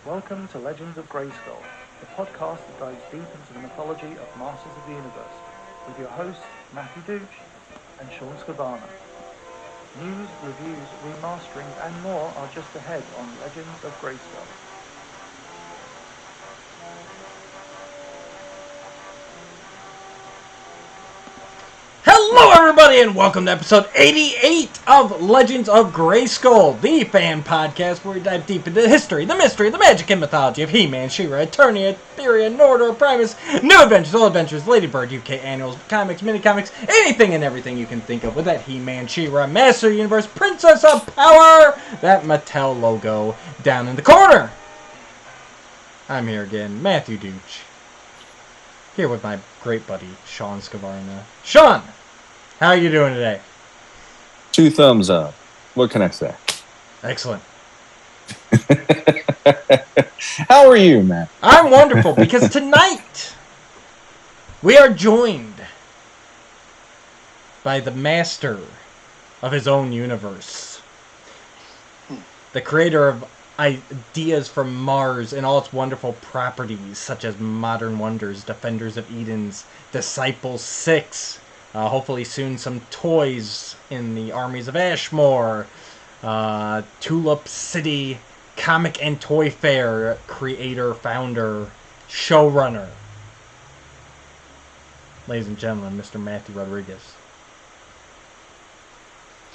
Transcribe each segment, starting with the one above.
Welcome to Legends of Grayskull, the podcast that dives deep into the mythology of Masters of the Universe, with your hosts Matthew Rodriquez and Sean Scavana. News, reviews, remasterings and more are just ahead on Legends of Grayskull. Hello everybody and welcome to episode 88 of Legends of Grayskull, the fan podcast where we dive deep into the history, the mystery, the magic and mythology of He-Man, She-Ra, Eternia, Etheria, Nordor, Primus, New Adventures, Old Adventures, Ladybird, UK Annuals, comics, mini-comics, anything and everything you can think of with that He-Man, She-Ra, Master Universe, Princess of Power, that Mattel logo down in the corner. I'm here again, Matthew Rodriquez, here with my great buddy, Sean Scavana. Sean! How are you doing today? 2 thumbs up. What can I say? Excellent. How are you, Matt? I'm wonderful because tonight we are joined by the master of his own universe, the creator of Ideas From Mars and all its wonderful properties such as Modern Wonders, Defenders of Eden's, Disciples 6, hopefully soon some toys in the armies of Ashmore, Tulip City Comic and Toy Fair creator, founder, showrunner. Ladies and gentlemen, Mr. Matthew Rodriquez.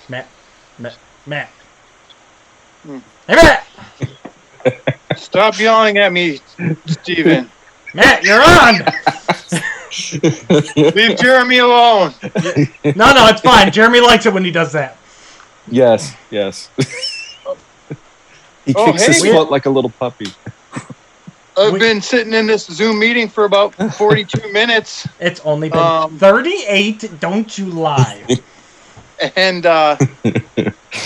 Matt. Hey, Matt! Stop yelling at me, Steven. Matt, you're on! Leave Jeremy alone. No, it's fine. Jeremy likes it when he does that. Yes. He kicks his foot like a little puppy. I've been sitting in this Zoom meeting for about 42 minutes. It's only been 38. Don't you lie. And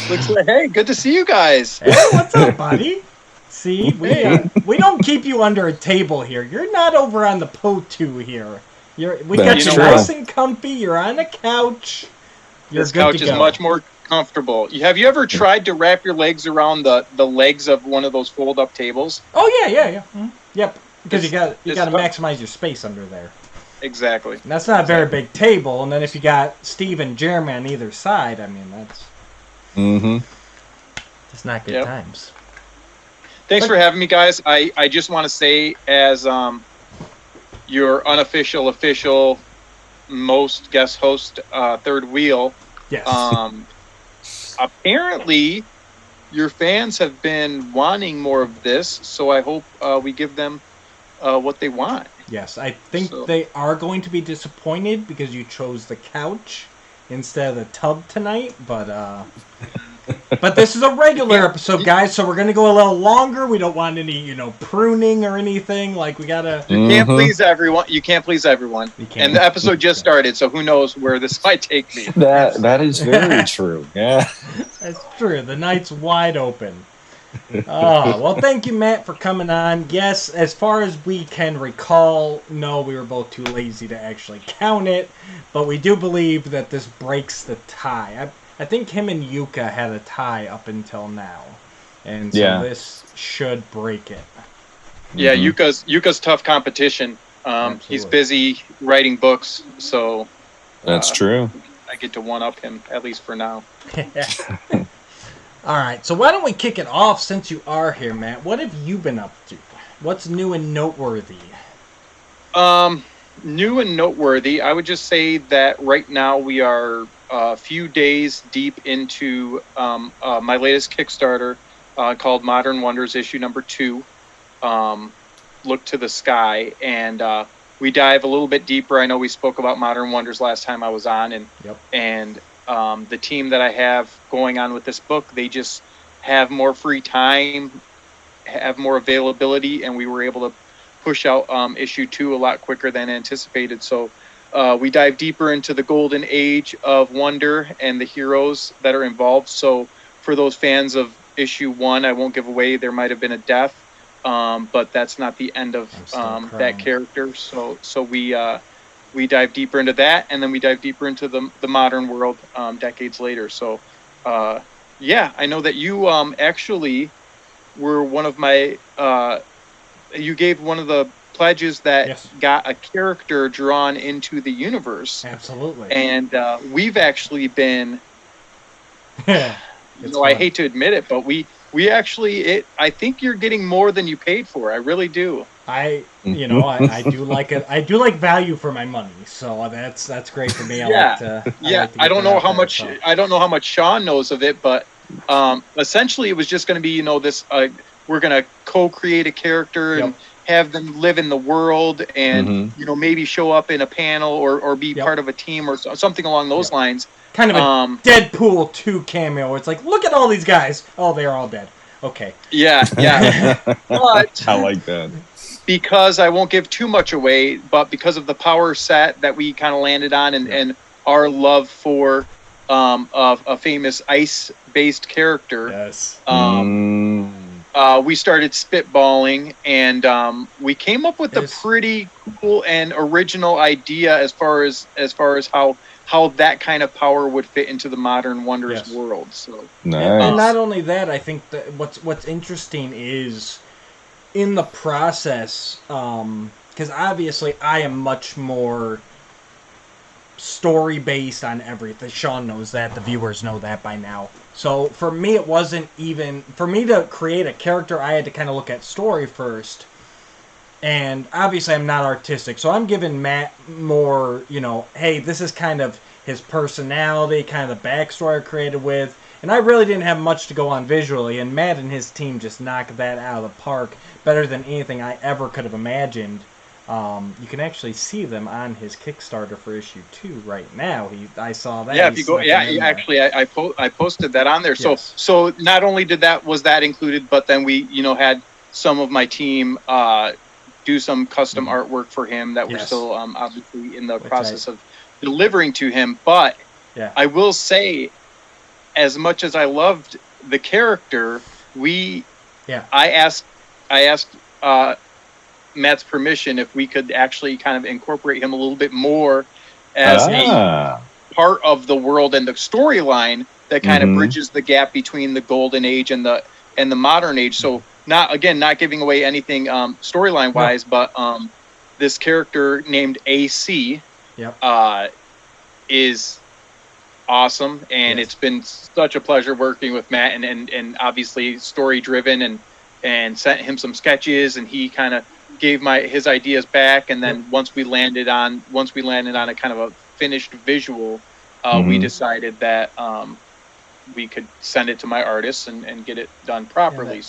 looks like, hey, good to see you guys. Hey, what's up, buddy? See, we don't keep you under a table here. You're not over on the Po2 here. We got you nice and comfy. You're on a couch. This couch is much more comfortable. Have you ever tried to wrap your legs around the legs of one of those fold-up tables? Oh, yeah. Mm-hmm. Yep, because you got to maximize your space under there. Exactly. And that's not a very big table, and then if you got Steve and Jeremy on either side, I mean, that's... It's not good times. Thanks for having me, guys. I just want to say, as your unofficial, official, most guest host, third wheel. Yes. Apparently, your fans have been wanting more of this, so I hope we give them what they want. Yes, I think they are going to be disappointed because you chose the couch instead of the tub tonight, but this is a regular episode, guys, so we're going to go a little longer. We don't want any, pruning or anything. Like, we got to... You can't please everyone. And the episode just started, so who knows where this might take me. That is very true. Yeah. That's true. The night's wide open. Oh, well, thank you, Matt, for coming on. Yes, as far as we can recall, no, we were both too lazy to actually count it, but we do believe that this breaks the tie. I think him and Yuka had a tie up until now, and so this should break it. Yeah, Yuka's tough competition. He's busy writing books, so... That's true. I get to one-up him, at least for now. All right, so why don't we kick it off since you are here, Matt? What have you been up to? What's new and noteworthy? New and noteworthy, I would just say that right now we are a few days deep into my latest Kickstarter called Modern Wonders issue number 2, Look to the Sky, and we dive a little bit deeper. I know we spoke about Modern Wonders last time I was on, and the team that I have going on with this book, they just have more free time, have more availability, and we were able to push out issue 2 a lot quicker than anticipated. So we dive deeper into the golden age of Wonder and the heroes that are involved. So for those fans of issue 1, I won't give away, there might have been a death, but that's not the end of that character. So we dive deeper into that, and then we dive deeper into the modern world decades later. So, I know that you actually were one of my. You gave one of the pledges that Yes. got a character drawn into the universe, Absolutely. and we've actually been. It's I fun. hate to admit it, but we actually I think you're getting more than you paid for. I really do. I do like it. I do like value for my money, so that's great for me. Yeah. I don't know how much. I don't know how much Sean knows of it, but essentially it was just going to be this. We're going to co-create a character and have them live in the world, and maybe show up in a panel or be part of a team or something along those lines. Kind of a Deadpool 2 cameo. It's like, look at all these guys. Oh, they're all dead. Okay. Yeah. But I like that. Because I won't give too much away, but because of the power set that we kind of landed on and our love for a famous ice-based character, yes. We started spitballing, and we came up with a pretty cool and original idea as far as how that kind of power would fit into the Modern Wonders world. So nice. And not only that, I think that what's interesting is in the process, because obviously I am much more story based on everything. Sean knows that. The viewers know that by now. So for me, it wasn't even for me to create a character. I had to kind of look at story first. And obviously I'm not artistic, so I'm giving Matt more, hey, this is kind of his personality, kind of the backstory I created with. And I really didn't have much to go on visually, and Matt and his team just knocked that out of the park better than anything I ever could have imagined. You can actually see them on his Kickstarter for issue 2 right now. I saw that. Yeah, if you go, actually, I posted that on there. Yes. So not only was that included, but then we, had some of my team do some custom artwork for him that we're still obviously in the process of delivering to him. But I will say, as much as I loved the character, I asked Matt's permission if we could actually kind of incorporate him a little bit more as a part of the world and the storyline that kind of bridges the gap between the Golden Age and the Modern Age. So not giving away anything storyline wise, but this character named AC is awesome, and it's been such a pleasure working with Matt, and obviously story driven, and sent him some sketches, and he kind of gave his ideas back, and then once we landed on a kind of a finished visual, we decided that we could send it to my artists and get it done properly.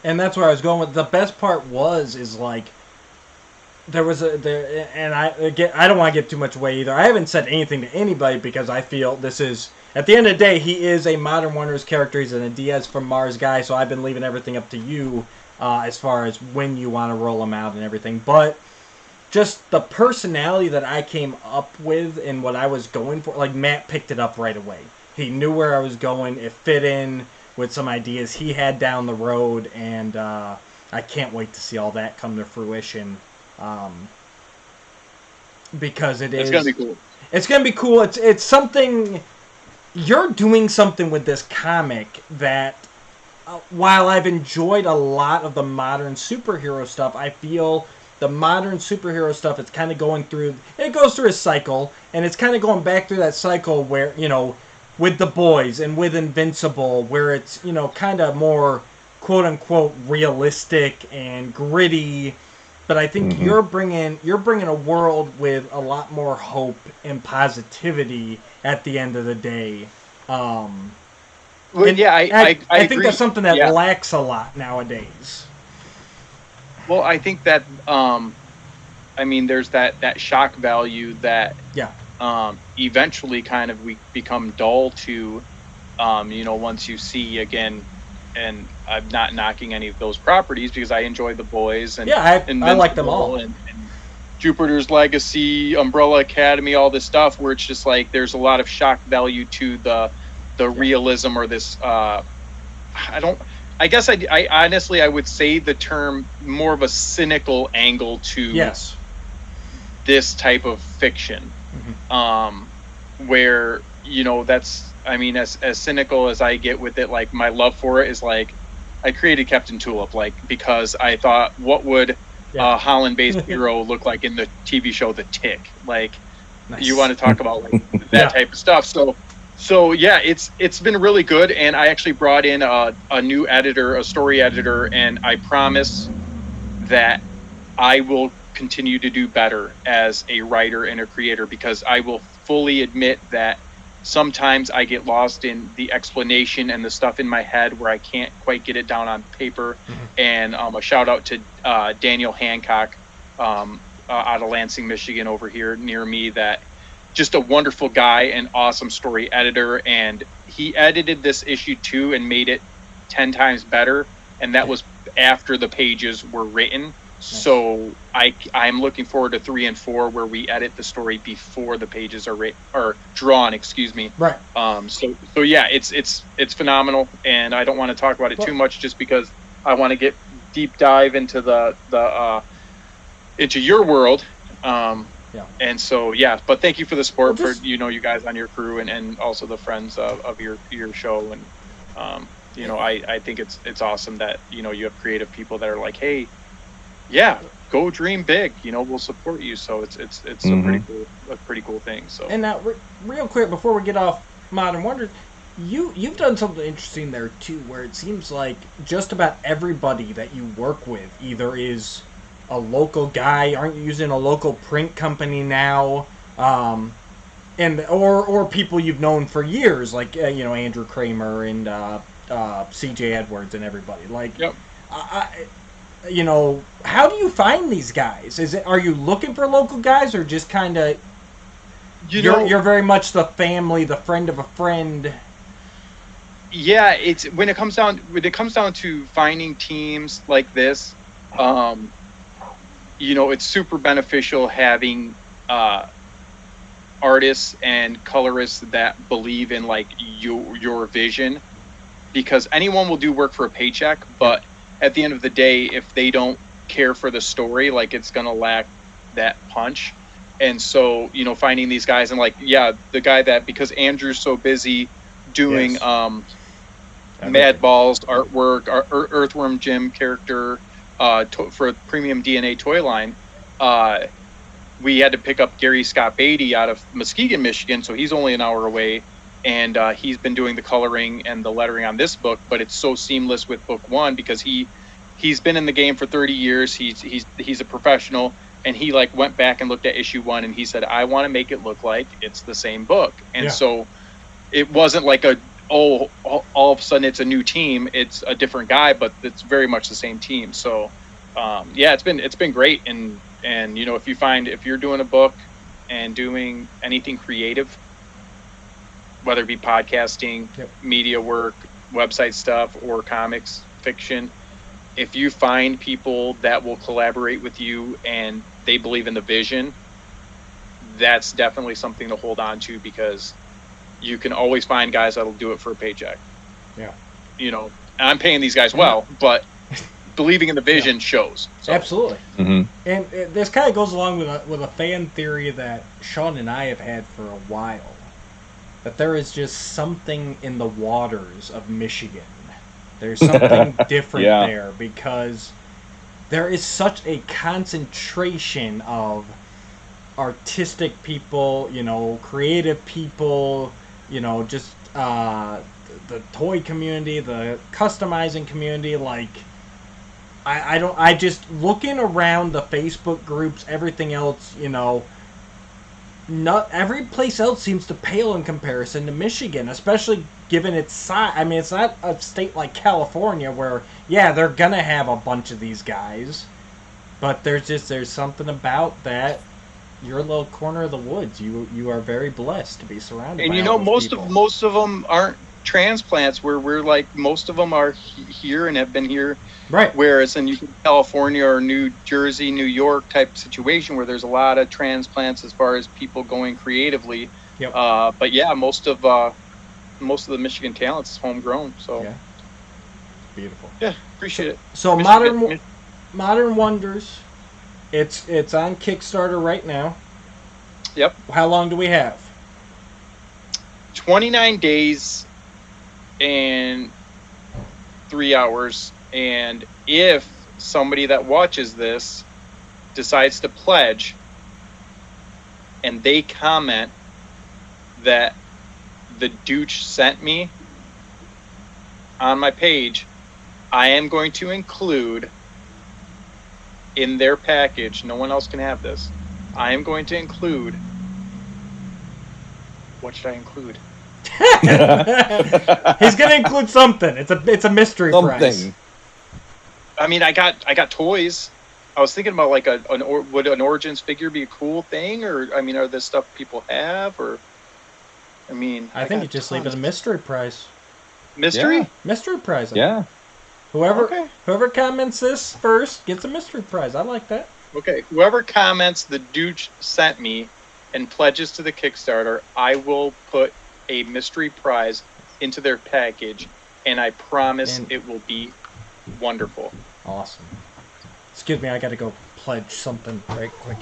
And that's where I was going with. The best part is like there was and I don't want to give too much away either. I haven't said anything to anybody because I feel this is, at the end of the day, he is a Modern Wonders character. He's an Ideas From Mars guy, so I've been leaving everything up to you as far as when you want to roll him out and everything. But just the personality that I came up with and what I was going for, like Matt picked it up right away. He knew where I was going. It fit in with some ideas he had down the road, and I can't wait to see all that come to fruition. Because it's gonna be cool. It's gonna be cool. It's something. You're doing something with this comic that, while I've enjoyed a lot of the modern superhero stuff, I feel the modern superhero stuff, it's kind of going through. It goes through a cycle, and it's kind of going back through that cycle where with the boys and with Invincible, where it's kind of more quote unquote realistic and gritty. But I think you're bringing a world with a lot more hope and positivity at the end of the day. I I think agree. that's something that lacks a lot nowadays. Well, I think that there's that shock value that eventually kind of we become dull to, once you see again. And I'm not knocking any of those properties because I enjoy The Boys and I like them all. And Jupiter's Legacy, Umbrella Academy, all this stuff where it's just like there's a lot of shock value to the realism or this. I guess I honestly I would say the term more of a cynical angle to this type of fiction, where that's. As cynical as I get with it, like my love for it is like, I created Captain Tulip, like, because I thought, what would Yeah. Holland-based hero look like in the TV show The Tick? Like, Nice. you want to talk about like that Yeah. type of stuff. So yeah, it's been really good, and I actually brought in a new editor, a story editor, and I promise that I will continue to do better as a writer and a creator, because I will fully admit that sometimes I get lost in the explanation and the stuff in my head where I can't quite get it down on paper. And a shout out to Daniel Hancock out of Lansing, Michigan, over here near me, that just a wonderful guy and awesome story editor. And he edited this issue 2 and made it 10 times better. And that was after the pages were written. So I'm looking forward to 3 and 4, where we edit the story before the pages are drawn. Excuse me. Right. So yeah, it's phenomenal, and I don't want to talk about it too much, just because I want to get deep dive into into your world. Yeah. And so yeah, but thank you for the support for you guys on your crew, and also the friends of your show, and I think it's awesome that you have creative people that are like, hey, yeah, go dream big. We'll support you. So it's a pretty cool thing. So, and now real quick before we get off Modern Wonders, you've done something interesting there too, where it seems like just about everybody that you work with either is a local guy, aren't you using a local print company now, and or people you've known for years, like Andrew Kramer and C.J. Edwards and everybody. Like, yep. How do you find these guys? Are you looking for local guys, or just kind of you're very much the family, the friend of a friend? Yeah, it's when it comes down to finding teams like this, it's super beneficial having artists and colorists that believe in like your vision, because anyone will do work for a paycheck, but at the end of the day, if they don't care for the story, like, it's gonna lack that punch. And so, finding these guys, and like, yeah, the guy that, because Andrew's so busy doing Mad Balls artwork, our Earthworm Jim character for Premium DNA toy line, we had to pick up Gary Scott Beatty out of Muskegon, Michigan, so he's only an hour away. And he's been doing the coloring and the lettering on this book, but it's so seamless with book 1, because he's been in the game for 30 years. He's a professional, and he like went back and looked at issue 1, and he said, I want to make it look like it's the same book. And so it wasn't like all of a sudden it's a new team. It's a different guy, but it's very much the same team. So it's been great. And if you're doing a book and doing anything creative, whether it be podcasting, media work, website stuff, or comics, fiction, if you find people that will collaborate with you and they believe in the vision, that's definitely something to hold on to, because you can always find guys that'll do it for a paycheck. Yeah. And I'm paying these guys well, but believing in the vision shows. So. Absolutely. Mm-hmm. And this kind of goes along with a fan theory that Sean and I have had for a while. That there is just something in the waters of Michigan. There's something different there, because there is such a concentration of artistic people, creative people, just the toy community, the customizing community. Like, I just looking around the Facebook groups, everything else, not every place else seems to pale in comparison to Michigan, especially given its size. I mean, it's not a state like California where, they're gonna have a bunch of these guys, but there's something about that. Your little corner of the woods. You are very blessed to be surrounded. And by most of them aren't transplants. Where we're like, most of them are here and have been here. Right. Whereas in California or New Jersey, New York type situation, where there's a lot of transplants as far as people going creatively. Yep. But yeah, most of the Michigan talents is homegrown. So yeah. Beautiful. Yeah, appreciate it. So Modern Wonders, it's on Kickstarter right now. Yep. How long do we have? 29 days and 3 hours, and if somebody that watches this decides to pledge and they comment that the douche sent me on my page, I am going to include in their package, no one else can have this, I am going to include, what should I include? He's gonna include something. It's a mystery prize. I mean, I got toys. I was thinking about like would an Origins figure be a cool thing, or I mean, are this stuff people have, or I mean, I think you just leave it a mystery prize. Mystery? Yeah. Mystery prize. Yeah. Whoever comments this first gets a mystery prize. I like that. Okay. Whoever comments the douche sent me and pledges to the Kickstarter, I will put a mystery prize into their package, and I promise it will be wonderful. Awesome. Excuse me, I gotta go pledge something right quick.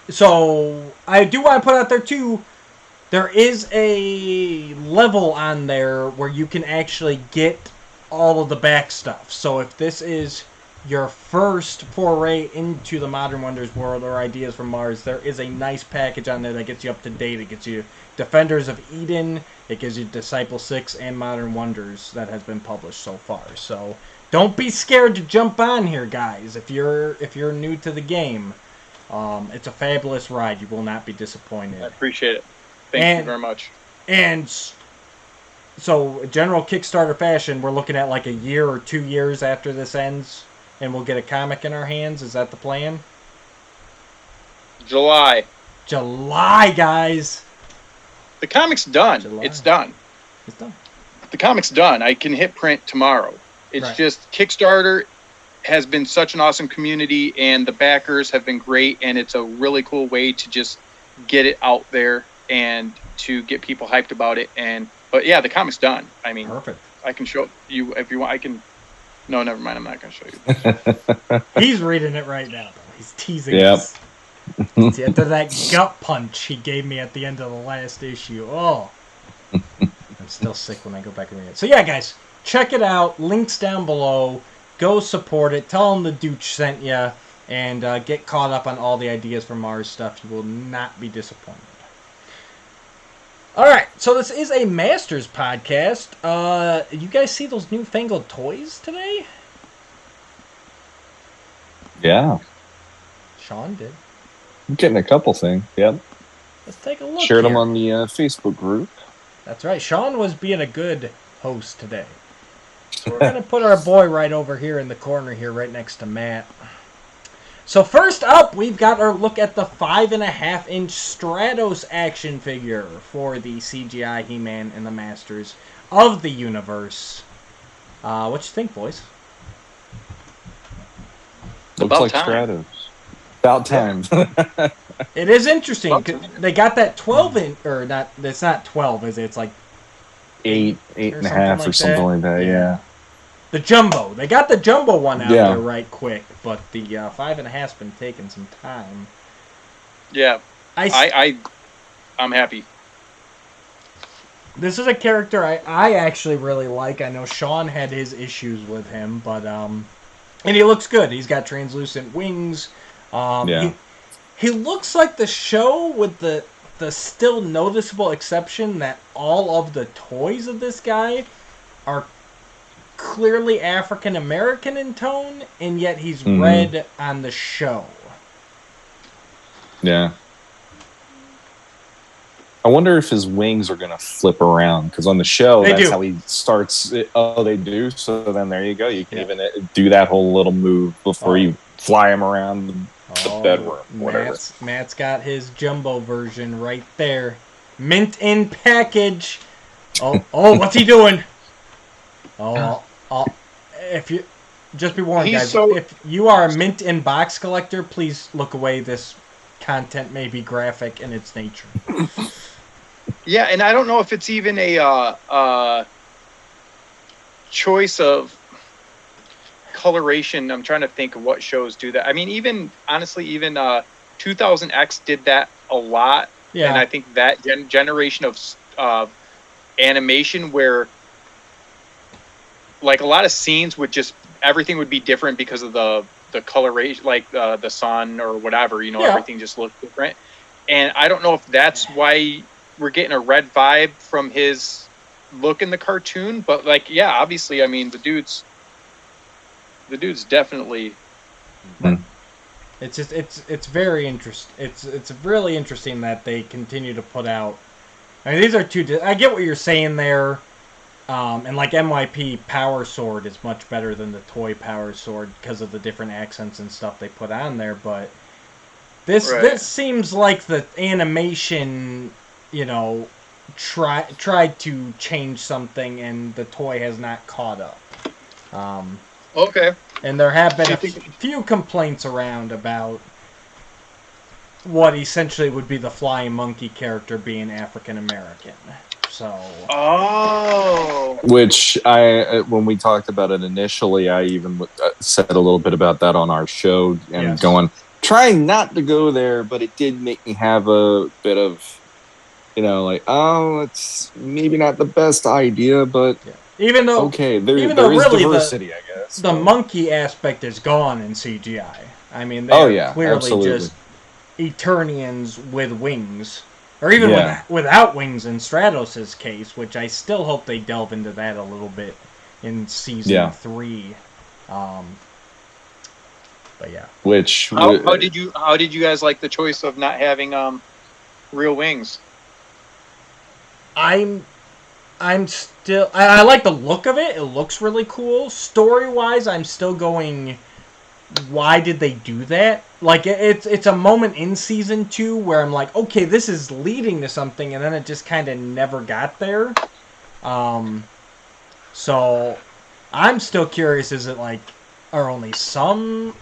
So I do want to put out there too, there is a level on there where you can actually get all of the back stuff. So if this is your first foray into the Modern Wonders world or Ideas from Mars, there is a nice package on there that gets you up to date. It gets you Defenders of Eden, it gives you Disciple 6 and Modern Wonders that has been published so far. So don't be scared to jump on here, guys. If you're new to the game, it's a fabulous ride. You will not be disappointed. I appreciate it. Thank you very much. And so, general Kickstarter fashion, we're looking at like a year or 2 years after this ends, and we'll get a comic in our hands. Is that the plan? July, guys. The comic's done. July. It's done. It's done. The comic's done. I can hit print tomorrow. It's Right. just Kickstarter has been such an awesome community, and the backers have been great, and it's a really cool way to just get it out there and to get people hyped about it. But yeah, the comic's done. I mean, Perfect. I can show you if you want. I can. No, never mind. I'm not going to show you. He's reading it right now, though. He's teasing Yep. us. See, after that gut punch he gave me at the end of the last issue. Oh. I'm still sick when I go back and read it. So yeah, guys, check it out. Links down below. Go support it. Tell them the douche sent you. And get caught up on all the Ideas from Mars stuff. You will not be disappointed. Alright, so this is a Masters podcast. You guys see those newfangled toys today? Yeah. Sean did. I'm getting a couple things. Yep. Let's take a look. Shared them here. on the Facebook group. That's right. Sean was being a good host today. So we're going to put our boy right over here in the corner here, right next to Matt. So first up, we've got our look at the 5.5-inch Stratos action figure for the CGI He-Man and the Masters of the Universe. What you think, boys? Looks About like time. Stratos. About time. It is interesting. They got that 12-inch, or not, it's not 12, is it? It's like 8 or and a half or something like that. Yeah. The jumbo. They got the jumbo one out Yeah. there right quick, but the 5.5's been taking some time. Yeah, I'm happy. This is a character I actually really like. I know Sean had his issues with him, but and he looks good. He's got translucent wings. Yeah. He looks like the show, with the still noticeable exception that all of the toys of this guy are clearly African American in tone, and yet he's red on the show. Yeah. I wonder if his wings are going to flip around, because on the show, that's how he starts. Oh, they do? So then there you go. You can even do that whole little move before you fly him around the bedroom. Whatever. Matt's got his jumbo version right there. Mint in package. Oh, what's he doing? If you just be warned, guys. If you are a mint in box collector, please look away. This content may be graphic in its nature. Yeah, and I don't know if it's even a choice of coloration. I'm trying to think of what shows do that. I mean, even honestly, even 2000X did that a lot Yeah. And I think that generation of animation where like a lot of scenes would just everything would be different because of the coloration, like the sun or whatever, everything just looked different. And I don't know if that's why we're getting a red vibe from his look in the cartoon, but like, yeah, obviously, I mean, the dude's definitely. It's just it's very interesting. It's really interesting that they continue to put out. I mean, these are two. I get what you're saying there. And like MYP Power Sword is much better than the toy Power Sword because of the different accents and stuff they put on there. But this seems like the animation, tried to change something, and the toy has not caught up. Okay. And there have been a few complaints around about what essentially would be the flying monkey character being African American. So. Oh. Which when we talked about it initially, I even said a little bit about that on our show and trying not to go there, but it did make me have a bit of, it's maybe not the best idea, but even though there is really diversity, I guess. The monkey aspect is gone in CGI. I mean, they are clearly absolutely. Just Eternians with wings. Or even without wings in Stratos' case, which I still hope they delve into that a little bit in season 3. But yeah. How did you guys like the choice of not having real wings? I'm still I like the look of it. It looks really cool. Story-wise, I'm still going, why did they do that? Like, it's a moment in season 2 where I'm like, okay, this is leading to something, and then it just kind of never got there. So I'm still curious, is it like, are only some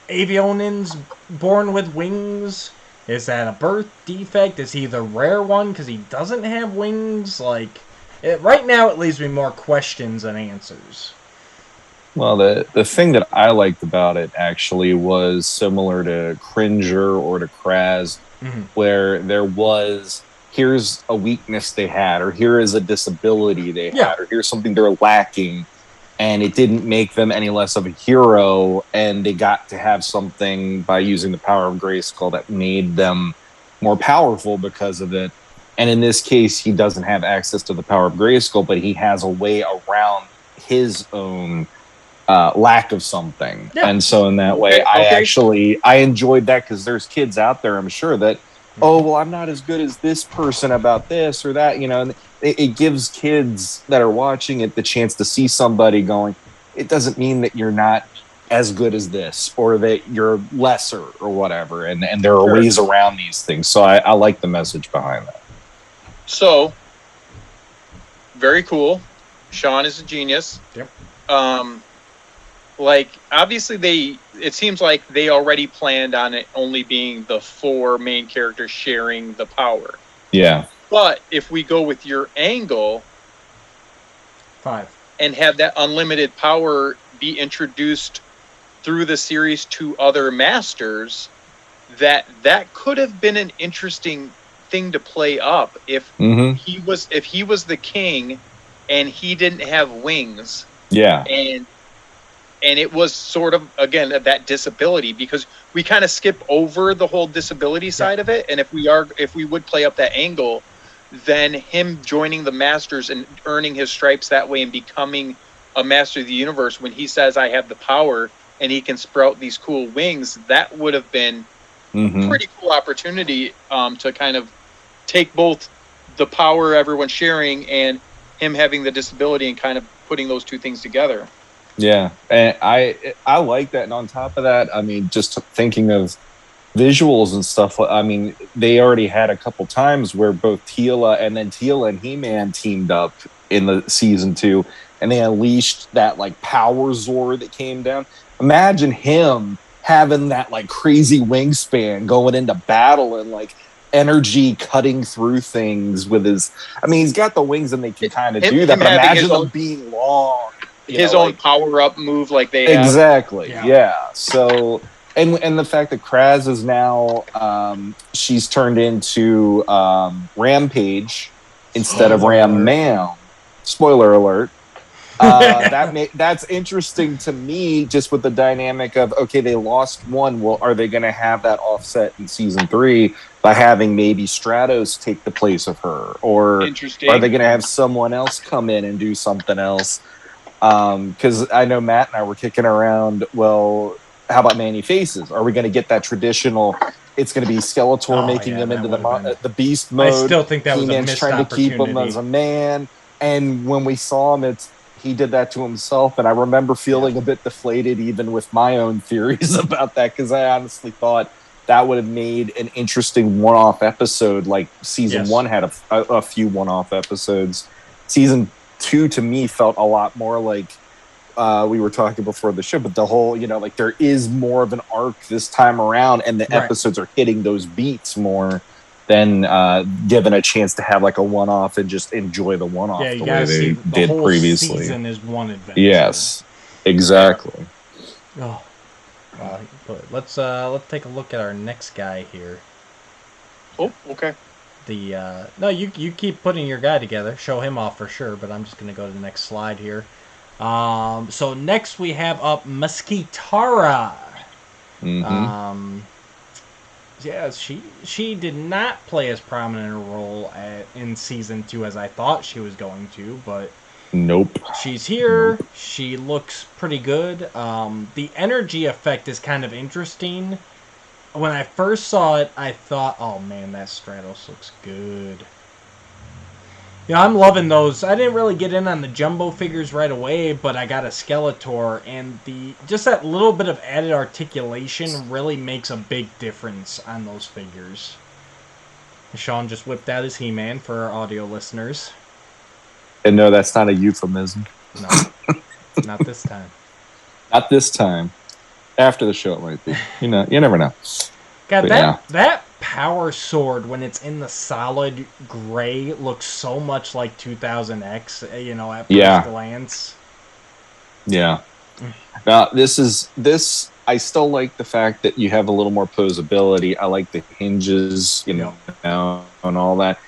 Avionians born with wings? Is that a birth defect? Is he the rare one because he doesn't have wings? Like, right now it leaves me more questions than answers. Well, the thing that I liked about it actually was similar to Cringer or to Kraz, where there was, here's a weakness they had, or here is a disability they had, or here's something they're lacking, and it didn't make them any less of a hero, and they got to have something by using the power of Grayskull that made them more powerful because of it. And in this case, he doesn't have access to the power of Grayskull, but he has a way around his own lack of something. And so in that way, I enjoyed that, because there's kids out there, I'm sure, that, I'm not as good as this person about this or that, and it gives kids that are watching it the chance to see somebody going, it doesn't mean that you're not as good as this, or that you're lesser or whatever, and there are ways around these things. So I like the message behind that. So very cool. Sean is a genius. Like, obviously it seems like they already planned on it only being the 4 main characters sharing the power. Yeah. But if we go with your angle, 5, and have that unlimited power be introduced through the series to other masters, that could have been an interesting thing to play up if he was the king and he didn't have wings. Yeah. And it was sort of, again, that disability, because we kind of skip over the whole disability side of it. And if we would play up that angle, then him joining the Masters and earning his stripes that way and becoming a Master of the Universe, when he says, I have the power and he can sprout these cool wings, that would have been a pretty cool opportunity to kind of take both the power everyone's sharing and him having the disability and kind of putting those two things together. Yeah, and I like that. And on top of that, I mean, just thinking of visuals and stuff, I mean, they already had a couple times where both Teela and He-Man teamed up in the season 2, and they unleashed that like power Zord that came down. Imagine him having that like crazy wingspan going into battle and like energy cutting through things with his, I mean, he's got the wings and they can kind of do that, but imagine them being long. His own power-up move like they have. Exactly, yeah. So And the fact that Kraz is now she's turned into Rampage instead of Ram Mam. Spoiler alert. That's interesting to me, just with the dynamic of, okay, they lost one. Well, are they going to have that offset in season 3 by having maybe Stratos take the place of her, or are they going to have someone else come in and do something else? Because I know Matt and I were kicking around, well, how about Manny Faces? Are we going to get that traditional? It's going to be Skeletor making him into the beast mode. I still think that was a missed trying to keep him as a man. And when we saw him, he did that to himself. And I remember feeling a bit deflated, even with my own theories about that, because I honestly thought that would have made an interesting one-off episode. Like season 1 had a few one-off episodes. Season 2 to me felt a lot more like. We were talking before the show, but the whole, like there is more of an arc this time around, and the episodes are hitting those beats more than given a chance to have like a one-off and just enjoy the one-off the way they did whole previously. Season is one adventure. Yes, exactly. Oh, wow. Let's take a look at our next guy here. Oh, okay. No, you keep putting your guy together. Show him off for sure, but I'm just gonna go to the next slide here. So next we have up Mosquitara. Mm-hmm. Yeah, she did not play as prominent a role in season 2 as I thought she was going to, but nope. She's here. Nope. She looks pretty good. The energy effect is kind of interesting. When I first saw it, I thought, oh man, that Stratos looks good. I'm loving those. I didn't really get in on the jumbo figures right away, but I got a Skeletor, and just that little bit of added articulation really makes a big difference on those figures. Sean just whipped out his He-Man for our audio listeners. And no, that's not a euphemism. No, not this time. Not this time. After the show, it might be. You never know. God, that Power Sword, when it's in the solid gray, looks so much like 2000X, at first glance. Yeah. Now, this, I still like the fact that you have a little more posability. I like the hinges, and all that.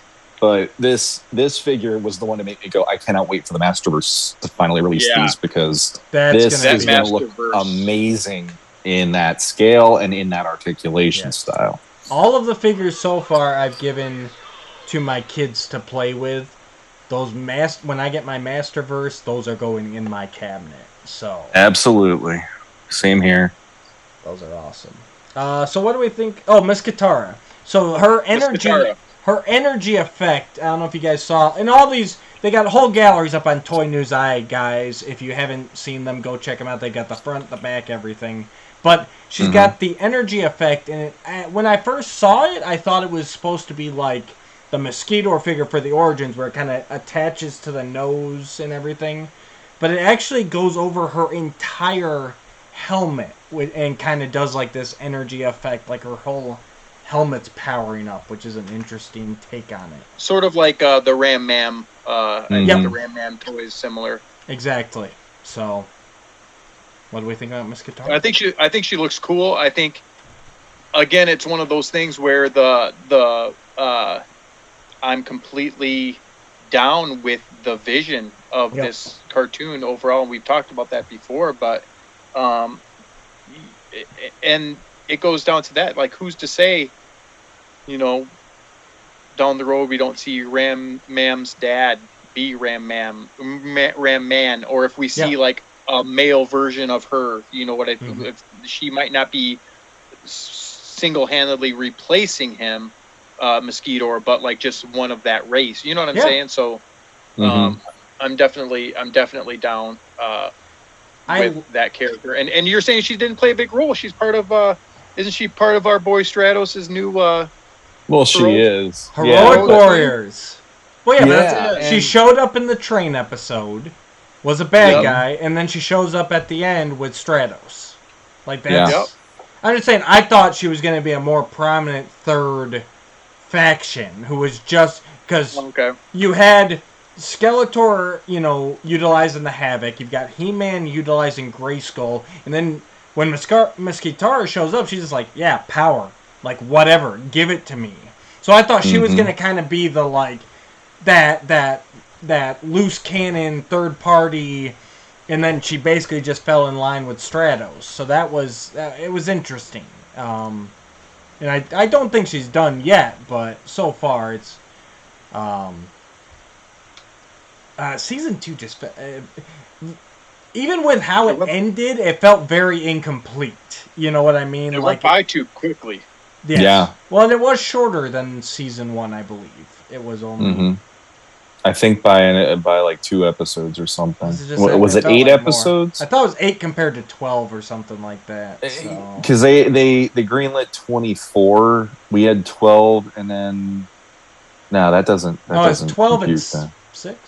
But this figure was the one to make me go, I cannot wait for the Masterverse to finally release these, because this is going to look amazing in that scale and in that articulation style. All of the figures so far I've given to my kids to play with. Those when I get my Masterverse, those are going in my cabinet. So absolutely, same here. Those are awesome. So what do we think? Oh, Mosquitara. So her energy effect. I don't know if you guys saw. And all these, they got whole galleries up on Toy News Eye, guys. If you haven't seen them, go check them out. They got the front, the back, everything. But she's got the energy effect, and when I first saw it, I thought it was supposed to be like the Mosquito figure for the Origins, where it kind of attaches to the nose and everything. But it actually goes over her entire helmet and kind of does like this energy effect, like her whole helmet's powering up, which is an interesting take on it. Sort of like the Ram Mam. I think the Ram Mam toy is similar. Exactly. So, what do we think about Mosquitara? I think she looks cool. I think, again, it's one of those things where I'm completely down with the vision of this cartoon overall, and we've talked about that before. But and it goes down to that. Like, who's to say, down the road we don't see Ram Mam's dad be Ram Man, or if we see like a male version of her, if she might not be single-handedly replacing him, Mosquito, but like just one of that race. You know what I'm saying? So, I'm definitely down with that character. And you're saying she didn't play a big role. She's part of. Isn't she part of our boy Stratos' new? Well, she is Heroic Warriors. Well, but she showed up in the train episode. Was a bad guy, and then she shows up at the end with Stratos. Like that's. I'm just saying. I thought she was going to be a more prominent third faction, who was just because you had Skeletor, utilizing the Havoc. You've got He-Man utilizing Grayskull, and then when Miss Kitara shows up, she's just like, yeah, power. Like, whatever. Give it to me. So I thought she was going to kind of be the, like, that loose cannon, third party, and then she basically just fell in line with Stratos. So that was, it was interesting. And I don't think she's done yet, but so far it's, season 2 just, even with how it ended, it felt very incomplete. You know what I mean? It went by too quickly. Yes. Yeah. Well, and it was shorter than season 1, I believe. It was only... I think by like 2 episodes or something. Was it 8 like episodes? More. I thought it was 8 compared to 12 or something like that. Because they greenlit 24. We had 12, and then no, that doesn't. It's 12 and 6.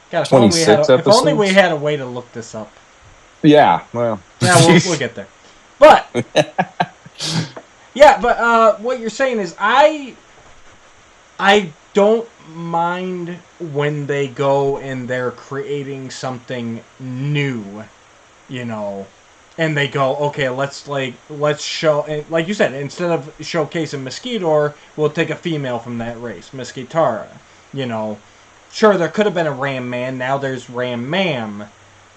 God, 26 episodes. If only we had a way to look this up. Yeah, well, we'll get there. But yeah, but what you're saying is I don't mind when they go and they're creating something new, you know, and they go, okay, let's show, like you said, instead of showcasing Mosquitor, we'll take a female from that race, Miss Kitara, you know. Sure, there could have been a Ram Man, now there's Ram Mam.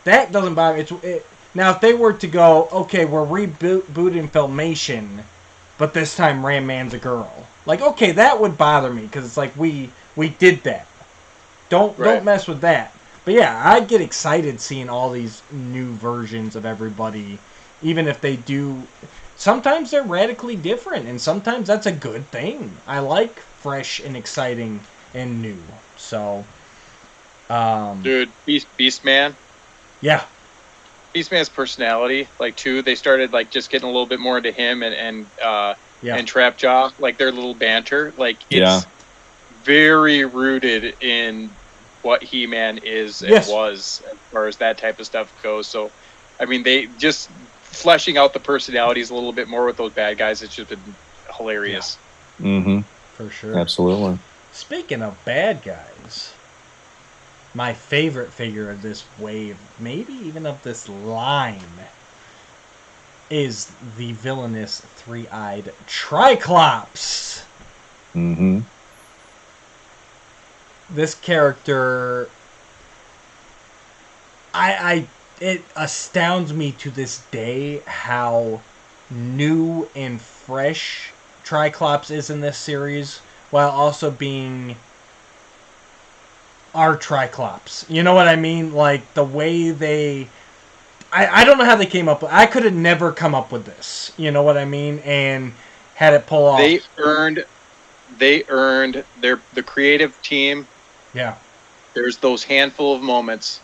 That doesn't bother me. Now, if they were to go, okay, we're rebooting Filmation, but this time Ram Man's a girl. Like, okay, that would bother me, because it's like, we did that. Don't mess with that. But yeah, I get excited seeing all these new versions of everybody, even if they do... Sometimes they're radically different, and sometimes that's a good thing. I like fresh and exciting and new. So... Dude, Beastman? Yeah. Beastman's personality, like, too, they started, like, just getting a little bit more into him and Trapjaw, like, their little banter. Like, it's very rooted in what He-Man is and was, as far as that type of stuff goes. So, I mean, they just fleshing out the personalities a little bit more with those bad guys, it's just been hilarious. Yeah. Mm-hmm. For sure. Absolutely. Speaking of bad guys... My favorite figure of this wave, maybe even of this line, is the villainous three-eyed Triclops. Mm-hmm. This character, it astounds me to this day how new and fresh Triclops is in this series, while also being... our Triclops. You know what I mean? Like, the way they... I don't know how they came up with... I could have never come up with this. You know what I mean? And had it pull off. They earned the creative team. Yeah. There's those handful of moments.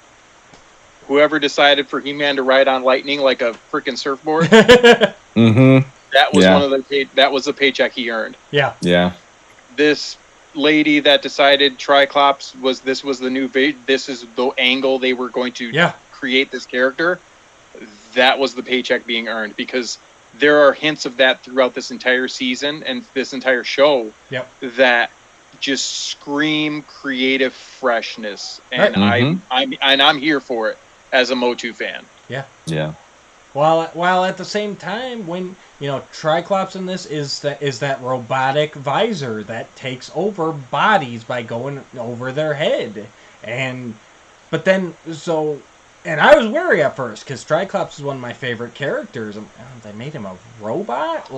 Whoever decided for He-Man to ride on lightning like a freaking surfboard. Mm-hmm. That was that was the paycheck he earned. Yeah. Yeah. This lady that decided Triclops was the new this is the angle they were going to create this character. That was the paycheck being earned, because there are hints of that throughout this entire season and this entire show that just scream creative freshness, and I'm here for it as a Motu fan. Yeah. While at the same time, when you know Triclops in this is that robotic visor that takes over bodies by going over their head, and I was wary at first because Triclops is one of my favorite characters. They made him a robot,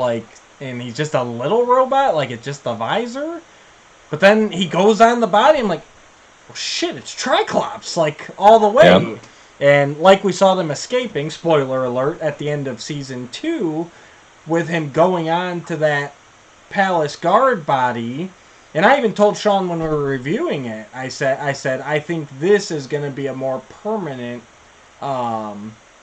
and he's just a little robot, like it's just the visor. But then he goes on the body. I'm like, oh shit, it's Triclops, like all the way. Yep. And like we saw them escaping, spoiler alert, at the end of season 2, with him going on to that palace guard body. And I even told Sean when we were reviewing it, I said I think this is going to be a more permanent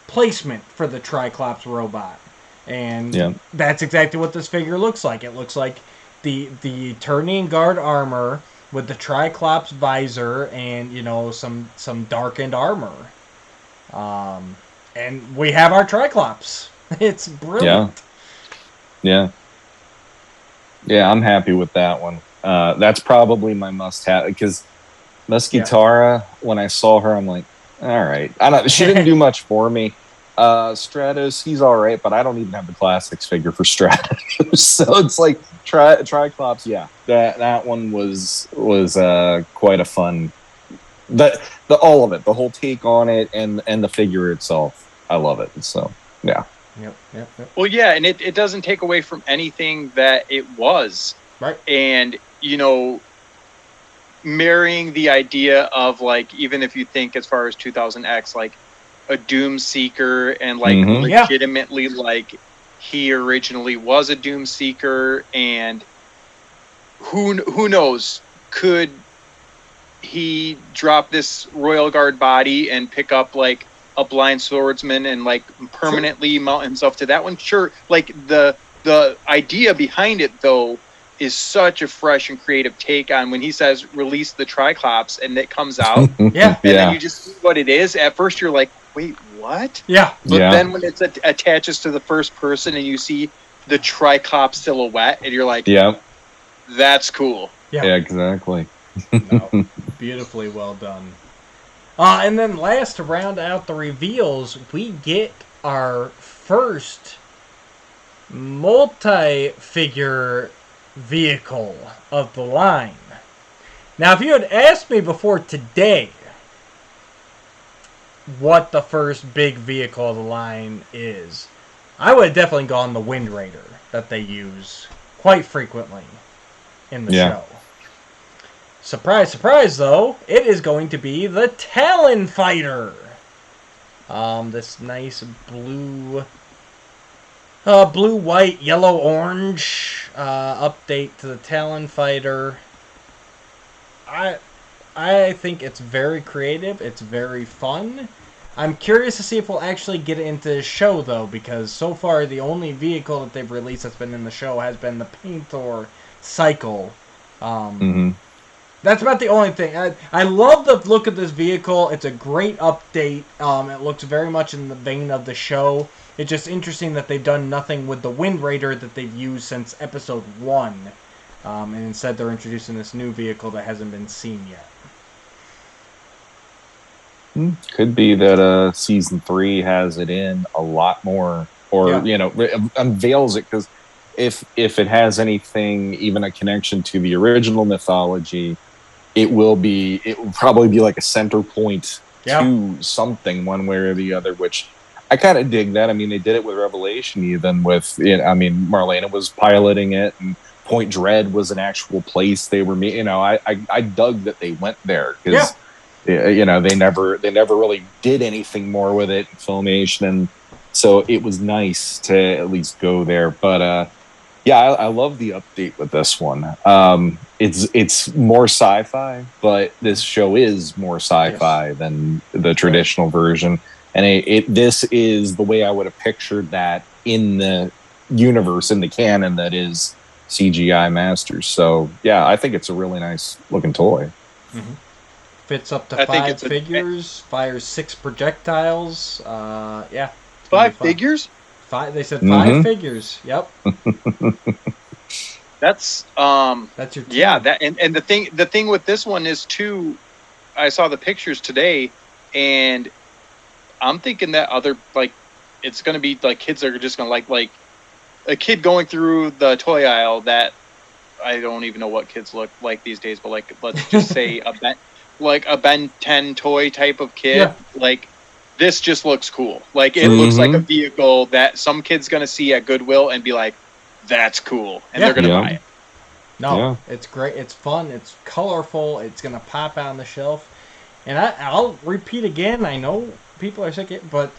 placement for the Triclops robot. And that's exactly what this figure looks like. It looks like the Eternian Guard armor with the Triclops visor and, you know, some darkened armor. And we have our Triclops. It's brilliant. Yeah, I'm happy with that one. That's probably my must-have, because Muscatara, when I saw her, I'm like, all right. She didn't do much for me. Stratos, he's all right, but I don't even have the classics figure for Stratos. So it's like Triclops. Yeah, that one was quite a fun. The all of it, the whole take on it, and the figure itself. I love it. So yeah. Yep. Well, yeah, and it doesn't take away from anything that it was. Right. And, marrying the idea of, like, even if you think as far as 2000X, like, a Doom Seeker and, like, legitimately, like, he originally was a Doom Seeker, and who knows, could he drop this Royal Guard body and pick up, like, a blind swordsman and, like, permanently mount himself to that one? Sure. Like, the idea behind it, though, is such a fresh and creative take on when he says release the Triclops and it comes out. Yeah. And then you just see what it is. At first you're like, wait, what? Yeah. But then when it attaches to the first person and you see the Triclops silhouette and you're like, yeah, that's cool. Yeah, exactly. No, beautifully well done. And then last, to round out the reveals, we get our first multi-figure vehicle of the line. Now, if you had asked me before today what the first big vehicle of the line is, I would have definitely gone the Wind Raider that they use quite frequently in the show. Surprise, surprise, though, it is going to be the Talon Fighter. This nice blue, white, yellow, orange update to the Talon Fighter. I think it's very creative. It's very fun. I'm curious to see if we'll actually get it into the show, though, because so far the only vehicle that they've released that's been in the show has been the Paintor Cycle. That's about the only thing. I love the look of this vehicle. It's a great update. It looks very much in the vein of the show. It's just interesting that they've done nothing with the Wind Raider that they've used since episode 1. And instead they're introducing this new vehicle that hasn't been seen yet. Could be that season 3 has it in a lot more, or unveils it, because if it has anything, even a connection to the original mythology, it will probably be like a center point to something one way or the other, which I kind of dig that. I mean, they did it with Revelation, even with, Marlena was piloting it, and Point Dread was an actual place they were meeting. I dug that they went there, because they never really did anything more with it in Filmation, and so it was nice to at least go there. But I love the update with this one. It's more sci-fi, but this show is more sci-fi than the traditional version, and this is the way I would have pictured that in the universe, in the canon that is CGI Masters. So I think it's a really nice looking toy. Fits up to 5 figures, fires 6 projectiles. 5 figures? 5. They said 5 figures. Yep. That's your team. That and the thing with this one is too, I saw the pictures today, and I'm thinking that it's gonna be like kids are just gonna like a kid going through the toy aisle that I don't even know what kids look like these days, but like let's just say a Ben 10 toy type of kid. Yeah. Like, this just looks cool. Like, it looks like a vehicle that some kid's gonna see at Goodwill and be like, that's cool, and they're gonna buy it. No, it's great. It's fun. It's colorful. It's gonna pop out on the shelf. And I'll repeat again. I know people are sick of it, but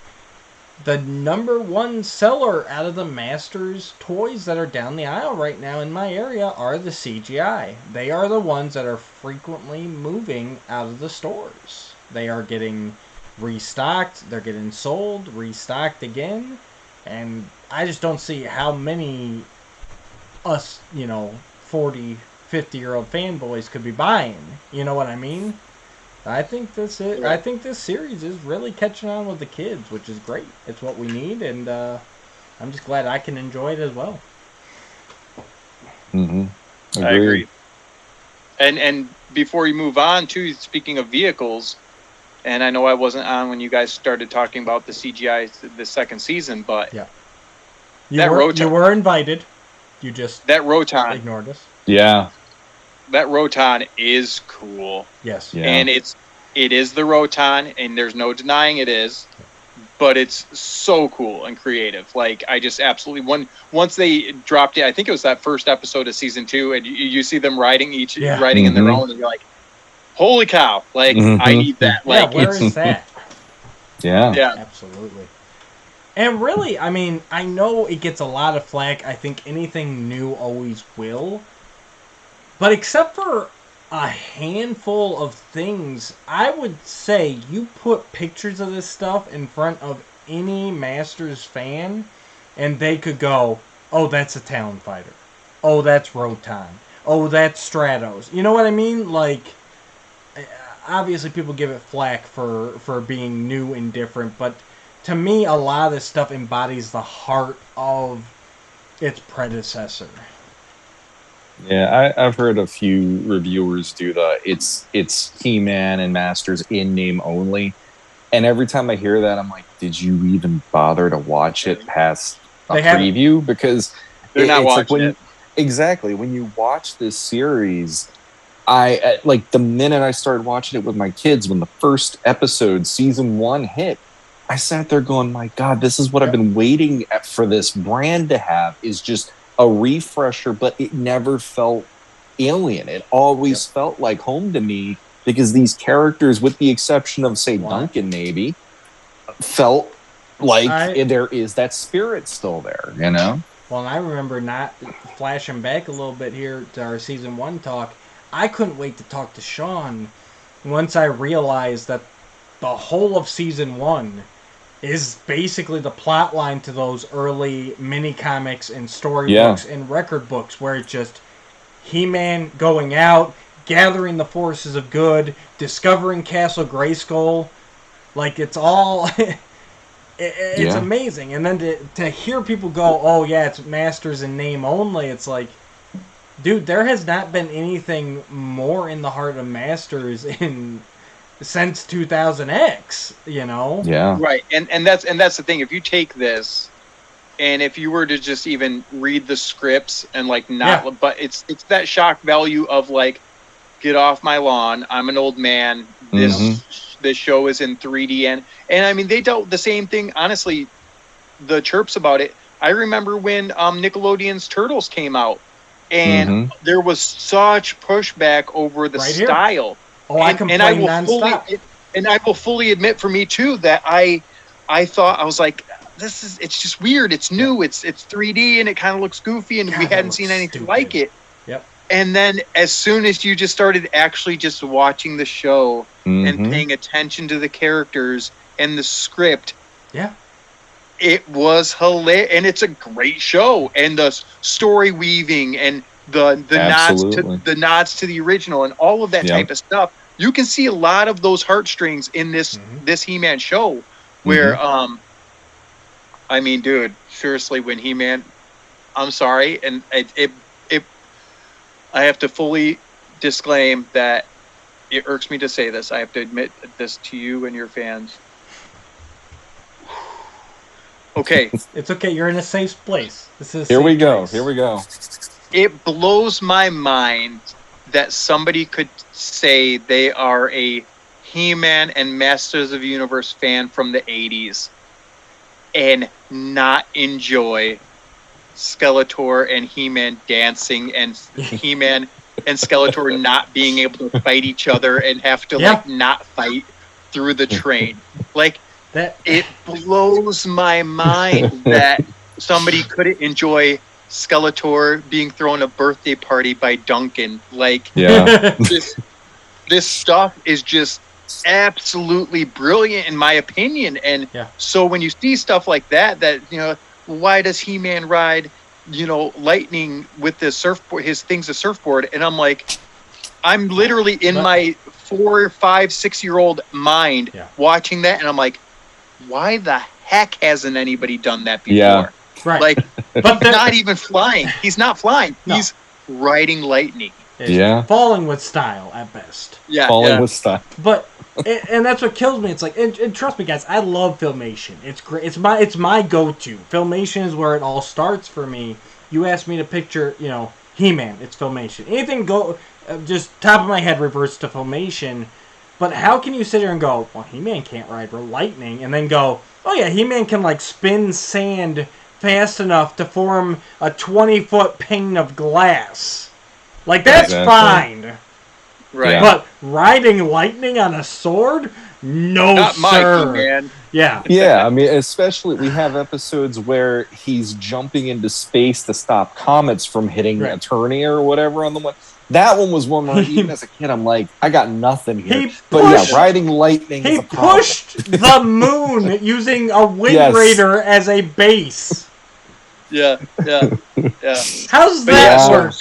the number 1 seller out of the Masters toys that are down the aisle right now in my area are the CGI. They are the ones that are frequently moving out of the stores. They are getting restocked. They're getting sold, restocked again. And I just don't see how many us, 40, 50-year-old fanboys could be buying. You know what I mean? I think this series is really catching on with the kids, which is great. It's what we need, and I'm just glad I can enjoy it as well. I agree. And before you move on, too, speaking of vehicles, and I know I wasn't on when you guys started talking about the CGI the second season, but you were invited. You just that Roton ignored us. Yeah. That Roton is cool. Yes. Yeah. And it is the Roton, and there's no denying it is, but it's so cool and creative. Like, I just absolutely once they dropped it, I think it was that first episode of season 2, and you see them riding in their own, and you're like, holy cow, like I need that. Like, where is that? Yeah. Absolutely. And really, I mean, I know it gets a lot of flack. I think anything new always will. But except for a handful of things, I would say you put pictures of this stuff in front of any Masters fan, and they could go, oh, that's a Talon Fighter. Oh, that's Roton. Oh, that's Stratos. You know what I mean? Like, obviously people give it flack for being new and different, but to me, a lot of this stuff embodies the heart of its predecessor. Yeah, I've heard a few reviewers do it's He-Man and Masters in name only, and every time I hear that, I'm like, did you even bother to watch it past a preview? Because they're not watching it. Exactly, when you watch this series, I like the minute I started watching it with my kids, when the first episode, season 1 hit, I sat there going, my God, this is what I've been waiting for this brand to have, is just a refresher, but it never felt alien. It always felt like home to me, because these characters, with the exception of, say, Duncan maybe, felt like there is that spirit still there, you know? Well, and I remember, not flashing back a little bit here to our season 1 talk, I couldn't wait to talk to Sean once I realized that the whole of season 1 is basically the plot line to those early mini comics and storybooks and record books, where it's just He-Man going out, gathering the forces of good, discovering Castle Grayskull. Like, it's all it's amazing. And then to hear people go, oh yeah, it's Masters in name only, it's like, dude, there has not been anything more in the heart of Masters since 2000X, you know? Yeah. Right. And that's the thing. If you take this, and if you were to just even read the scripts and like not, but it's that shock value of like, get off my lawn. I'm an old man. This show is in 3D, and I mean, they dealt the same thing. Honestly, the chirps about it. I remember when Nickelodeon's Turtles came out, and there was such pushback over the style. Here. Oh, I complain nonstop. And I will fully admit, for me too, that I thought, I was like, it's just weird. It's new. It's 3D, and it kind of looks goofy, and we hadn't seen anything like it. Yep. And then as soon as you just started actually just watching the show and paying attention to the characters and the script, it was hilarious, and it's a great show. And the story weaving and the nods to the original and all of that type of stuff. You can see a lot of those heartstrings in this He-Man show, where I mean, dude, seriously, when He-Man, I'm sorry, and it I have to fully disclaim that it irks me to say this. I have to admit this to you and your fans. Okay. It's okay. You're in a safe place. Here we go. It blows my mind that somebody could say they are a He-Man and Masters of the Universe fan from the 80s and not enjoy Skeletor and He-Man dancing, and He-Man and Skeletor not being able to fight each other and have to like not fight through the train. Like, that, it blows my mind that somebody couldn't enjoy Skeletor being thrown a birthday party by Duncan. Like, this stuff is just absolutely brilliant in my opinion. And so when you see stuff like that, you know, why does He-Man ride, you know, lightning with the surfboard, his thing's a surfboard? And I'm like, I'm literally in my 4, 5, 6-year-old mind watching that, and I'm like, why the heck hasn't anybody done that before? Yeah. Right. Like, but he's not even flying. He's not flying. No. He's riding lightning. Falling with style at best. Falling with style. But and that's what kills me. It's like, and trust me, guys, I love Filmation. It's great. It's my go-to. Filmation is where it all starts for me. You asked me to picture, He-Man. It's Filmation. Anything just top of my head reverts to Filmation. But how can you sit here and go, well, He-Man can't ride lightning, and then go, oh yeah, He-Man can spin sand fast enough to form a 20-foot pane of glass. That's fine. Right. Yeah. But riding lightning on a sword? No, not sir. my He-Man. Yeah. Yeah, I mean, especially we have episodes where he's jumping into space to stop comets from hitting Eternia or whatever on the one. That one was one where even as a kid, I'm like, I got nothing here. Riding lightning is a problem. He pushed the moon using a Wind Raider as a base. Yeah. How's that work?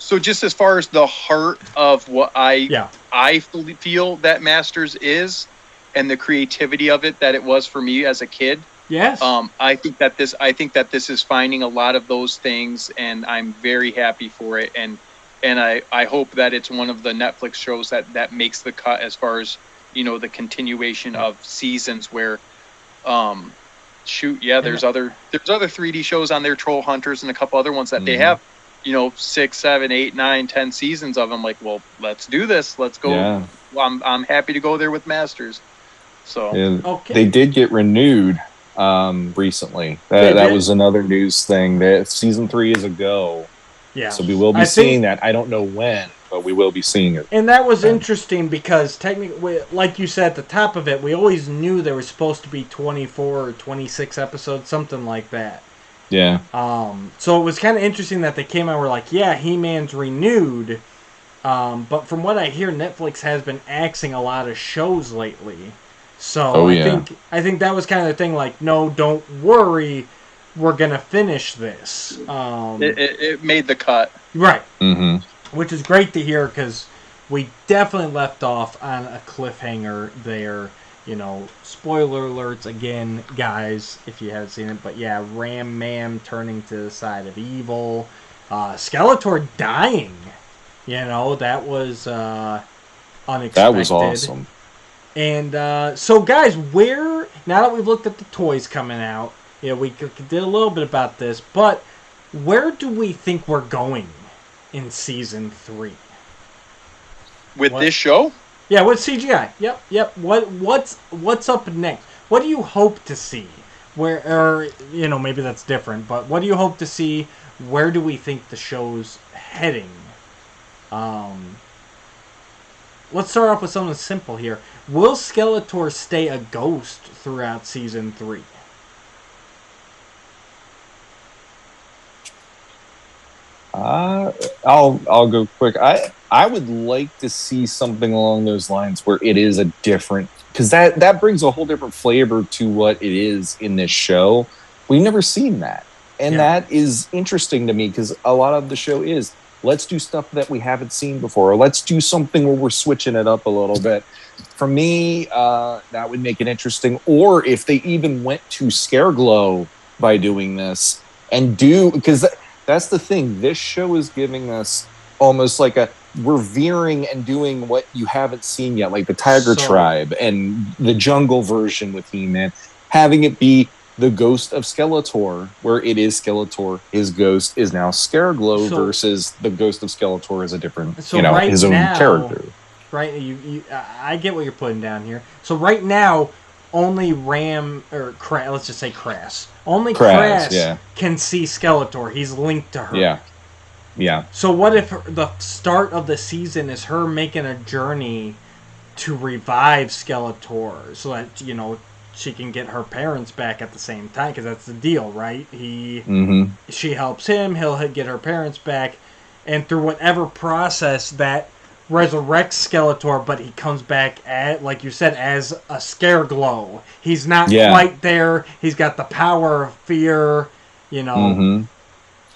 So just as far as the heart of what I feel that Masters is, and the creativity of it that it was for me as a kid. Yes. I think that this is finding a lot of those things, and I'm very happy for it. And I hope that it's one of the Netflix shows that makes the cut as far as, the continuation of seasons where, there's other 3D shows on there, Troll Hunters and a couple other ones that they have, 6, 7, 8, 9, 10 seasons of them. Like, well, let's do this. Let's go. Yeah. I'm happy to go there with Masters. So they did get renewed recently. That was another news thing. That season 3 is a go. Yeah. So we will be seeing that. I don't know when, but we will be seeing it. And that was interesting because technically, like you said at the top of it, we always knew there was supposed to be 24 or 26 episodes, something like that. Yeah. So it was kind of interesting that they came out and were like, yeah, He-Man's renewed. But from what I hear, Netflix has been axing a lot of shows lately. So I think that was kind of the thing, like, no, don't worry, we're going to finish this. It made the cut. Right. Mm-hmm. Which is great to hear because we definitely left off on a cliffhanger there. Spoiler alerts again, guys, if you haven't seen it. But yeah, Ram Man turning to the side of evil. Skeletor dying. That was unexpected. That was awesome. And so, guys, now that we've looked at the toys coming out, we did a little bit about this, but where do we think we're going in season 3? With this show? Yeah, with CGI. Yep. What's up next? What do you hope to see? Maybe that's different, but what do you hope to see? Where do we think the show's heading? Let's start off with something simple here. Will Skeletor stay a ghost throughout season 3? I'll go quick. I would like to see something along those lines where it is a different, because that brings a whole different flavor to what it is in this show. We've never seen that, and that is interesting to me because a lot of the show is, let's do stuff that we haven't seen before, or let's do something where we're switching it up a little bit. For me, that would make it interesting. Or if they even went to Scareglow by doing this and because that's the thing. This show is giving us almost like we're veering and doing what you haven't seen yet, like the Tiger Tribe and the jungle version with He-Man, having it be the ghost of Skeletor, where it is Skeletor, his ghost is now Scareglow versus the ghost of Skeletor is a different, his own character. Right, I get what you're putting down here. So right now, only let's just say Crass. Only Crass can see Skeletor. He's linked to her. Yeah. So what if the start of the season is her making a journey to revive Skeletor so that, she can get her parents back at the same time? Because that's the deal, right? She helps him, he'll get her parents back, and through whatever process that resurrects Skeletor, but he comes back like you said, as a Scareglow. He's not quite there. He's got the power of fear,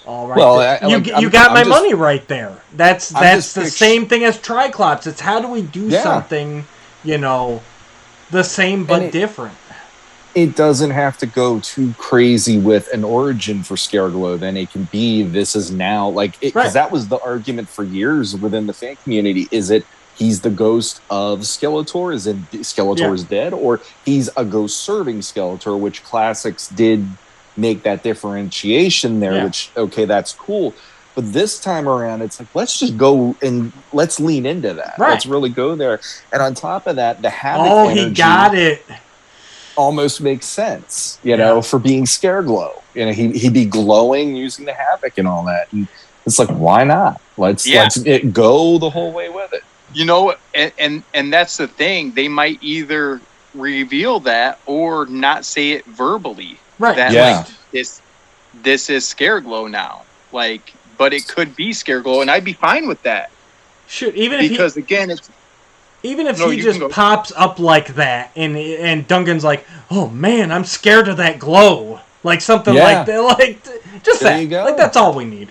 All right. Well, you got my money right there. That's the same thing as Triclops. It's how do we do something, the same but different. It doesn't have to go too crazy with an origin for Scareglow. Then it can be, this is now, because that was the argument for years within the fan community. Is it he's the ghost of Skeletor, as in Skeletor is dead, or he's a ghost serving Skeletor, which classics did make that differentiation there, which, okay, that's cool. But this time around, it's like, let's just go and let's lean into that. Right. Let's really go there. And on top of that, the Havoc energy he got it. Almost makes sense, you know, for being Scareglow. You know, he'd be glowing using the Havoc and all that. And it's like, why not? Let's go the whole way with it. You know, and that's the thing. They might either reveal that or not say it verbally. Right. That like this is Scareglow now. Like, but it could be Scareglow, and I'd be fine with that. Shoot, even if he just pops up like that, and Duncan's like, "Oh man, I'm scared of that glow," like something like that, like just there that. Like that's all we need.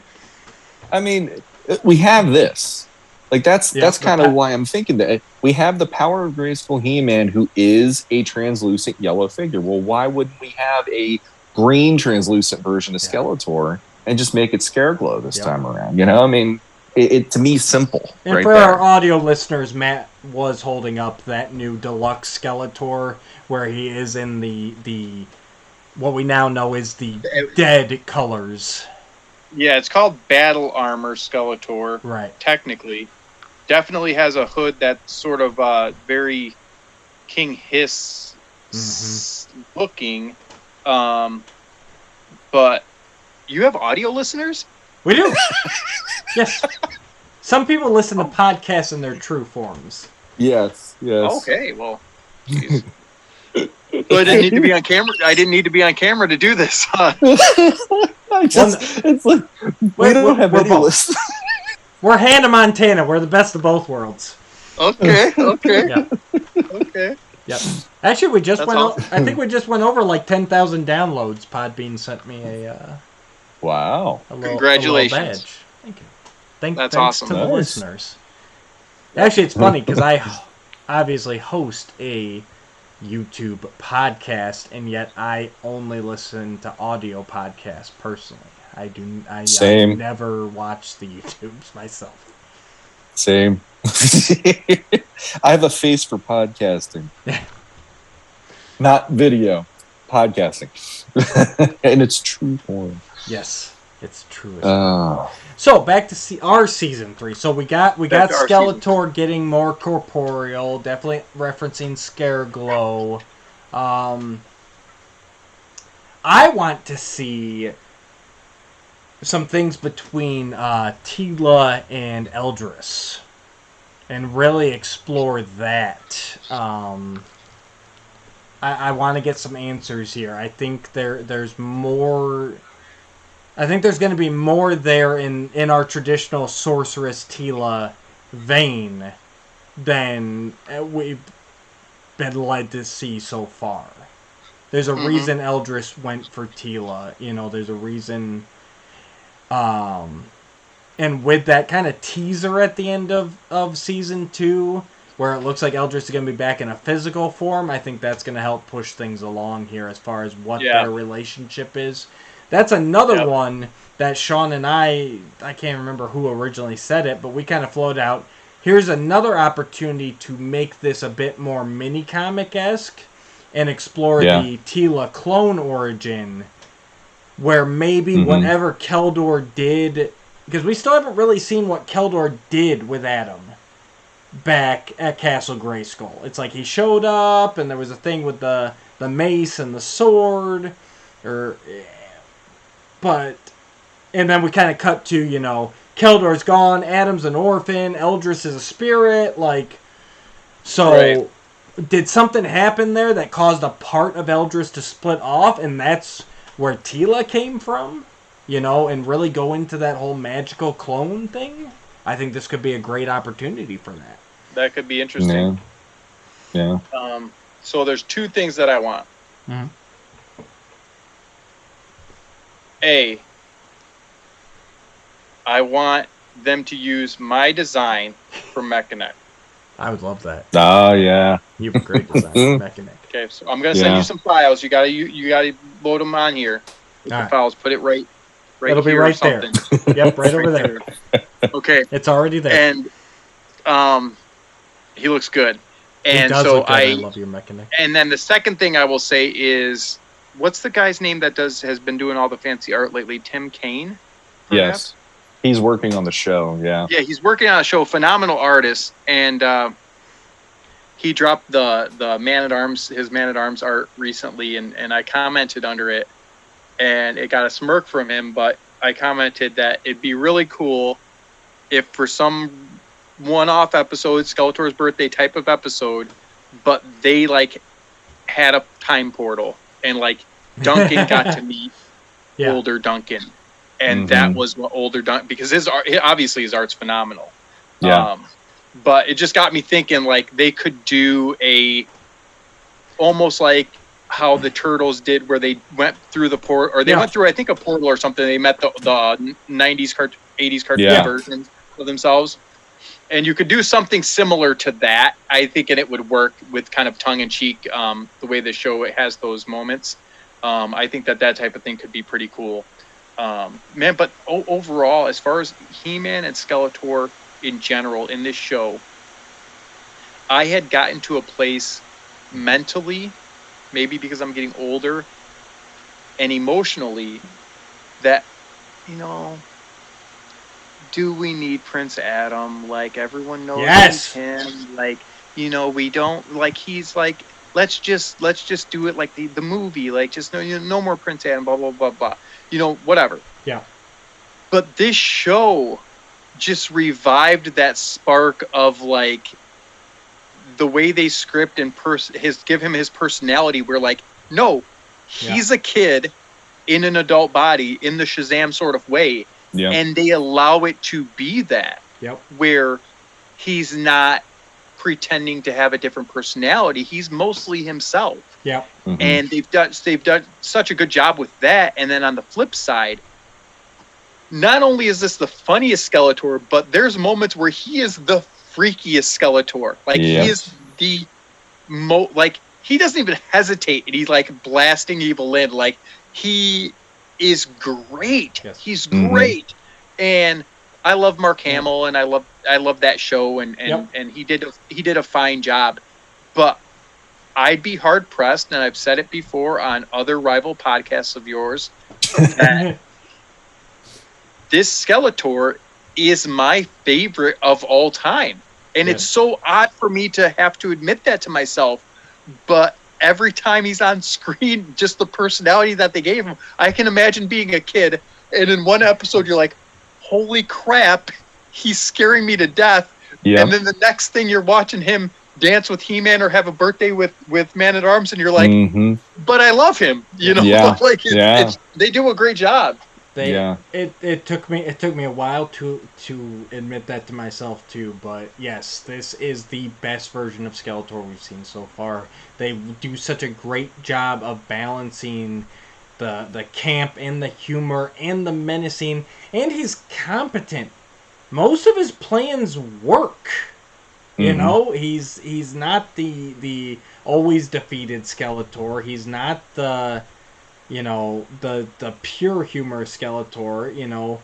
I mean, we have this. Like that's kind of why I'm thinking that we have the power of Grayskull He-Man, who is a translucent yellow figure. Well, why wouldn't we have a green translucent version of Skeletor and just make it Scareglow this time around? You know, I mean, it to me simple. And right for there. our audio listeners, Matt was holding up that new deluxe Skeletor where he is in the what we now know is the dead colors. Yeah, it's called Battle Armor Skeletor. Right. Technically. Definitely has a hood that's sort of very King Hiss looking. But you have audio listeners? We do. Yes. Some people listen to podcasts in their true forms. Yes. Okay, well. Geez. So I didn't need to be on camera. I didn't need to be on camera to do this. It's like we don't have any listeners. We're Hannah Montana. We're the best of both worlds. Okay. Yeah. Okay. Yep. Actually, we just I think we just went over like 10,000 downloads. Podbean sent me a congratulations. A little badge. Thank you. That's thanks awesome. to the listeners. Actually, it's funny because I obviously host a YouTube podcast, and yet I only listen to audio podcasts personally. I never watch the YouTubes myself. Same. I have a face for podcasting. Not video, podcasting. And it's true form. Yes, it's true. So back to our season 3. So we got Skeletor getting more corporeal, definitely referencing Scareglow. I want to see some things between Teela and Eldris, and really explore that. I want to get some answers here. I think there's more. I think there's going to be more there in our traditional sorceress Teela vein than we've been led to see so far. There's a reason Eldris went for Teela. You know, there's a reason. And with that kind of teaser at the end of season 2, where it looks like Eldris is going to be back in a physical form, I think that's going to help push things along here as far as what their relationship is. That's another one that Sean and I can't remember who originally said it, but we kind of floated out. Here's another opportunity to make this a bit more mini-comic-esque and explore the Teela clone origin, where maybe whatever Keldor did, because we still haven't really seen what Keldor did with Adam back at Castle Grayskull. It's like he showed up, and there was a thing with the mace and the sword, and then we kind of cut to, Keldor's gone, Adam's an orphan, Eldris is a spirit, did something happen there that caused a part of Eldris to split off, and that's where Teela came from, and really go into that whole magical clone thing? I think this could be a great opportunity for that. That could be interesting. Yeah. So there's 2 things that I want. Mm-hmm. A, I want them to use my design for Mechanic. I would love that. Oh, yeah. You have a great design for Mechanic. Okay, so I'm going to send you some files. You gotta load them on here. With the files, put it right It'll here be right there. Yep, right over there. Okay. It's already there. And He looks good. And he does so look good. I love your mechanic. And then the second thing I will say is, what's the guy's name that has been doing all the fancy art lately? Tim Kaine? Yes. He's working on the show, yeah. Yeah, he's working on a show. Phenomenal artist. And he dropped the Man-at-Arms, his Man-at-Arms art recently, and I commented under it. And it got a smirk from him, but I commented that it'd be really cool if for some one-off episode, Skeletor's birthday type of episode, but they like had a time portal and like Duncan got to meet older Duncan, and that was what older Duncan, because his art, obviously his art's phenomenal. But it just got me thinking, like they could do almost like how the Turtles did, where they went through the port, or they went through, I think, a portal or something. They met the 90s 80s cartoon versions of themselves. And you could do something similar to that, I think, and it would work with kind of tongue-in-cheek, the way the show has those moments. I think that type of thing could be pretty cool. Man, but overall, as far as He-Man and Skeletor in general in this show, I had gotten to a place mentally, maybe because I'm getting older, and emotionally, that, do we need Prince Adam? Like, everyone knows him. Like, we don't, like, he's like, let's just do it like the movie. Like, just no more Prince Adam, blah, blah, blah, blah. Whatever. Yeah. But this show just revived that spark of, like, the way they script and give him his personality, where, like, no, he's a kid in an adult body in the Shazam sort of way. Yeah. And they allow it to be that, where he's not pretending to have a different personality. He's mostly himself. Yeah. Mm-hmm. And they've done such a good job with that. And then on the flip side, not only is this the funniest Skeletor, but there's moments where he is the freakiest Skeletor. Like, he is the he doesn't even hesitate, and he's like blasting evil in. Like, he is great. Yes. He's great. And I love Mark Hamill, and I love that show, and he did a fine job. But I'd be hard pressed, and I've said it before on other rival podcasts of yours, that this Skeletor is my favorite of all time. And it's so odd for me to have to admit that to myself, but every time he's on screen, just the personality that they gave him, I can imagine being a kid, and in one episode you're like, holy crap, he's scaring me to death. Yep. And then the next thing you're watching him dance with He-Man or have a birthday with Man-at-Arms, and you're like, but I love him. Like, they do a great job. It took me a while to admit that to myself too, but yes, this is the best version of Skeletor we've seen so far. They do such a great job of balancing the camp and the humor and the menacing, and he's competent. Most of his plans work. He's not the always defeated Skeletor. He's not the pure humor Skeletor,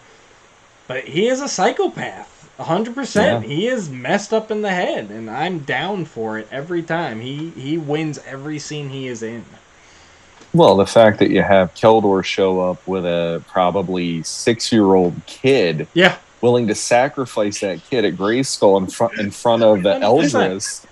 but he is a psychopath, 100%. Yeah. He is messed up in the head, and I'm down for it every time. He wins every scene he is in. Well, the fact that you have Keldor show up with a probably 6-year-old kid, willing to sacrifice that kid at Grayskull in front of the Eldris.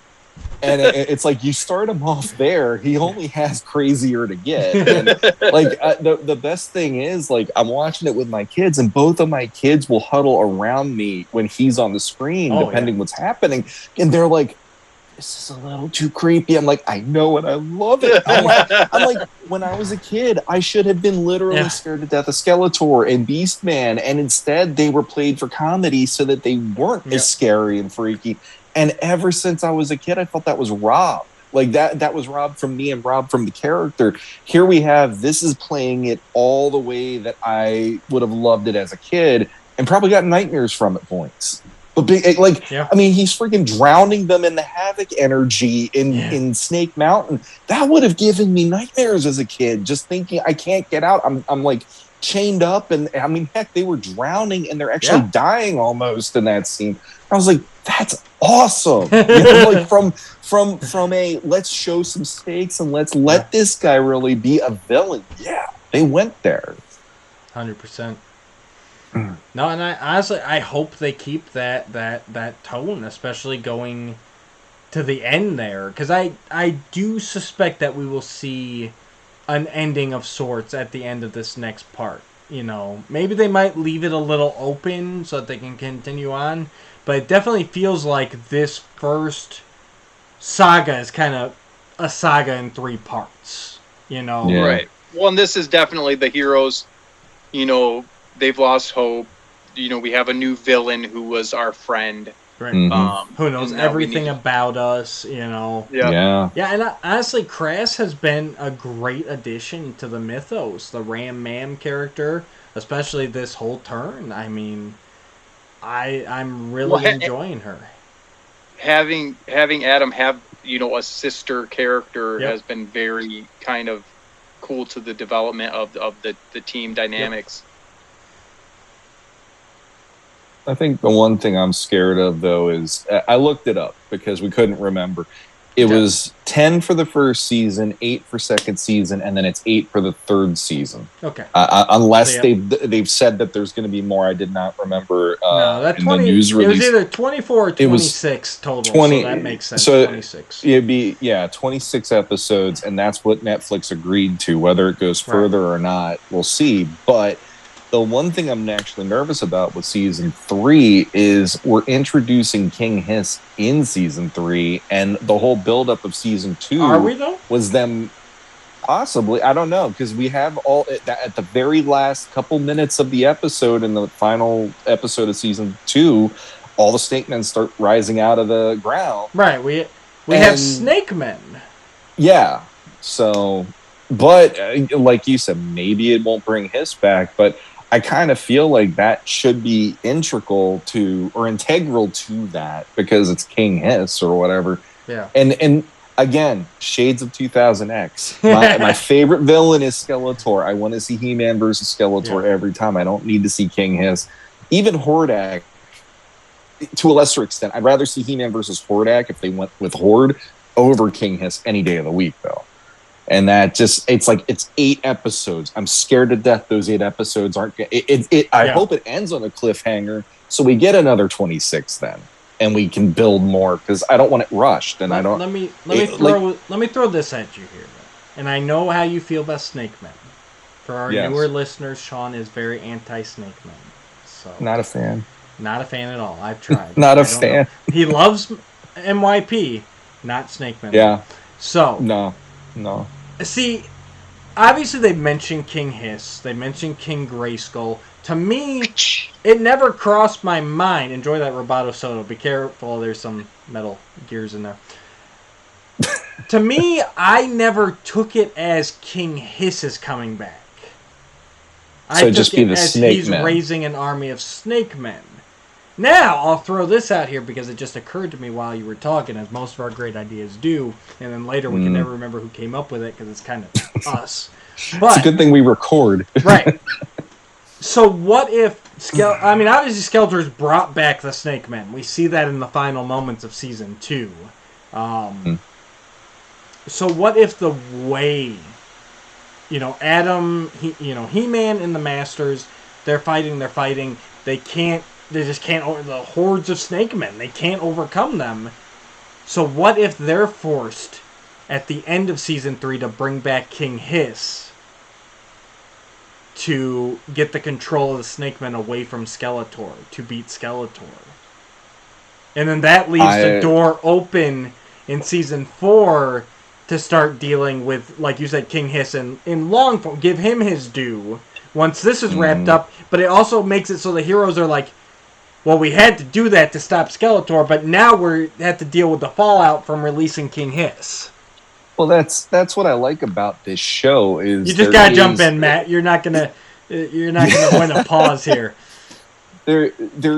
And it's like, you start him off there, he only has crazier to get. And like, the best thing is, like, I'm watching it with my kids, and both of my kids will huddle around me when he's on the screen, depending what's happening. And they're like, this is a little too creepy. I'm like, I know it, I love it. I'm like, when I was a kid, I should have been literally scared to death of Skeletor and Beastman, and instead they were played for comedy so that they weren't as scary and freaky. And ever since I was a kid, I felt that was robbed. Like, that was robbed from me and robbed from the character. Here we have, this is playing it all the way that I would have loved it as a kid, and probably got nightmares from at points. But I mean, he's freaking drowning them in the Havoc energy in Snake Mountain. That would have given me nightmares as a kid, just thinking I can't get out. I'm like chained up, and I mean, heck, they were drowning and they're actually dying almost in that scene. I was like, that's awesome. Like from a let's show some stakes and let's let this guy really be a villain. Yeah, they went there. 100%. No, and I honestly hope they keep that tone, especially going to the end there, because I do suspect that we will see an ending of sorts at the end of this next part. Maybe they might leave it a little open so that they can continue on, but it definitely feels like this first saga is kind of a saga in 3 parts. Right. Well, and this is definitely the heroes. They've lost hope. We have a new villain who was our friend. Right. Who knows everything about us, Yeah. Yeah, and honestly, Crass has been a great addition to the mythos. The Ram Mam character, especially this whole turn. I mean, I'm really enjoying her. Having Adam have, a sister character has been very kind of cool to the development of the team dynamics. I think the one thing I'm scared of, though, is I looked it up because we couldn't remember. It was 10 for the first season, 8 for second season, and then it's 8 for the third season. Okay. Unless they've said that there's going to be more. I did not remember. No, that 20. The news release. It was either 24 or 26 total. 20. So that makes sense. So 26. It'd be 26 episodes, and that's what Netflix agreed to. Whether it goes further or not, we'll see. But the one thing I'm actually nervous about with season 3 is we're introducing King Hiss in season 3, and the whole buildup of season 2 Are we, though? Was them possibly. I don't know, because we have all at the very last couple minutes of the episode in the final episode of season 2, all the snake men start rising out of the ground. Right. We have snake men. Yeah. So, but like you said, maybe it won't bring Hiss back, but I kind of feel like that should be integral to that because it's King Hiss or whatever. Yeah. And again, shades of 2000X. My favorite villain is Skeletor. I want to see He-Man versus Skeletor every time. I don't need to see King Hiss. Even Hordak, to a lesser extent. I'd rather see He-Man versus Hordak if they went with Horde over King Hiss any day of the week, though. And that just, it's 8 episodes. I'm scared to death those 8 episodes aren't, I hope it ends on a cliffhanger so we get another 26 then. And we can build more because I don't want it rushed. And let me throw this at you here. And I know how you feel about Snake Men. For our newer listeners, Sean is very anti-Snake Men. So not a fan. Not a fan at all. I've tried. Not a fan. He loves MYP, not Snake Men. Yeah. So No. See, obviously they mentioned King Hiss. They mentioned King Grayskull. To me, it never crossed my mind. Enjoy that Roboto Soda. Be careful. There's some metal gears in there. To me, I never took it as King Hiss is coming back. So just be the Snake Men. He's raising an army of Snake Men. Now, I'll throw this out here because it just occurred to me while you were talking, as most of our great ideas do, and then later we can never remember who came up with it because it's kind of us. But it's a good thing we record. Right. So what if... obviously Skeletor's brought back the Snake Men. We see that in the final moments of Season 2. So what if the way... Adam, He-Man and the Masters, they're fighting, they just can't the hordes of snake men. They can't overcome them. So what if they're forced at the end of season 3 to bring back King Hiss to get the control of the snake men away from Skeletor to beat Skeletor? And then that leaves the door open in season 4 to start dealing with, like you said, King Hiss and in long form. Give him his due once this is wrapped up. But it also makes it so the heroes are like, well, we had to do that to stop Skeletor, but now we have to deal with the fallout from releasing King Hiss. Well, that's what I like about this show is you just gotta jump in, Matt. You're not gonna win a pause here. there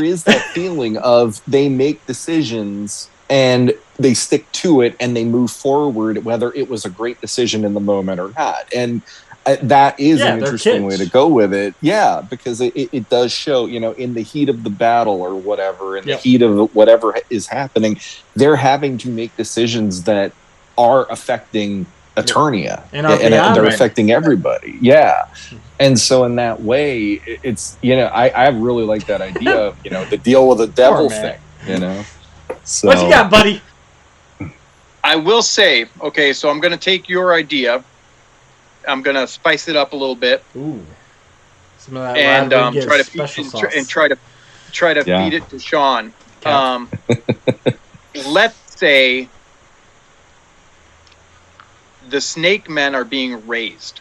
is that feeling of they make decisions and they stick to it and they move forward, whether it was a great decision in the moment or not. And that is an interesting way to go with it. Yeah, because it does show, in the heat of the battle or whatever, in the heat of whatever is happening, they're having to make decisions that are affecting Eternia, and they're affecting everybody. Yeah. And so in that way, it's, I really like that idea of, the deal with the devil thing, So, what you got, buddy? I will say, okay, so I'm going to take your idea. I'm going to spice it up a little bit. Ooh. Some of that and try to feed it to Sean. Let's say the snake men are being raised,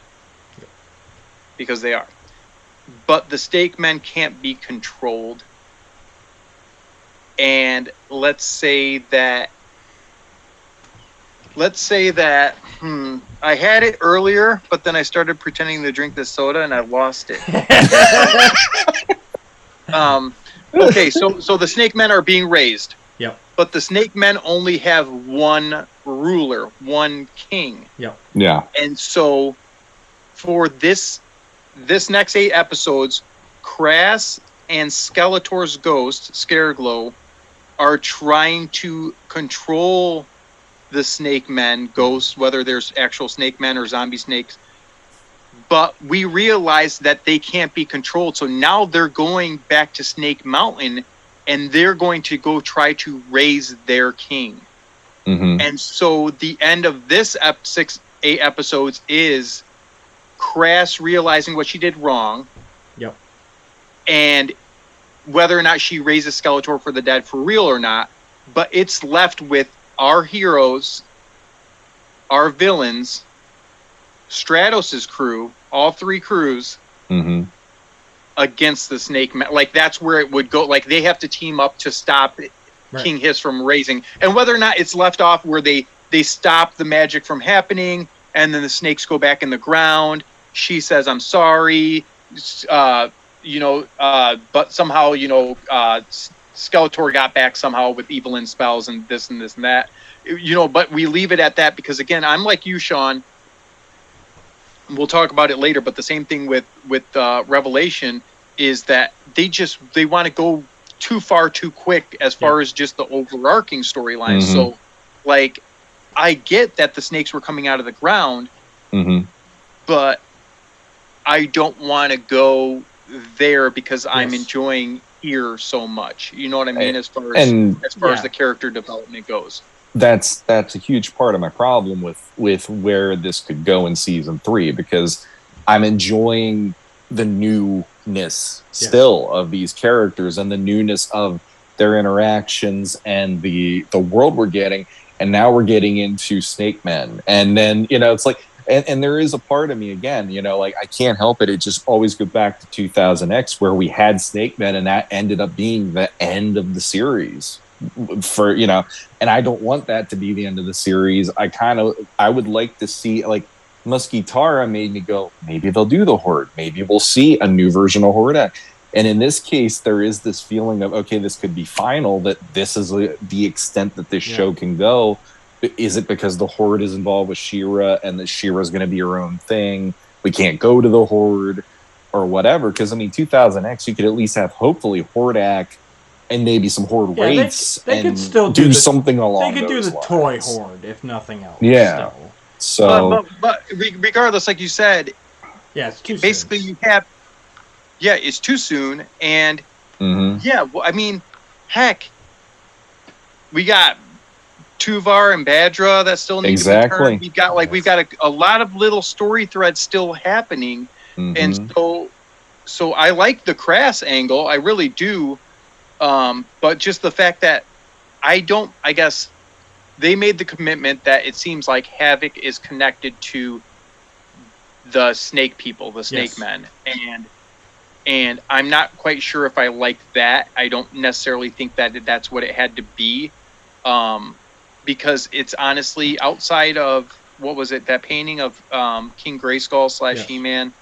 because they are, but the snake men can't be controlled. And let's say that I had it earlier, but then I started pretending to drink the soda and I lost it. Okay, so the snake men are being raised. Yep. But the snake men only have one ruler, one king. Yep. Yeah. And so for this next 8 episodes, Crass and Skeletor's ghost, Scareglow, are trying to control the snake men, ghosts, whether there's actual snake men or zombie snakes. But we realize that they can't be controlled. So now they're going back to Snake Mountain and they're going to go try to raise their king. Mm-hmm. And so the end of this 8 episodes is Crass realizing what she did wrong. Yep. And whether or not she raises Skeletor for the dead for real or not. But it's left with our heroes, our villains, Stratos' crew, all 3 crews, mm-hmm. against the snake men. Like, that's where it would go. Like, they have to team up to stop King Hiss from raising. And whether or not it's left off where they stop the magic from happening, and then the snakes go back in the ground. She says, I'm sorry, but somehow, Skeletor got back somehow with Evelyn spells and this and this and that. But we leave it at that because, again, I'm like you, Sean. We'll talk about it later, but the same thing with Revelation is that they want to go too far too quick as far as just the overarching storyline. Mm-hmm. So, like, I get that the snakes were coming out of the ground, mm-hmm. but I don't want to go there because I'm enjoying here so much. You know what I mean? As far as the character development goes. That's a huge part of my problem with where this could go in season 3, because I'm enjoying the newness still of these characters and the newness of their interactions and the world we're getting. And now we're getting into Snake Men. And then, it's like, and there is a part of me again, like, I can't help it. It just always goes back to 2000X where we had Snake Men and that ended up being the end of the series. And I don't want that to be the end of the series. I would like to see, like, Musketara made me go, maybe they'll do the Horde. Maybe we'll see a new version of Horde. And in this case, there is this feeling of, okay, this could be final, that this is the extent that this show can go. Is it because the Horde is involved with She-Ra and that She-Ra is going to be her own thing? We can't go to the Horde or whatever. Because, 2000X, you could at least have, hopefully, Hordak and maybe some Horde raids. They could still do something along those lines. They could do the toy Horde, if nothing else. Yeah. Still. So, but regardless, like you said, it's too basically soon. You have, it's too soon, and heck, we got Tuvar and Badra that still need to return. We've got a lot of little story threads still happening, and so I like the Crass angle, I really do, but just the fact that I guess. They made the commitment that it seems like Havoc is connected to the snake people, the snake men. And I'm not quite sure if I like that. I don't necessarily think that that's what it had to be. Because it's honestly outside of, what was it, that painting of King Grayskull / He-Man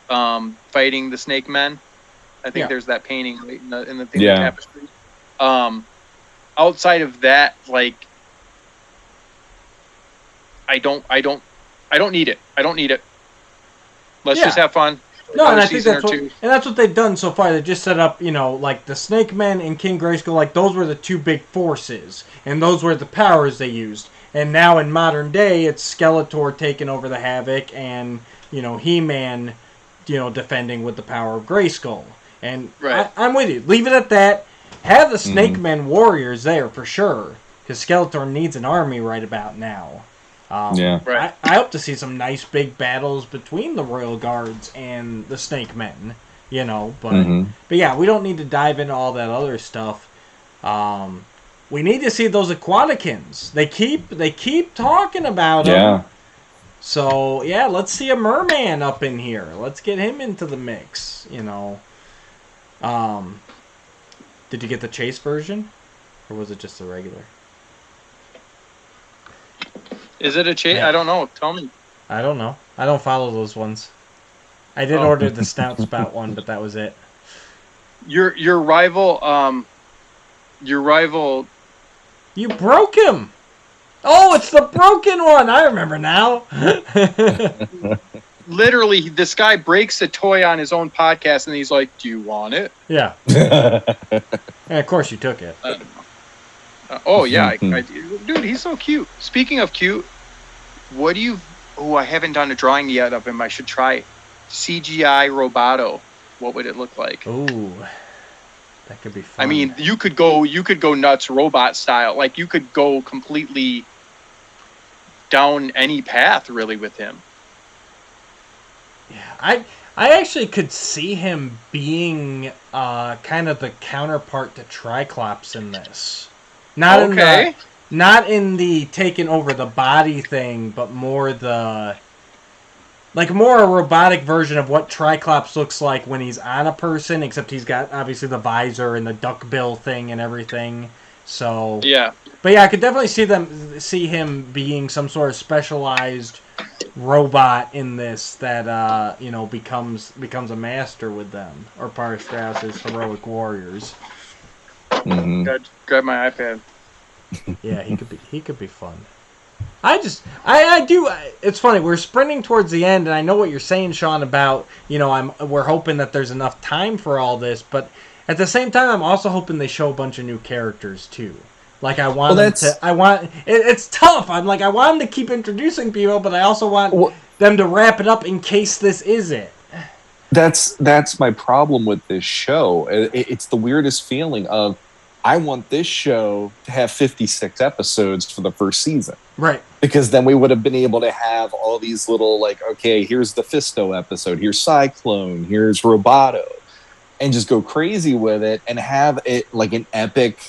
fighting the snake men. I think there's that painting right in the thing, Yeah. the tapestry. Outside of that, like, I don't need it. I don't need it. Let's just have fun. No, Another and I think that's what they've done so far. They just set up, like the Snake Men and King Grayskull, like those were the two big forces, and those were the powers they used. And now in modern day, it's Skeletor taking over the Havoc, and He-Man, defending with the power of Grayskull. And I'm with you. Leave it at that. Have the Snake Men warriors there for sure, because Skeletor needs an army right about now. I hope to see some nice big battles between the Royal Guards and the Snake Men, but yeah, we don't need to dive into all that other stuff. We need to see those Aquaticans. They keep talking about them. So yeah, let's see a merman up in here. Let's get him into the mix. Did you get the chase version, or was it just the regular? Is it a chase? I don't know. Tell me. I don't know. I don't follow those ones. I did order the Snout Spout one, but that was it. Your rival. You broke him. Oh, it's the broken one. I remember now. Literally, this guy breaks a toy on his own podcast, and he's like, "Do you want it?" Yeah. And of course, you took it. Oh yeah, dude, he's so cute. Speaking of cute, what do you? Oh, I haven't done a drawing yet of him. I should try CGI Roboto. What would it look like? Ooh, that could be fun. I mean, you could go nuts, robot style. Like you could go completely down any path, really, with him. Yeah, I actually could see him being kind of the counterpart to Triclops in this. Not in the taking over the body thing, but more a robotic version of what Triclops looks like when he's on a person, except he's got obviously the visor and the duckbill thing and everything. So yeah, but yeah, I could definitely see him being some sort of specialized robot in this that becomes a master with them, or Parastraus's heroic warriors. Grab my iPad. Yeah, he could be fun. It's funny, we're sprinting towards the end, and I know what you're saying, Sean, about we're hoping that there's enough time for all this, but at the same time, I'm also hoping they show a bunch of new characters too. Like it's tough. I'm like, I want them to keep introducing people, but I also want them to wrap it up in case this is it. That's my problem with this show. It's the weirdest feeling of, I want this show to have 56 episodes for the first season. Right. Because then we would have been able to have all these little, like, okay, here's the Fisto episode, here's Cyclone, here's Roboto, and just go crazy with it and have it like an epic,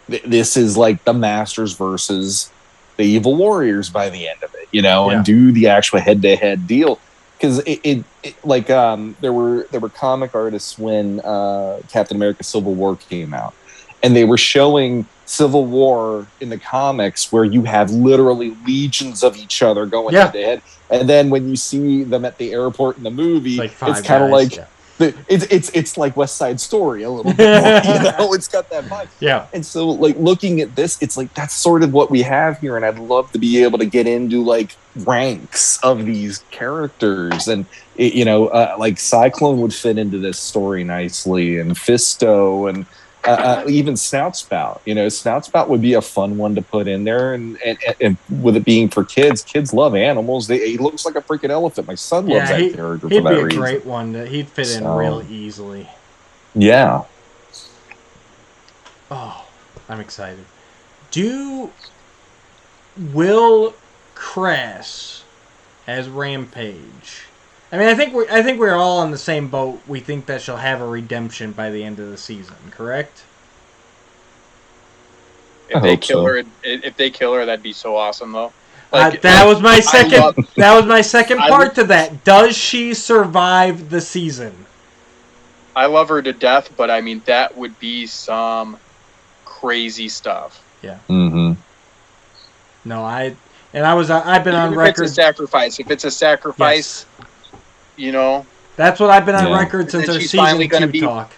this is like the Masters versus the Evil Warriors by the end of it, and do the actual head-to-head deal. Because there were comic artists when Captain America Civil War came out, and they were showing Civil War in the comics where you have literally legions of each other going head to head, and then when you see them at the airport in the movie, it's kind of like it's like West Side Story a little bit more, it's got that vibe. Yeah. And so, like, looking at this, it's like that's sort of what we have here, and I'd love to be able to get into like ranks of these characters, and like Cyclone would fit into this story nicely, and Fisto, and even Snout Spout. Snout Spout would be a fun one to put in there, and with it being for kids love animals. He looks like a freaking elephant. My son loves that character for that reason. He'd be a great one. He'd fit in real easily. Yeah. Oh, I'm excited. Will Cress as Rampage? I mean, I think we're all on the same boat. We think that she'll have a redemption by the end of the season, correct? If they kill her, that'd be so awesome, though. That was my second part to that. Does she survive the season? I love her to death, but I mean that would be some crazy stuff. Yeah. Mm-hmm. No, I've been on record. If it's a sacrifice, That's what I've been on record since our season 2 talk.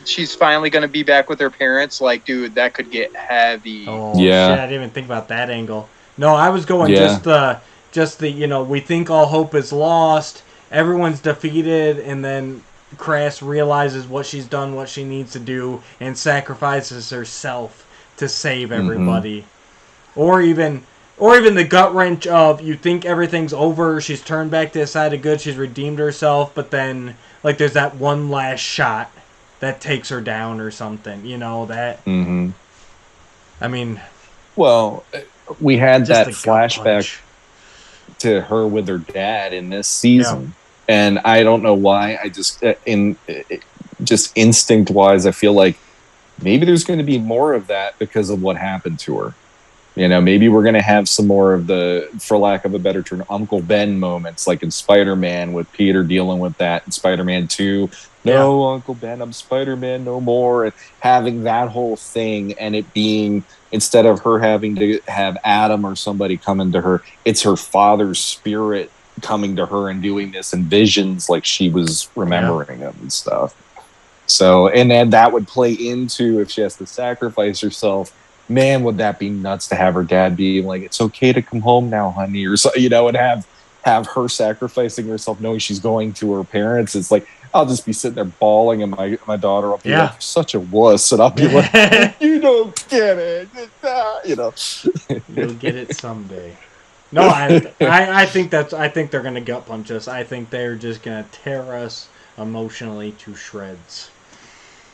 she's finally going to be back with her parents, like, dude, that could get heavy. Oh, shit, I didn't even think about that angle. No, I was going just the, we think all hope is lost, everyone's defeated, and then Crass realizes what she's done, what she needs to do, and sacrifices herself to save everybody. Or even the gut wrench of, you think everything's over, she's turned back to the side of good, she's redeemed herself, but then, like, there's that one last shot that takes her down or something, that... I mean... Well, we had that flashback to her with her dad in this season. Yeah. And I don't know why, I just instinct-wise, I feel like maybe there's going to be more of that because of what happened to her. Maybe we're going to have some more of the, for lack of a better term, Uncle Ben moments, like in Spider-Man with Peter dealing with that in Spider-Man 2. No, Uncle Ben, I'm Spider-Man no more. And having that whole thing, and it being, instead of her having to have Adam or somebody come into her, it's her father's spirit coming to her and doing this in visions like she was remembering them and stuff. So, and then that would play into, if she has to sacrifice herself, man, would that be nuts to have her dad be like, it's okay to come home now, honey, or so, and have her sacrificing herself knowing she's going to her parents. It's like, I'll just be sitting there bawling, and my daughter will be like, such a wuss, and I'll be like, you don't get it, You'll get it someday. No, I think they're gonna gut punch us. I think they're just gonna tear us emotionally to shreds.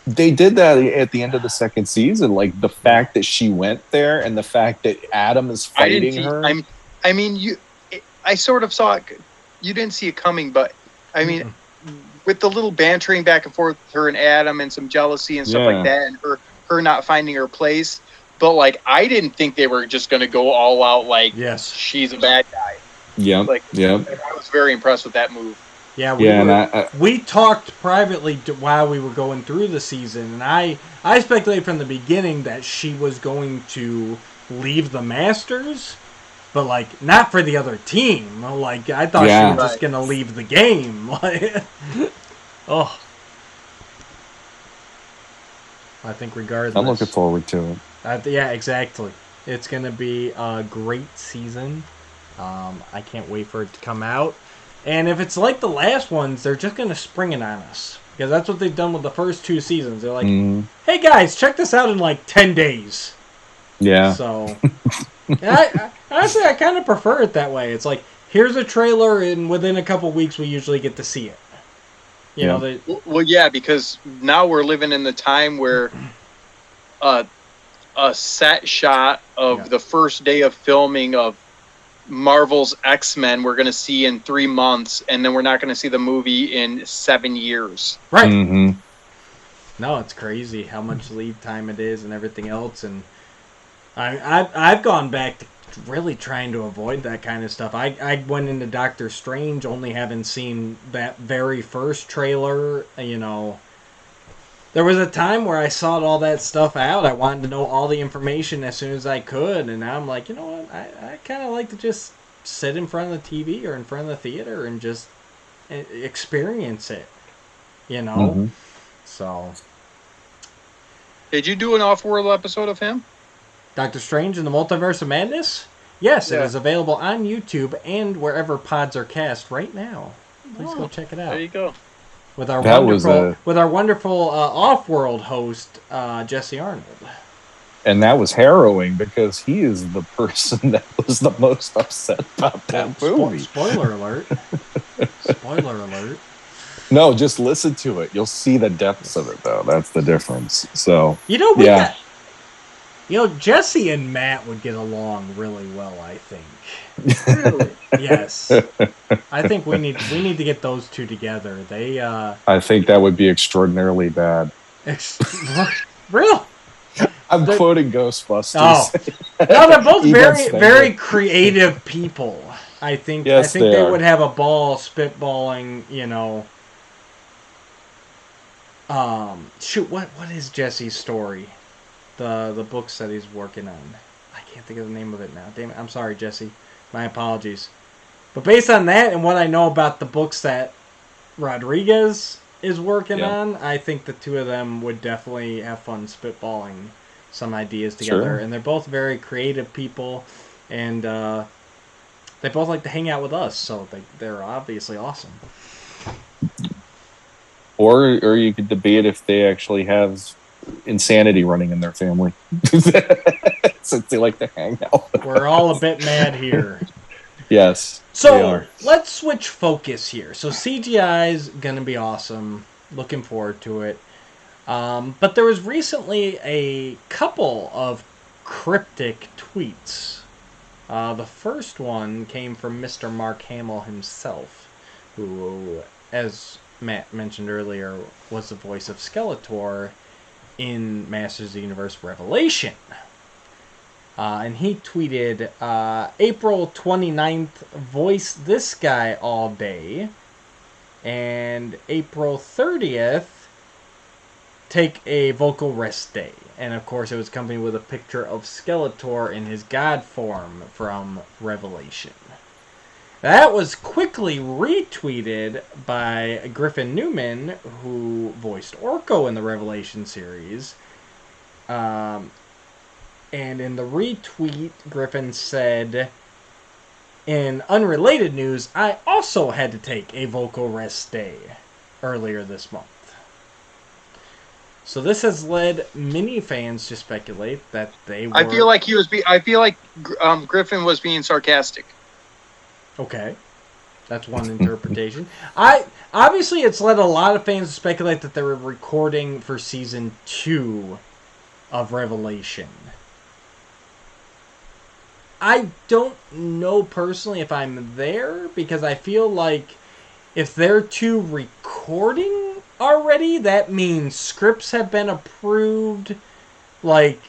They did that at the end of the second season, like the fact that she went there and the fact that Adam is fighting her. I sort of saw it. You didn't see it coming, but I mean, with the little bantering back and forth with her and Adam and some jealousy and stuff like that, and her not finding her place. But like, I didn't think they were just going to go all out like, she's a bad guy. Yeah, I was very impressed with that move. Yeah, we talked privately while we were going through the season, and I speculated from the beginning that she was going to leave the Masters, but like not for the other team. Like I thought she was just going to leave the game. Like, I think regardless, I'm looking forward to it. Yeah, exactly. It's going to be a great season. I can't wait for it to come out. And if it's like the last ones, they're just going to spring it on us. Because that's what they've done with the first two seasons. They're like, hey guys, check this out in like 10 days. Yeah. So, honestly, I kind of prefer it that way. It's like, here's a trailer, and within a couple weeks, we usually get to see it. You know, because now we're living in the time where a set shot of the first day of filming of Marvel's X-Men we're going to see in 3 months, and then we're not going to see the movie in 7 years. Right. Mm-hmm. No, it's crazy how much lead time it is and everything else. And I've gone back to really trying to avoid that kind of stuff. I went into Doctor Strange only having seen that very first trailer, There was a time where I sought all that stuff out. I wanted to know all the information as soon as I could. And now I'm like, you know what? I kind of like to just sit in front of the TV or in front of the theater and just experience it, Mm-hmm. So. Did you do an off-world episode of him? Doctor Strange in the Multiverse of Madness? Yes, it is available on YouTube and wherever pods are cast right now. Please go check it out. There you go. With our wonderful off-world host, Jesse Arnold. And that was harrowing because he is the person that was the most upset about that movie. Spoiler alert. Spoiler alert. No, just listen to it. You'll see the depths of it, though. That's the difference. So, Jesse and Matt would get along really well, I think. Really? Yes. I think we need to get those two together. They I think that would be extraordinarily bad. Real? I'm quoting Ghostbusters. Oh. No, they're both very creative people. I think they would have a ball spitballing, what is Jesse's story? The books that he's working on. I can't think of the name of it now. Damn it. I'm sorry, Jesse. My apologies. But based on that and what I know about the books that Rodriguez is working on. I think the two of them would definitely have fun spitballing some ideas together. Sure. And they're both very creative people, and they both like to hang out with us, so they're obviously awesome. Or you could debate if they actually have insanity running in their family. Since they like to hang out. We're all a bit mad here. Yes. So let's switch focus here. So CGI is going to be awesome. Looking forward to it. But there was recently a couple of cryptic tweets. The first one came from Mr. Mark Hamill himself, who, as Matt mentioned earlier, was the voice of Skeletor in Masters of the Universe Revelation. And he tweeted, April 29th, voice this guy all day. And April 30th, take a vocal rest day. And of course, it was accompanied with a picture of Skeletor in his god form from Revelation. That was quickly retweeted by Griffin Newman, who voiced Orko in the Revelation series. And in the retweet, Griffin said, in unrelated news, I also had to take a vocal rest day earlier this month. So this has led many fans to speculate that they were... I feel like Griffin was being sarcastic. Okay. That's one interpretation. Obviously, it's led a lot of fans to speculate that they were recording for season 2 of Revelation. I don't know personally if I'm there, because I feel like if they're two recording already, that means scripts have been approved. Like,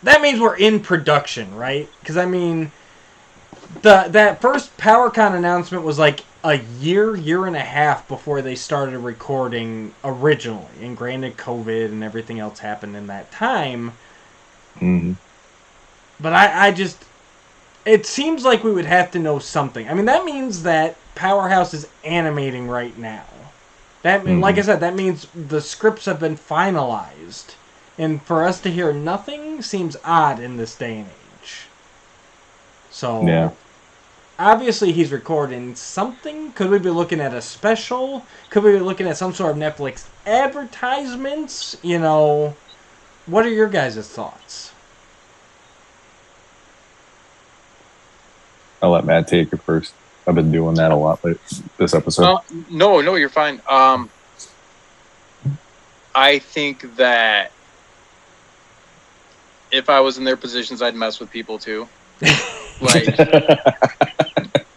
that means we're in production, right? Because, I mean, that first PowerCon announcement was like a year and a half before they started recording originally. And granted, COVID and everything else happened in that time. Mm-hmm. But I just... It seems like we would have to know something. I mean, that means that Powerhouse is animating right now. That, like I said, that means the scripts have been finalized. And for us to hear nothing seems odd in this day and age. So, obviously he's recording something. Could we be looking at a special? Could we be looking at some sort of Netflix advertisements? You know, what are your guys' thoughts? I'll let Matt take it first. I've been doing that a lot this episode. No, you're fine. I think that if I was in their positions, I'd mess with people too. Like,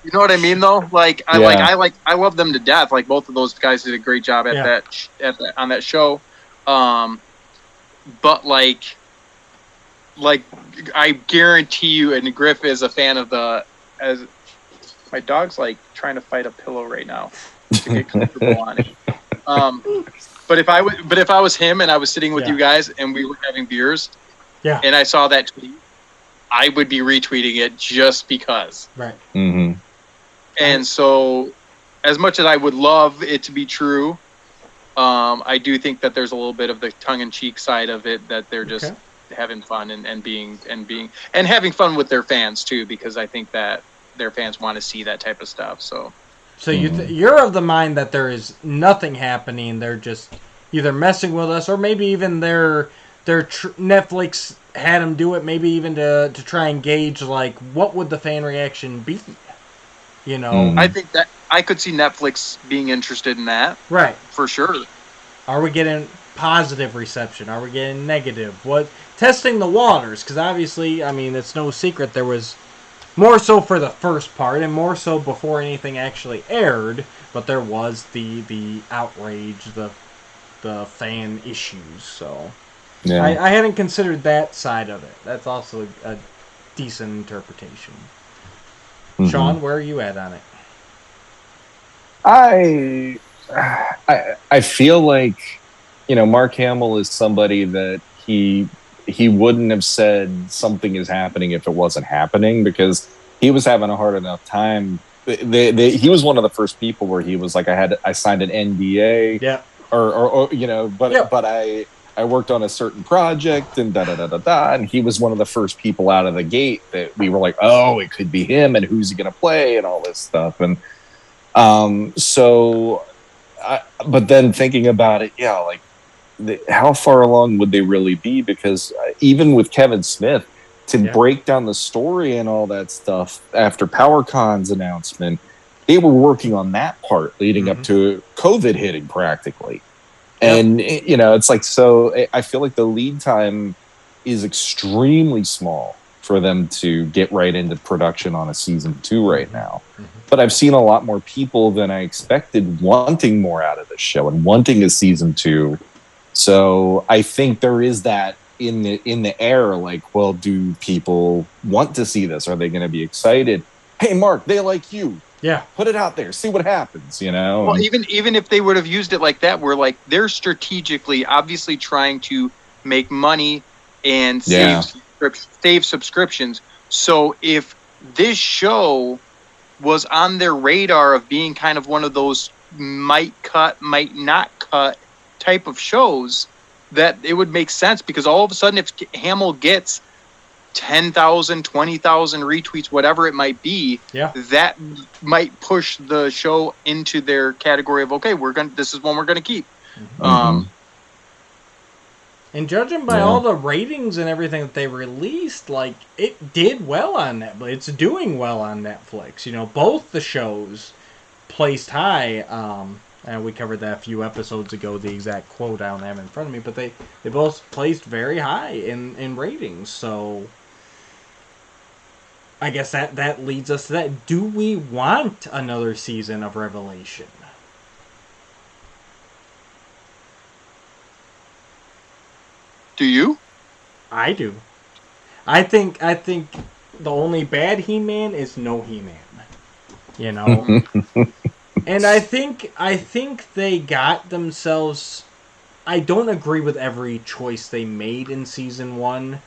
you know what I mean, though. Like, I love them to death. Like, both of those guys did a great job on that show. But like I guarantee you, and Griff is a fan of as my dog's like trying to fight a pillow right now to get comfortable on it. But if I was him and I was sitting with you guys and we were having beers, and I saw that tweet, I would be retweeting it just because. Right. Mm-hmm. And so, as much as I would love it to be true, I do think that there's a little bit of the tongue-in-cheek side of it, that they're just having fun and having fun with their fans too, because I think that their fans want to see that type of stuff. So you're of the mind that there is nothing happening. They're just either messing with us, or maybe even their Netflix had them do it, maybe even to try and gauge, like, what would the fan reaction be? You know, I think that I could see Netflix being interested in that, right? For sure. Are we getting positive reception? Are we getting negative? What, testing the waters? Because obviously, I mean, it's no secret there was more so for the first part, and more so before anything actually aired. But there was the outrage, the fan issues. So I hadn't considered that side of it. That's also a decent interpretation. Mm-hmm. Sean, where are you at on it? I feel like, you know, Mark Hamill is somebody that he wouldn't have said something is happening if it wasn't happening, because he was having a hard enough time he was one of the first people where he was like, I signed an NDA, yeah, or but yep. I worked on a certain project and da da da da da, and he was one of the first people out of the gate that we were like, oh, it could be him, and who's he gonna play, and all this stuff, and but then thinking about it, yeah, like how far along would they really be? Because even with Kevin Smith to break down the story and all that stuff after PowerCon's announcement, they were working on that part leading up to COVID hitting practically. And, it's like, so I feel like the lead time is extremely small for them to get right into production on a season 2 right now. But I've seen a lot more people than I expected wanting more out of the show and wanting a season 2. So I think there is that in the air, like, well, do people want to see this? Are they going to be excited? Hey, Mark, they like you. Yeah. Put it out there. See what happens, Well, even if they would have used it like that, we're like, they're strategically, obviously trying to make money and save subscriptions. So if this show was on their radar of being kind of one of those might cut, might not cut type of shows, that it would make sense, because all of a sudden if Hamill gets 10,000, 20,000 retweets, whatever it might be, that might push the show into their category of, okay, this is one we're gonna keep. And judging by all the ratings and everything that they released, like, it did well on Netflix. It's doing well on Netflix. Both the shows placed high. And we covered that a few episodes ago, the exact quote I don't have in front of me, but they both placed very high in ratings. So I guess that leads us to that. Do we want another season of Revelation? Do you? I do. I think the only bad He-Man is no He-Man. And I think they got themselves. I don't agree with every choice they made in season 1,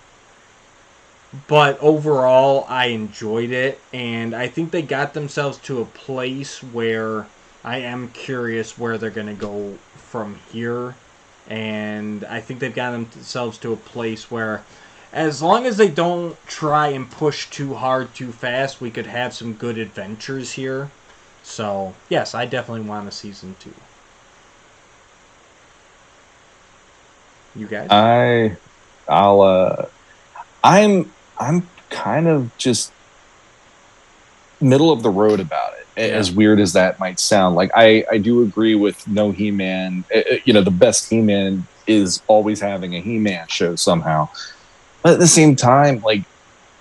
but overall I enjoyed it, and I think they got themselves to a place where I am curious where they're going to go from here. And I think they've got themselves to a place where, as long as they don't try and push too hard too fast, we could have some good adventures here. So, yes, I definitely want a season 2. You guys? I'm kind of just middle of the road about it. As weird as that might sound, like I do agree with no He-Man. The best He-Man is always having a He-Man show somehow. But at the same time, like,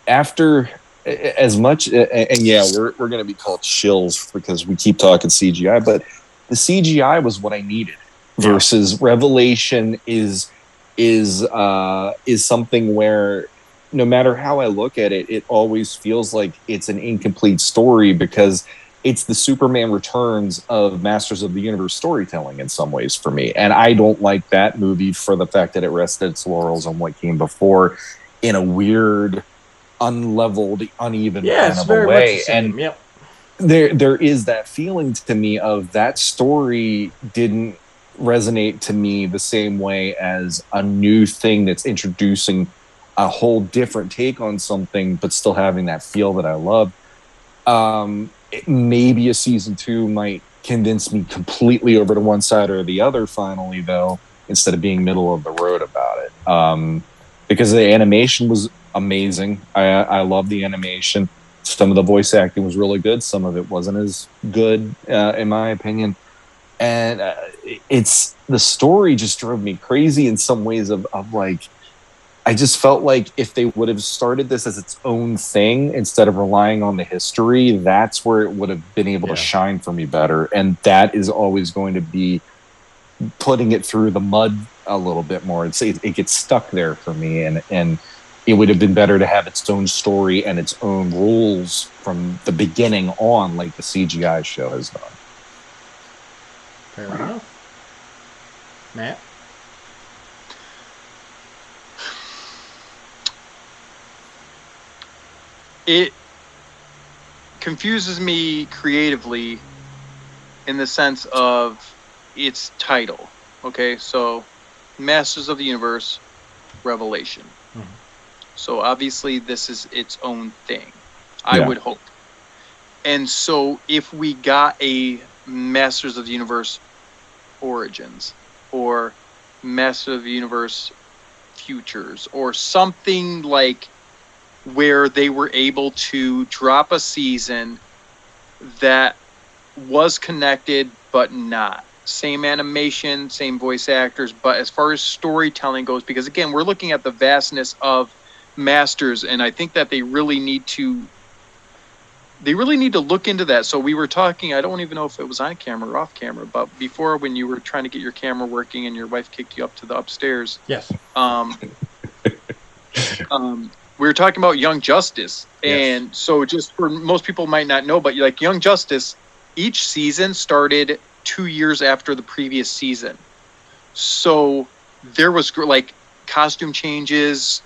after as much, and we're going to be called shills because we keep talking CGI, but the CGI was what I needed. Versus Revelation is something where, no matter how I look at it, it always feels like it's an incomplete story, because it's the Superman Returns of Masters of the Universe storytelling in some ways for me. And I don't like that movie for the fact that it rested its laurels on what came before in a weird, unleveled, uneven kind of a way. And there is that feeling to me of that story didn't resonate to me the same way as a new thing that's introducing a whole different take on something, but still having that feel that I love. Maybe a season 2 might convince me completely over to one side or the other finally, though, instead of being middle of the road about it. Because the animation was amazing. I love the animation. Some of the voice acting was really good. Some of it wasn't as good, in my opinion. And it's the story just drove me crazy in some ways of like, I just felt like if they would have started this as its own thing instead of relying on the history, that's where it would have been able to shine for me better. And that is always going to be putting it through the mud a little bit more. It gets stuck there for me, and it would have been better to have its own story and its own rules from the beginning on, like the CGI show has done. Fair enough. Matt? confuses me creatively in the sense of its title. Okay, so Masters of the Universe, Revelation. Mm-hmm. So obviously this is its own thing, I would hope. And so if we got a Masters of the Universe Origins or Masters of the Universe Futures or something like where they were able to drop a season that was connected but not. Same animation, same voice actors, but as far as storytelling goes, because again, we're looking at the vastness of Masters, and I think that they really need to look into that. So we were talking, I don't even know if it was on camera or off camera, but before when you were trying to get your camera working and your wife kicked you up to the upstairs. Yes. We were talking about Young Justice. And so just for most people might not know, but like Young Justice, each season started 2 years after the previous season. So there was like costume changes,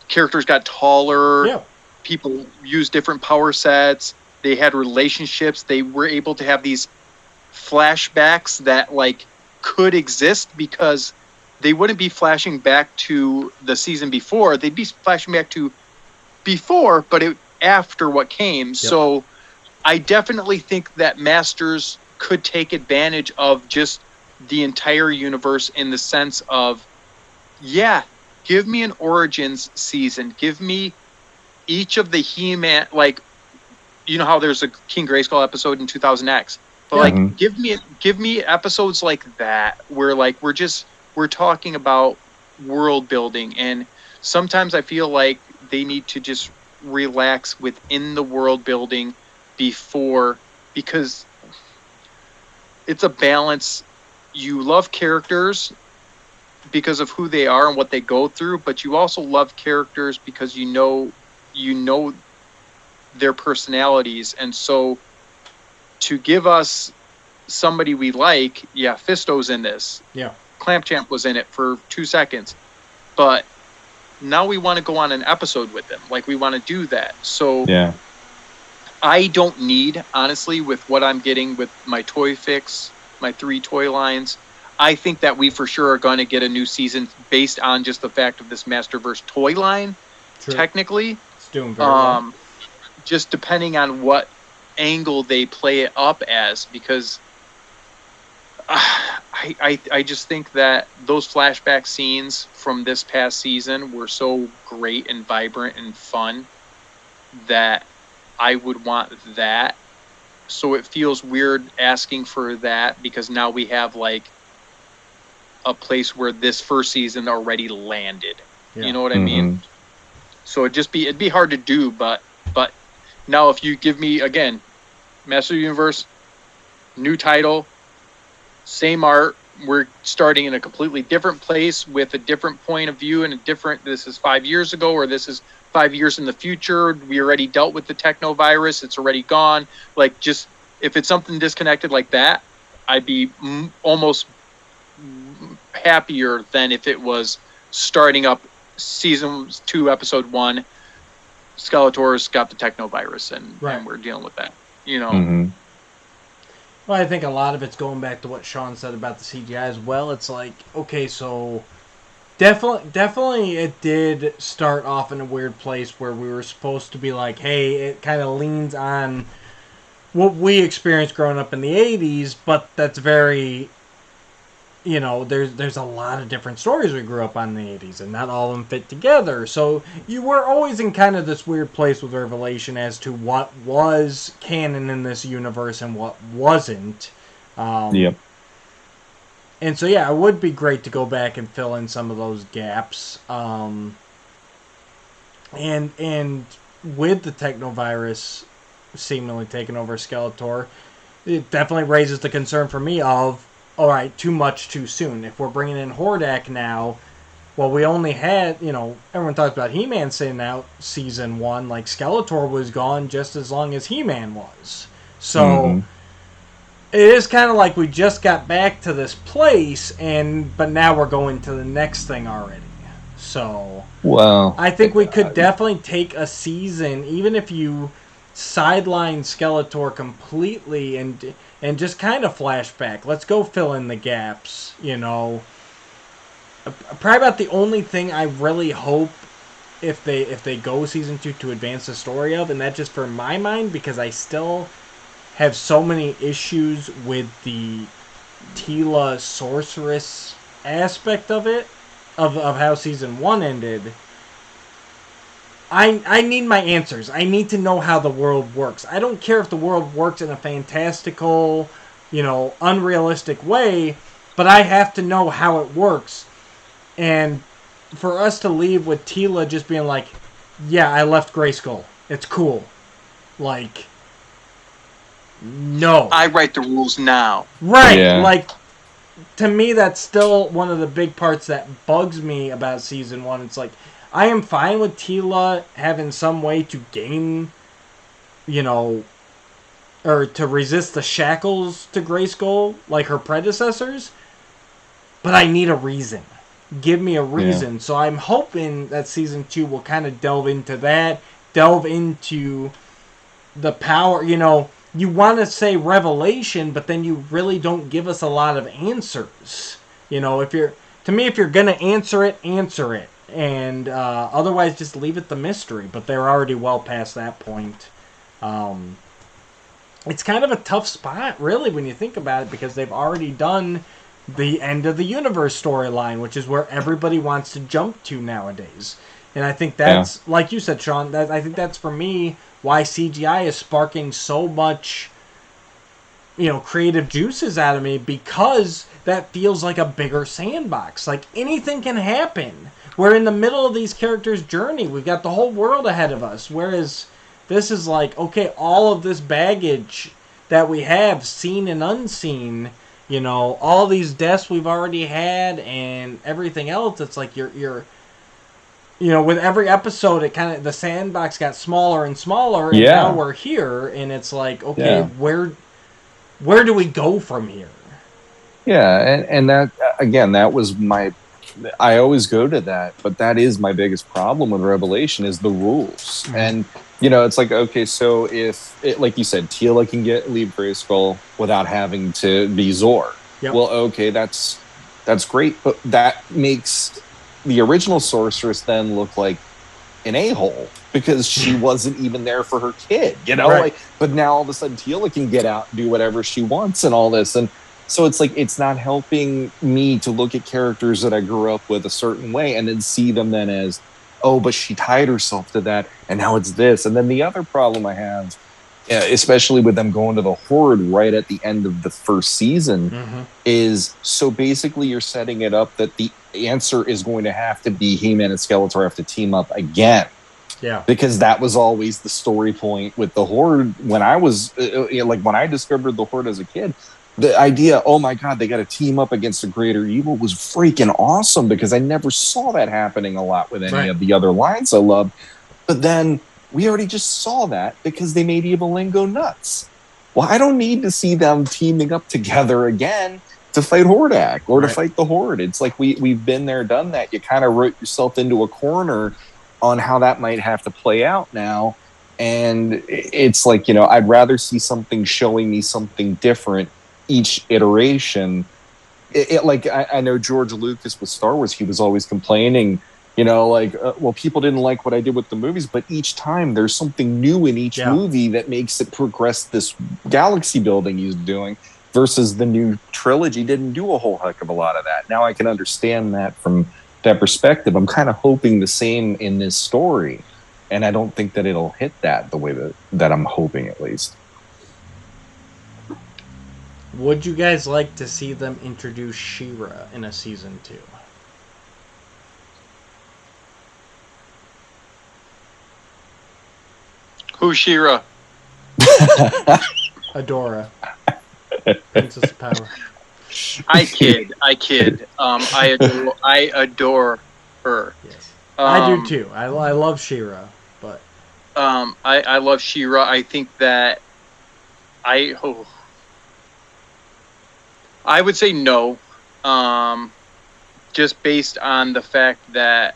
characters got taller, people used different power sets, they had relationships, they were able to have these flashbacks that like could exist because they wouldn't be flashing back to the season before, they'd be flashing back to before, but after what came. So I definitely think that Masters could take advantage of just the entire universe in the sense of, give me an Origins season. Give me each of the He-Man, like, you know how there's a King Grayskull episode in 2000X, but like, give me episodes like that where like we're talking about world building, and sometimes I feel like they need to just relax within the world building because it's a balance. You love characters because of who they are and what they go through, but you also love characters because you know their personalities. And so to give us somebody we like, Fisto's in this. Yeah. Clampchamp was in it for 2 seconds. But now we want to go on an episode with them. Like, we want to do that. So I don't need, honestly, with what I'm getting with my Toy Fix, my 3 toy lines, I think that we for sure are going to get a new season based on just the fact of this Masterverse toy line. True. Technically. It's doing very well. Just depending on what angle they play it up as, because I just think that those flashback scenes from this past season were so great and vibrant and fun that I would want that. So it feels weird asking for that because now we have like a place where this first season already landed. Yeah. You know what I mean? So it'd be hard to do, but now if you give me again, Master of the Universe, new title, same art, we're starting in a completely different place with a different point of view and this is 5 years ago or this is 5 years in the future. We already dealt with the techno virus. It's already gone. Like, just if it's something disconnected like that, I'd be almost happier than if it was starting up season 2, episode 1. Skeletor's got the techno virus and we're dealing with that, you know. Well, I think a lot of it's going back to what Sean said about the CGI as well. It's like, okay, so definitely it did start off in a weird place where we were supposed to be like, hey, it kind of leans on what we experienced growing up in the 80s, but that's very, you know, there's a lot of different stories we grew up on in the 80s, and not all of them fit together. So you were always in kind of this weird place with Revelation as to what was canon in this universe and what wasn't. And so, yeah, it would be great to go back and fill in some of those gaps. And with the technovirus seemingly taking over Skeletor, it definitely raises the concern for me of, all right, too much too soon. If we're bringing in Hordak now, well, we only had, you know, everyone talks about He-Man sitting out season 1. Like, Skeletor was gone just as long as He-Man was. So it is kind of like we just got back to this place, but now we're going to the next thing already. So, well, I think we could definitely take a season, even if you sideline Skeletor completely and just kind of flashback. Let's go fill in the gaps, you know. Probably about the only thing I really hope if they go season 2 to advance the story of, and that just for my mind, because I still have so many issues with the Teela sorceress aspect of it, of how season 1 ended. I need my answers. I need to know how the world works. I don't care if the world works in a fantastical, you know, unrealistic way, but I have to know how it works. And for us to leave with Teela just being like, yeah, I left Grayskull. It's cool. Like, no. I write the rules now. Right. Yeah. Like, to me, that's still one of the big parts that bugs me about season 1. It's like, I am fine with Teela having some way to gain, you know, or to resist the shackles to Grayskull like her predecessors, but I need a reason. Give me a reason. Yeah. So I'm hoping that season 2 will kind of delve into that, delve into the power, you know, you want to say revelation, but then you really don't give us a lot of answers. You know, if you're going to answer it, answer it. And otherwise, just leave it the mystery. But they're already well past that point. It's kind of a tough spot, really, when you think about it, because they've already done the end of the universe storyline, which is where everybody wants to jump to nowadays. And I think that's, like you said, Sean, I think that's, for me, why CGI is sparking so much, you know, creative juices out of me, because that feels like a bigger sandbox. Like, anything can happen. We're in the middle of these characters' journey. We've got the whole world ahead of us. Whereas this is like, okay, all of this baggage that we have, seen and unseen, you know, all these deaths we've already had and everything else. It's like you're you know, with every episode, it kind of, the sandbox got smaller and smaller, and now we're here, and it's like, okay, where do we go from here? Yeah, and that, again, that was I always go to that, but that is my biggest problem with Revelation, is the rules. Mm-hmm. And, you know, it's like, okay, so if, like you said, Teela can leave Grayskull without having to be Zor. Yep. Well, okay, that's great, but that makes the original sorceress then look like an a-hole, because she wasn't even there for her kid, you know? Right. Like, but now all of a sudden Teela can get out and do whatever she wants and all this. And so it's like, it's not helping me to look at characters that I grew up with a certain way and then see them then as, oh, but she tied herself to that, and now it's this. And then the other problem I have, especially with them going to the Horde right at the end of the first season, is, so basically you're setting it up that the answer is going to have to be He-Man and Skeletor have to team up again. Yeah. Because that was always the story point with the Horde. When I was, when I discovered the Horde as a kid, the idea, oh my God, they got to team up against a greater evil, was freaking awesome, because I never saw that happening a lot with any of the other lines I loved. But then we already just saw that because they made Evil Lyn go nuts. Well, I don't need to see them teaming up together again to fight Hordak or to fight the Horde. It's like we've been there, done that. You kind of wrote yourself into a corner on how that might have to play out now. And it's like, you know, I'd rather see something showing me something different each iteration. Like, I know George Lucas with Star Wars, he was always complaining, you know, like, well, people didn't like what I did with the movies, but each time there's something new in each movie that makes it progress this galaxy building he's doing, versus the new trilogy didn't do a whole heck of a lot of that. Now I can understand that from that perspective. I'm kind of hoping the same in this story, and I don't think that it'll hit that the way that I'm hoping, at least. Would you guys like to see them introduce She-Ra in a season 2? Who's She-Ra? Adora. Princess of Power. I kid. I adore her. Yes. I do too. I love She-Ra, but I love She-Ra. I think that I would say no, just based on the fact that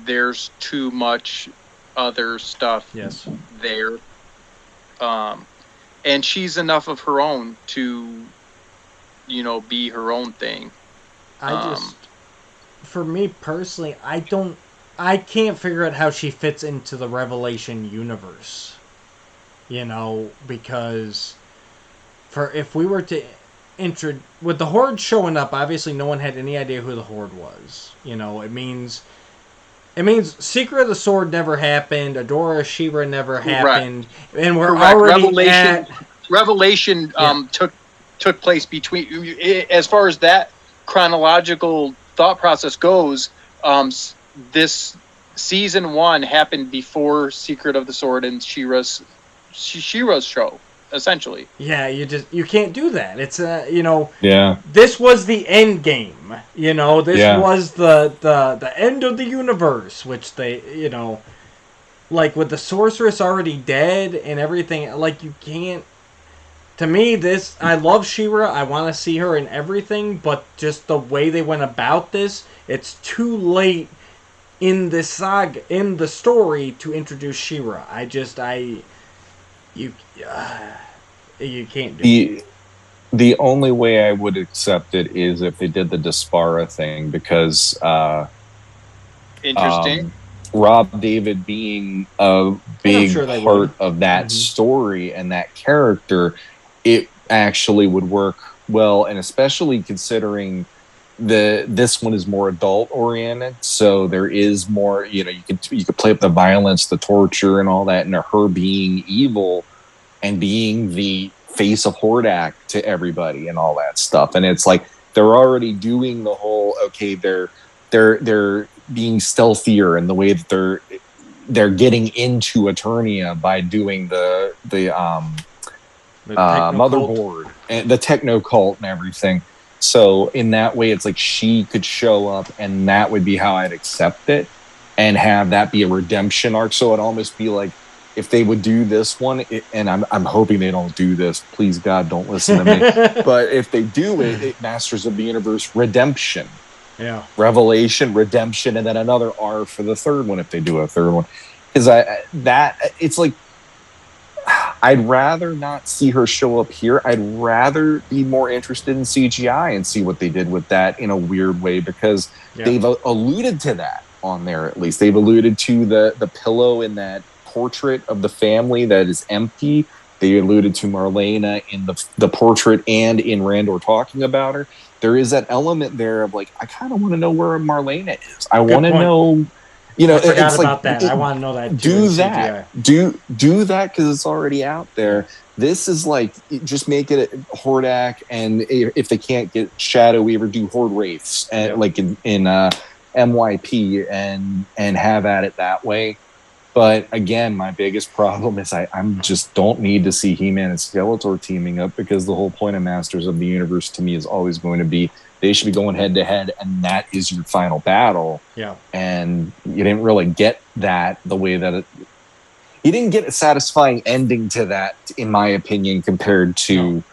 there's too much other stuff there. And she's enough of her own to, be her own thing. For me personally, I can't figure out how she fits into the Revelation universe. Because if we were to with the Horde showing up, obviously no one had any idea who the Horde was. It means Secret of the Sword never happened, Adora She-Ra never happened, right. And we're correct. already Revelation took place between, as far as that chronological thought process goes, this season 1 happened before Secret of the Sword and She-Ra's show, essentially. Yeah, you can't do that. It's Yeah. This was the end game. This was the end of the universe, which they, like with the sorceress already dead and everything, like you can't. To me, I love She-Ra. I want to see her in everything, but just the way they went about this, it's too late in this saga, in the story, to introduce She-Ra. You can't do it. The only way I would accept it is if they did the Dispara thing, because interesting. Rob David being a big part of that story and that character, it actually would work well, and especially considering this one is more adult oriented, so there is more, you could play up the violence, the torture, and all that, and her being evil and being the face of Hordak to everybody and all that stuff. And it's like they're already doing the whole they're being stealthier in the way that they're getting into Eternia by doing the motherboard and the techno cult and everything. So in that way, it's like she could show up, and that would be how I'd accept it, and have that be a redemption arc. So it'd almost be like, if they would do this one, and I'm hoping they don't do this. Please, God, don't listen to me. But if they do it, Masters of the Universe Redemption. Yeah. Revelation, Redemption, and then another R for the third one if they do a third one. Because it's like, I'd rather not see her show up here. I'd rather be more interested in CGI and see what they did with that in a weird way, because they've alluded to that on there. At least they've alluded to the pillow in that portrait of the family that is empty. They alluded to Marlena in the portrait and in Randor talking about her. There is that element there of like, I kind of want to know where Marlena is. I want to know, I forgot about that. I want to know that too. Do that. Do that, because it's already out there. This is like, just make it Hordak, and if they can't get Shadow Weaver, do Horde Wraiths, and like in MYP, and have at it that way. But again, my biggest problem is I'm just don't need to see He-Man and Skeletor teaming up, because the whole point of Masters of the Universe to me is always going to be they should be going head to head, and that is your final battle. Yeah. And you didn't really get that the way that you didn't get a satisfying ending to that, in my opinion, compared to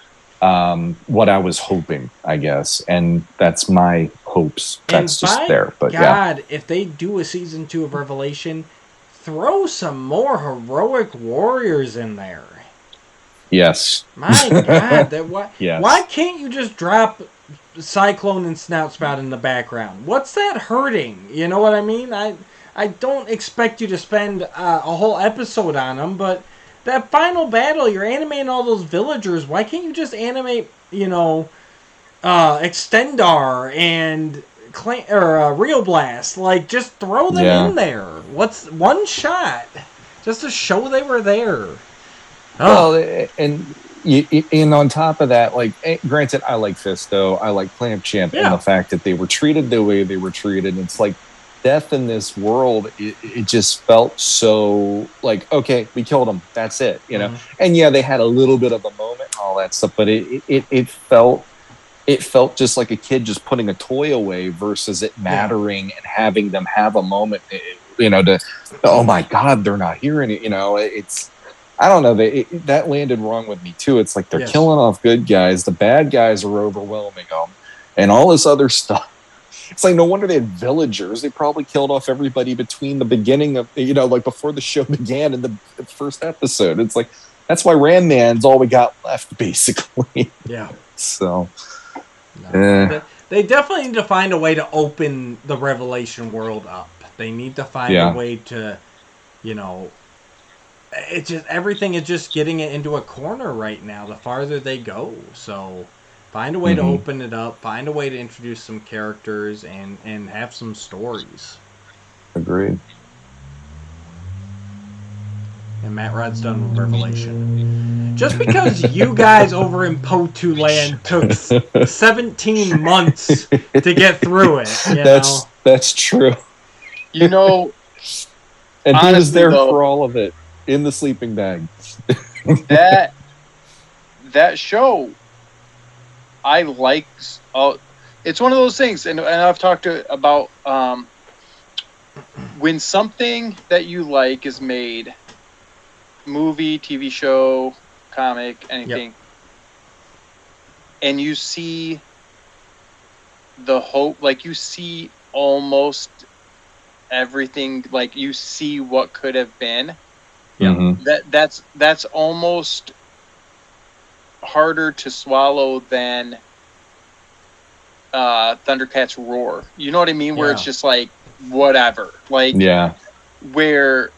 what I was hoping, I guess. And that's my hopes. That's just there. But God, if they do a season 2 of Revelation, throw some more heroic warriors in there. Yes. My God, why can't you just drop Cyclone and Snout Spout in the background? What's that hurting? You know what I mean? I don't expect you to spend a whole episode on them, but that final battle, you're animating all those villagers. Why can't you just animate, Extendar and Real Blast? Like, just throw them in there. What's one shot? Just to show they were there. Well, and on top of that, like, granted, I like Fisto, I like Clamp Champ, and the fact that they were treated the way they were treated. It's like, death in this world, it just felt so like, okay, we killed him, that's it, And they had a little bit of a moment and all that stuff, but it felt just like a kid just putting a toy away versus it mattering and having them have a moment, to, oh my God, they're not here, and it's, I don't know, that landed wrong with me too. It's like they're killing off good guys, the bad guys are overwhelming them, and all this other stuff. It's like, no wonder they had villagers. They probably killed off everybody between the beginning of, like before the show began in the first episode. It's like, That's why Ram Man's all we got left, basically. Yeah. So. They definitely need to find a way to open the Revelation world up. They need to find a way to, it's just everything is just getting it into a corner right now. The farther they go, so find a way to open it up. Find a way to introduce some characters and have some stories. Agreed. And Matt Rod's done with Revelation. Just because you guys over in Potu Land took 17 months to get through it, that's true. And honestly, he was there for all of it in the sleeping bag. that show, I like. It's one of those things, and I've talked about when something that you like is made. Movie, TV show, comic, anything, and you see the hope, like you see almost everything, like you see what could have been. That's almost harder to swallow than Thundercats Roar. You know what I mean? Where it's just like whatever, like where.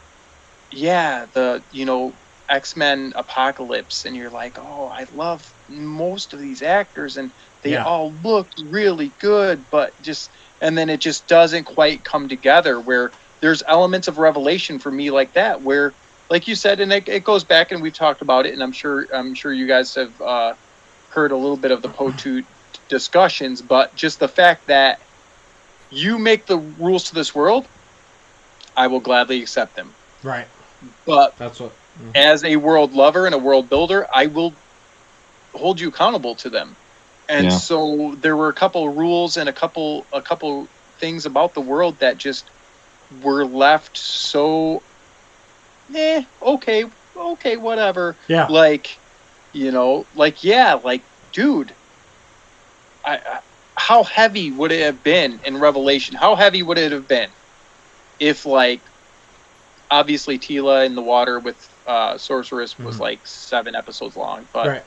Yeah, the X-Men Apocalypse, and you're like, oh, I love most of these actors, and they all look really good, and then it just doesn't quite come together. Where there's elements of Revelation for me like that, where, like you said, and it goes back, and we've talked about it, and I'm sure you guys have heard a little bit of the Potu discussions, but just the fact that you make the rules to this world, I will gladly accept them. Right. But that's what, as a world lover and a world builder, I will hold you accountable to them. And so there were a couple of rules and a couple things about the world that just were left so, okay, whatever. Yeah. Dude, how heavy would it have been in Revelation? How heavy would it have been if, obviously Tila in the water with Sorceress was 7 episodes long, but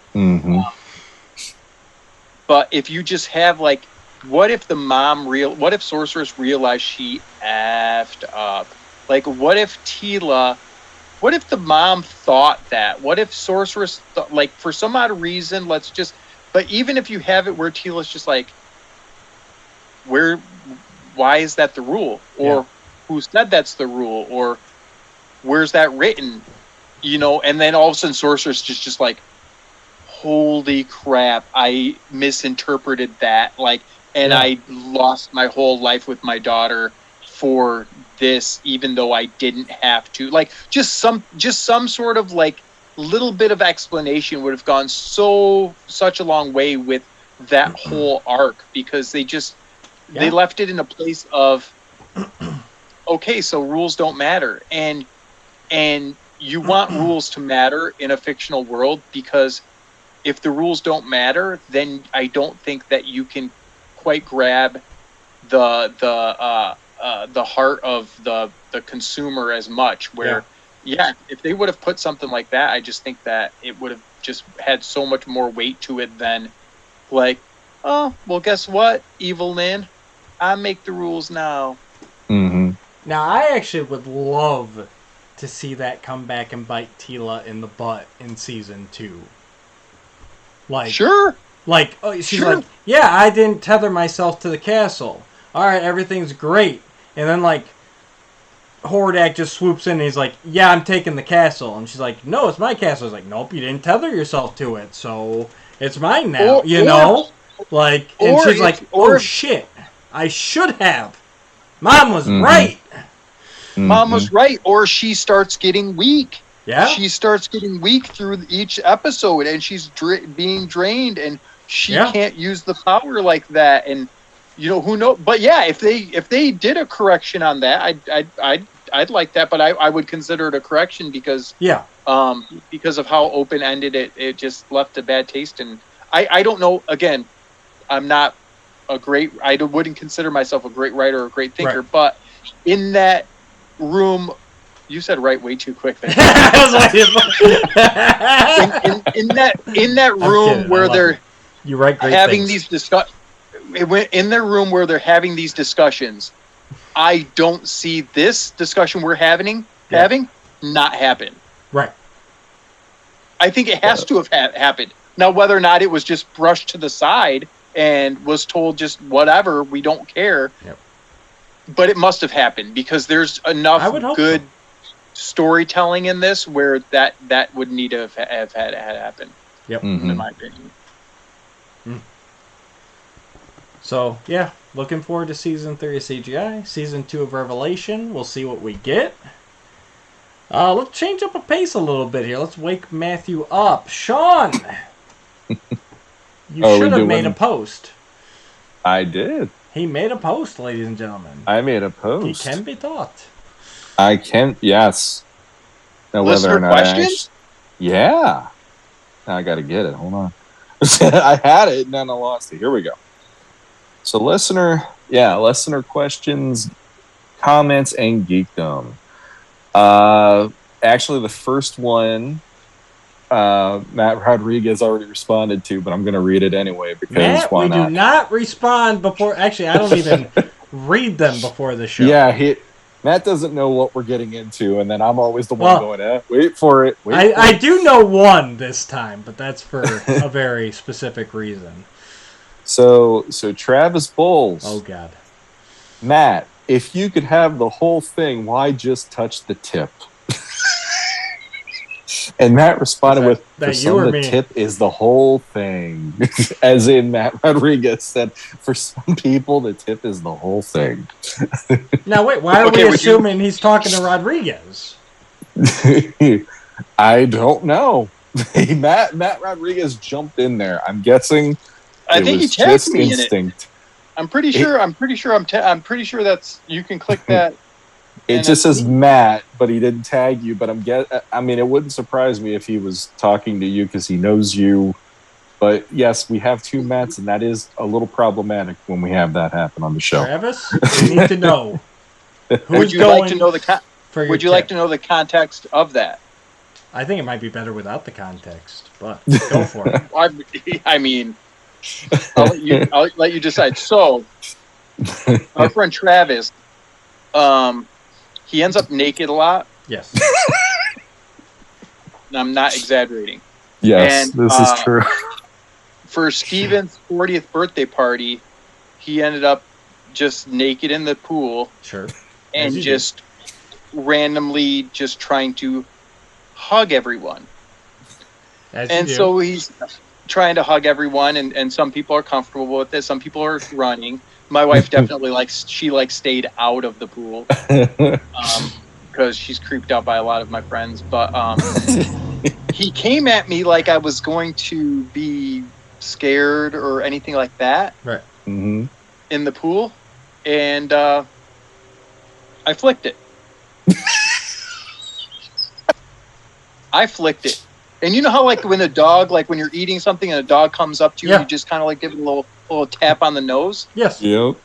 but if you just have what if what if Sorceress realized she effed up? What if the mom thought that? What if Sorceress for some odd reason, but even if you have it where Tila's just why is that the rule? Or who said that's the rule? Or where's that written? And then all of a sudden Sorceress just holy crap, I misinterpreted that. I lost my whole life with my daughter for this, even though I didn't have to. Just some sort of little bit of explanation would have gone such a long way with that whole arc, because they left it in a place of, okay, so rules don't matter. And you want rules to matter in a fictional world, because if the rules don't matter, then I don't think that you can quite grab the heart of the consumer as much. Where, if they would have put something like that, I just think that it would have just had so much more weight to it than oh, well, guess what, Evil Lynn? I make the rules now. Mm-hmm. Now, I actually would love to see that come back and bite Tila in the butt in season 2. Sure. She's I didn't tether myself to the castle. All right, everything's great. And then, Hordak just swoops in and he's like, yeah, I'm taking the castle. And she's like, no, it's my castle. He's like, nope, you didn't tether yourself to it, so it's mine now, and she's like, oh, shit, I should have. Mom was right. Mom was right. Or she starts getting weak. Yeah. She starts getting weak through each episode, and she's being drained, and she can't use the power like that. And who knows? But if they did a correction on that, I'd like that. But I would consider it a correction because of how open ended it just left a bad taste. And I don't know. Again, I'm not I wouldn't consider myself a great writer or a great thinker, but in that room, You said right way too quick. There. in that room where they're having these in their room where they're having these discussions, I don't see this discussion we're having not happen. Right. I think it has to have happened. Now, whether or not it was just brushed to the side and was told just whatever, we don't care. Yep. But it must have happened because there's enough good storytelling in this where that would need to have had happened. Yep. In my opinion. So, yeah, looking forward to Season 3 of CGI. Season 2 of Revelation. We'll see what we get. Let's change up a pace a little bit here. Let's wake Matthew up. Sean! You should have made a post. I did. He made a post, ladies and gentlemen. I made a post. He can be taught. I can, yes. Now, whether or not questions? Yeah. I got to get it. Hold on. I had it and then I lost it. Here we go. So listener questions, comments, and geekdom. Actually, the first one, Matt Rodriquez already responded to, but I'm going to read it anyway because why not? We do not respond before. Actually, I don't even read them before the show. Yeah, Matt doesn't know what we're getting into, and then I'm always the one going, wait for it. I do know one this time, but that's for a very specific reason. So Travis Bowles. Oh, God. Matt, if you could have the whole thing, why just touch the tip? And Matt responded with, for some, the tip is the whole thing. As in, Matt Rodriguez said, for some people, the tip is the whole thing. Now, wait, why are we assuming he's talking to Rodriguez? I don't know. Matt Rodriguez jumped in there. I'm guessing I think he tagged me instinct. In it. I'm pretty sure that's, you can click that. It just says Matt, but he didn't tag you. But it wouldn't surprise me if he was talking to you because he knows you. But yes, we have two Matts, and that is a little problematic when we have that happen on the show. Travis, we need to know. Would you like to know the context of that? I think it might be better without the context, but go for it. I mean, I'll let you decide. So, our friend Travis, he ends up naked a lot. Yes. I'm not exaggerating. Yes, this is true. For Steven's 40th birthday party, he ended up just naked in the pool. Sure. And just randomly just trying to hug everyone. So he's trying to hug everyone, and some people are comfortable with this. Some people are running. My wife definitely stayed out of the pool because she's creeped out by a lot of my friends. But he came at me like I was going to be scared or anything like that. Right. Mm-hmm. In the pool, and I flicked it. I flicked it. And you know how, like, when a dog, like, when you're eating something and a dog comes up to you, you just kind of, like, give it a little tap on the nose? Yes. Yep.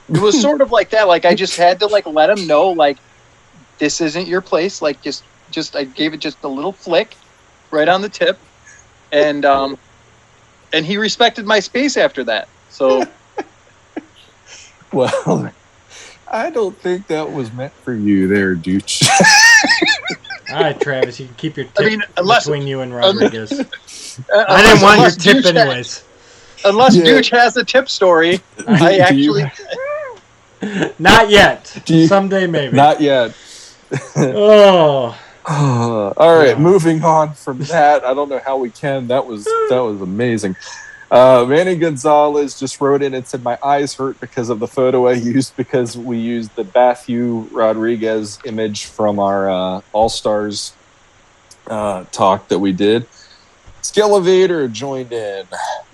It was sort of like that. Like, I just had to, like, let him know, like, this isn't your place. Like, just I gave it just a little flick right on the tip. And he respected my space after that. So. Well, I don't think that was meant for you there, Dooch. All right, Travis, you can keep your tip between you and Rodriguez. I didn't want your tip anyways. Unless Dooch has a tip story, I actually... Not yet. Someday, maybe. Not yet. Oh. All right, moving on from that. I don't know how we can. That was amazing. Manny Gonzalez just wrote in and said, my eyes hurt because of the photo I used because we used the Matthew Rodriquez image from our All-Stars talk that we did. Skelevator joined in.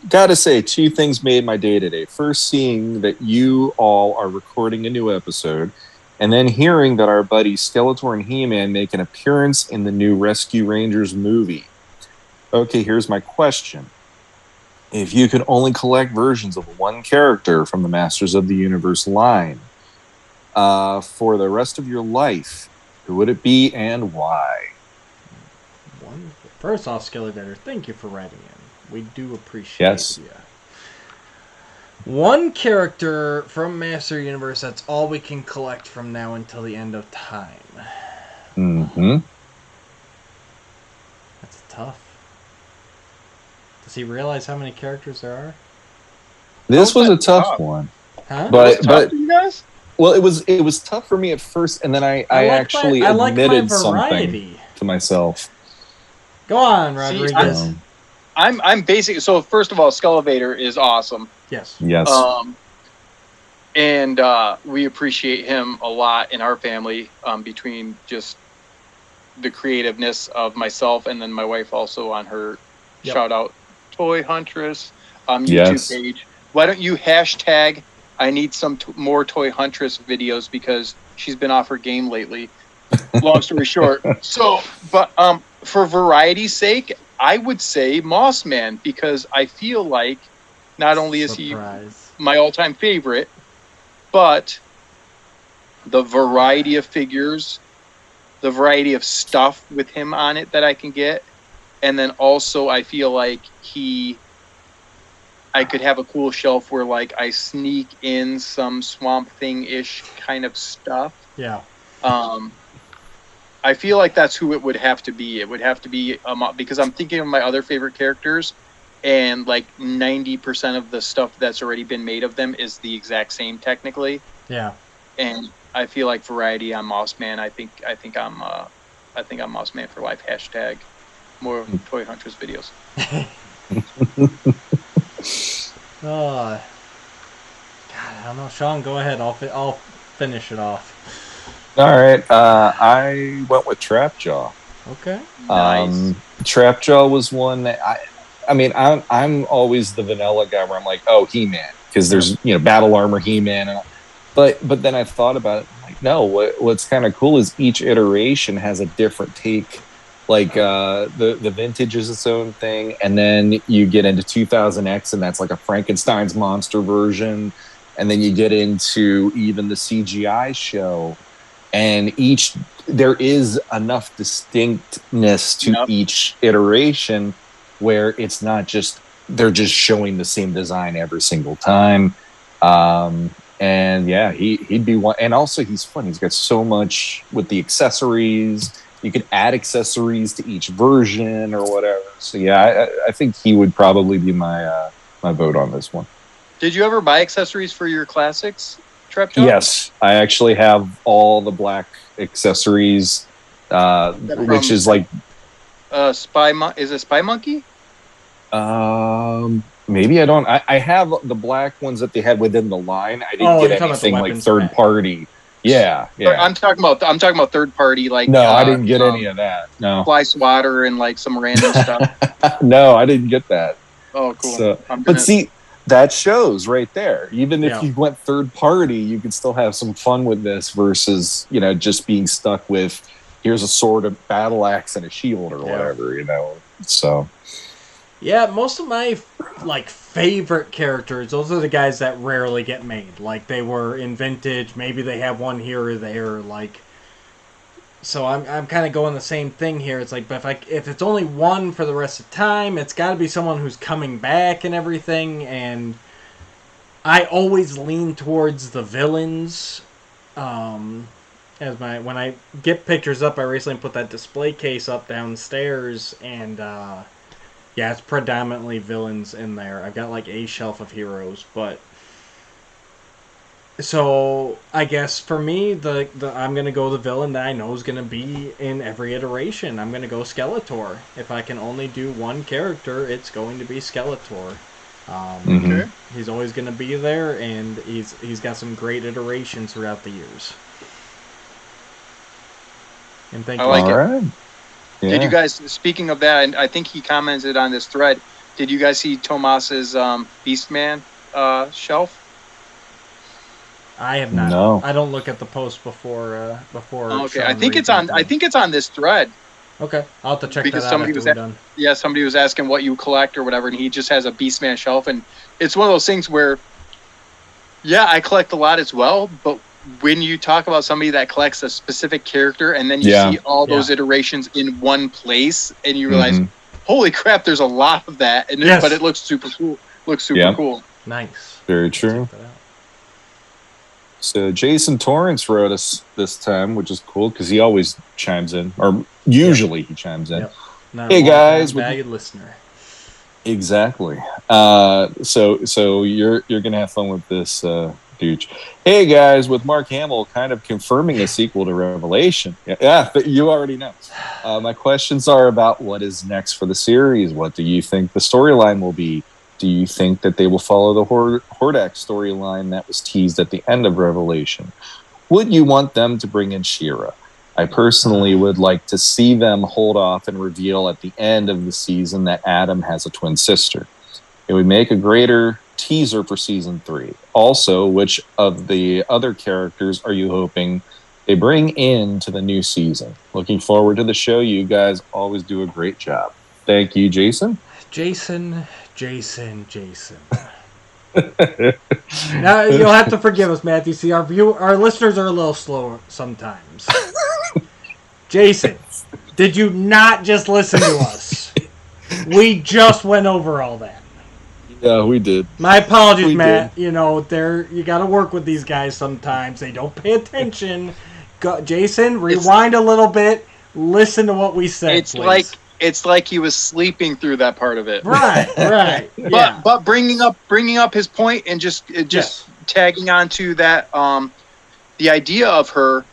Gotta say, two things made my day today. First, seeing that you all are recording a new episode, and then hearing that our buddies Skeletor and He-Man make an appearance in the new Rescue Rangers movie. Okay, here's my question. If you could only collect versions of one character from the Masters of the Universe line for the rest of your life, Who would it be and why? First off, Skeletor, thank you for writing in. We do appreciate you. One character from Master Universe, that's all we can collect from now until the end of time. Mm-hmm. That's tough. Does he realize how many characters there are? This was a tough one. Huh? But for you guys? Well, it was tough for me at first, and then I actually admitted something to myself. Go on, Rodriguez. See, I'm basic. So first of all, Skelevator is awesome. Yes. And we appreciate him a lot in our family. Between just the creativeness of myself and then my wife also on her shout out Toy Huntress YouTube page. Why don't you hashtag? I need some more Toy Huntress videos because she's been off her game lately. Long story short. So, but for variety's sake, I would say Moss Man because I feel like not only is he my all-time favorite, but the variety of figures, the variety of stuff with him on it that I can get, and then also I feel like I could have a cool shelf where like I sneak in some Swamp Thing-ish kind of stuff. Yeah. I feel like that's who it would have to be. It would have to be because I'm thinking of my other favorite characters, and like 90% of the stuff that's already been made of them is the exact same technically. Yeah. And I feel like variety on Moss Man. I think I'm Moss Man for life. Hashtag more Toy Huntress videos. God, I don't know. Sean, go ahead. I'll finish it off. All right. I went with Trapjaw. Okay. Nice. Trapjaw was one that I'm always the vanilla guy where I'm like, oh, He-Man, because there's battle armor He-Man, and but then I thought about it. I'm like, no, what's kind of cool is each iteration has a different take. Like the vintage is its own thing, and then you get into 2000X, and that's like a Frankenstein's monster version, and then you get into even the CGI show, and there is enough distinctness to each iteration where it's not just they're just showing the same design every single time. And yeah, he'd be one, and also he's fun. He's got so much with the accessories. You could add accessories to each version or whatever. So yeah, I think he would probably be my vote on this one. Did you ever buy accessories for your classics, Trapjaw? Yes, I actually have all the black accessories, which is like is it Spy Monkey? Maybe I don't. I have the black ones that they had within the line. I didn't get anything like third party. Yeah. I'm talking about third party. Like no, I didn't get any of that. No, Fly Swatter and like some random stuff. No, I didn't get that. Oh, cool. So, but see, that shows right there. Even if you went third party, you could still have some fun with this versus just being stuck with here's a sword, a battle axe, and a shield or whatever. So. Yeah, most of my favorite characters, those are the guys that rarely get made. Like they were in vintage, maybe they have one here or there. So I'm kind of going the same thing here. It's like, but if it's only one for the rest of the time, it's got to be someone who's coming back and everything. And I always lean towards the villains. When I get pictures up, I recently put that display case up downstairs, and yeah, it's predominantly villains in there. I've got a shelf of heroes, but so I guess for me, I'm gonna go the villain that I know is gonna be in every iteration. I'm gonna go Skeletor. If I can only do one character, it's going to be Skeletor. He's always gonna be there, and he's got some great iterations throughout the years. And thank you. I like it. Right. Yeah. Did you guys, speaking of that, and I think he commented on this thread, did you guys see Tomas's Beastman shelf? I have not. No. I don't look at the post before. Okay, I think it's on this thread. Okay, I'll have to check because that out after we're done. Yeah, somebody was asking what you collect or whatever, and he just has a Beastman shelf, and it's one of those things where, yeah, I collect a lot as well, but when you talk about somebody that collects a specific character and then you see all those iterations in one place and you realize, holy crap, there's a lot of that. And but it looks super cool. Cool. Nice. Very true. So Jason Torrance wrote us this time, which is cool because he always chimes in, or usually he chimes in. Hey guys, valued listener. Exactly. So you're gonna have fun with this, dude. Hey guys, with Mark Hamill kind of confirming a sequel to Revelation. Yeah, you already know. My questions are about what is next for the series. What do you think the storyline will be? Do you think that they will follow the Hordak storyline that was teased at the end of Revelation? Would you want them to bring in She-Ra? I personally would like to see them hold off and reveal at the end of the season that Adam has a twin sister. It would make a greater teaser for season 3. Also, which of the other characters are you hoping they bring into the new season? Looking forward to the show. You guys always do a great job. Thank you, Jason. Jason. Now you'll have to forgive us, Matthew. See, our listeners are a little slower sometimes. Jason, did you not just listen to us? We just went over all that. Yeah, we did. My apologies, Matt. You know, you got to work with these guys sometimes. They don't pay attention. Jason, rewind a little bit. Listen to what we said. It's like he was sleeping through that part of it. Right. Yeah. But bringing up his point and just tagging on to that, the idea of her,